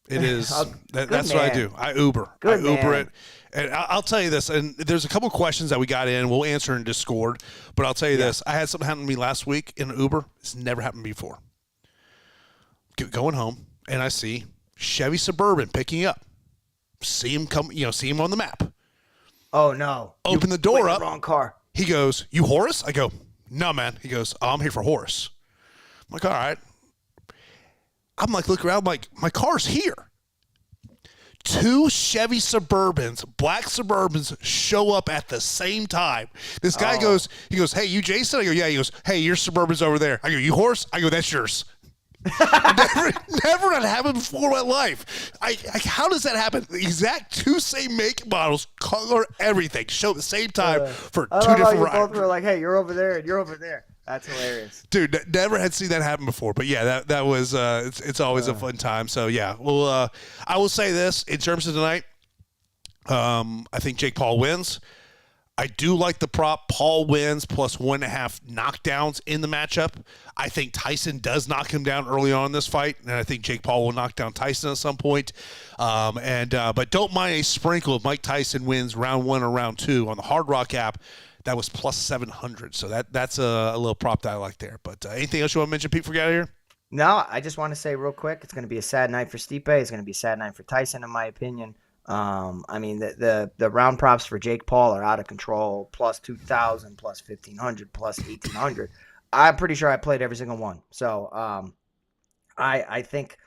It is. That's man. what I do. I Uber. Uber it. And I'll tell you this, and there's a couple questions that we got in. We'll answer in Discord, but I'll tell you this. I had something happen to me last week in an Uber. It's never happened before. Going home, and I see Chevy Suburban picking up. See him come, see him on the map. Oh, no. Open the door up. Wrong car. He goes, "You Horace?" I go, "No, man." He goes, "I'm here for Horace." I'm like, "All right." I'm like, look around, like, my car's here. 2 Chevy Suburbans, black Suburbans, show up at the same time. This guy goes, "Hey, you Jason?" I go, "Yeah." He goes, "Hey, your Suburban's over there." I go, "You Horse?" I go, "That's yours." never had happened before in my life. How does that happen? The exact 2 same make models, color, everything, show at the same time for 2 different rides. Both were like, "Hey, you're over there and you're over there." That's hilarious, dude. Never had seen that happen before, but yeah, that was it's always a fun time. So yeah, well, I will say this in terms of tonight. I think Jake Paul wins. I do like the prop. Paul wins plus 1.5 knockdowns in the matchup. I think Tyson does knock him down early on in this fight, and I think Jake Paul will knock down Tyson at some point. But don't mind a sprinkle if Mike Tyson wins round 1 or round 2 on the Hard Rock app. That was plus 700, so that's a little prop that I like there. But anything else you want to mention, Pete, before we get out of here? No, I just want to say real quick, it's going to be a sad night for Stipe. It's going to be a sad night for Tyson, in my opinion. I mean, the round props for Jake Paul are out of control. Plus 2,000, plus 1,500, plus 1,800. I'm pretty sure I played every single one. So I think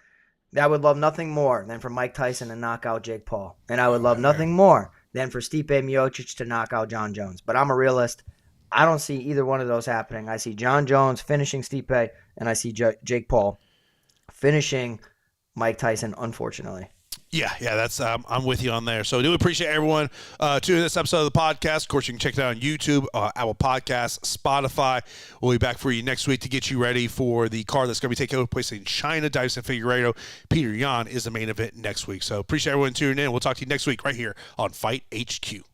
that I would love nothing more than for Mike Tyson to knock out Jake Paul. And I would love nothing more than for Stipe Miocic to knock out Jon Jones. But I'm a realist. I don't see either one of those happening. I see Jon Jones finishing Stipe, and I see Jake Paul finishing Mike Tyson, unfortunately. Yeah, that's I'm with you on there. So do appreciate everyone tuning in this episode of the podcast. Of course, you can check it out on YouTube, Apple Podcasts, Spotify. We'll be back for you next week to get you ready for the card that's going to be taking place in China. Tyson Figueiredo, Peter Yan is the main event next week. So appreciate everyone tuning in. We'll talk to you next week right here on Fight HQ.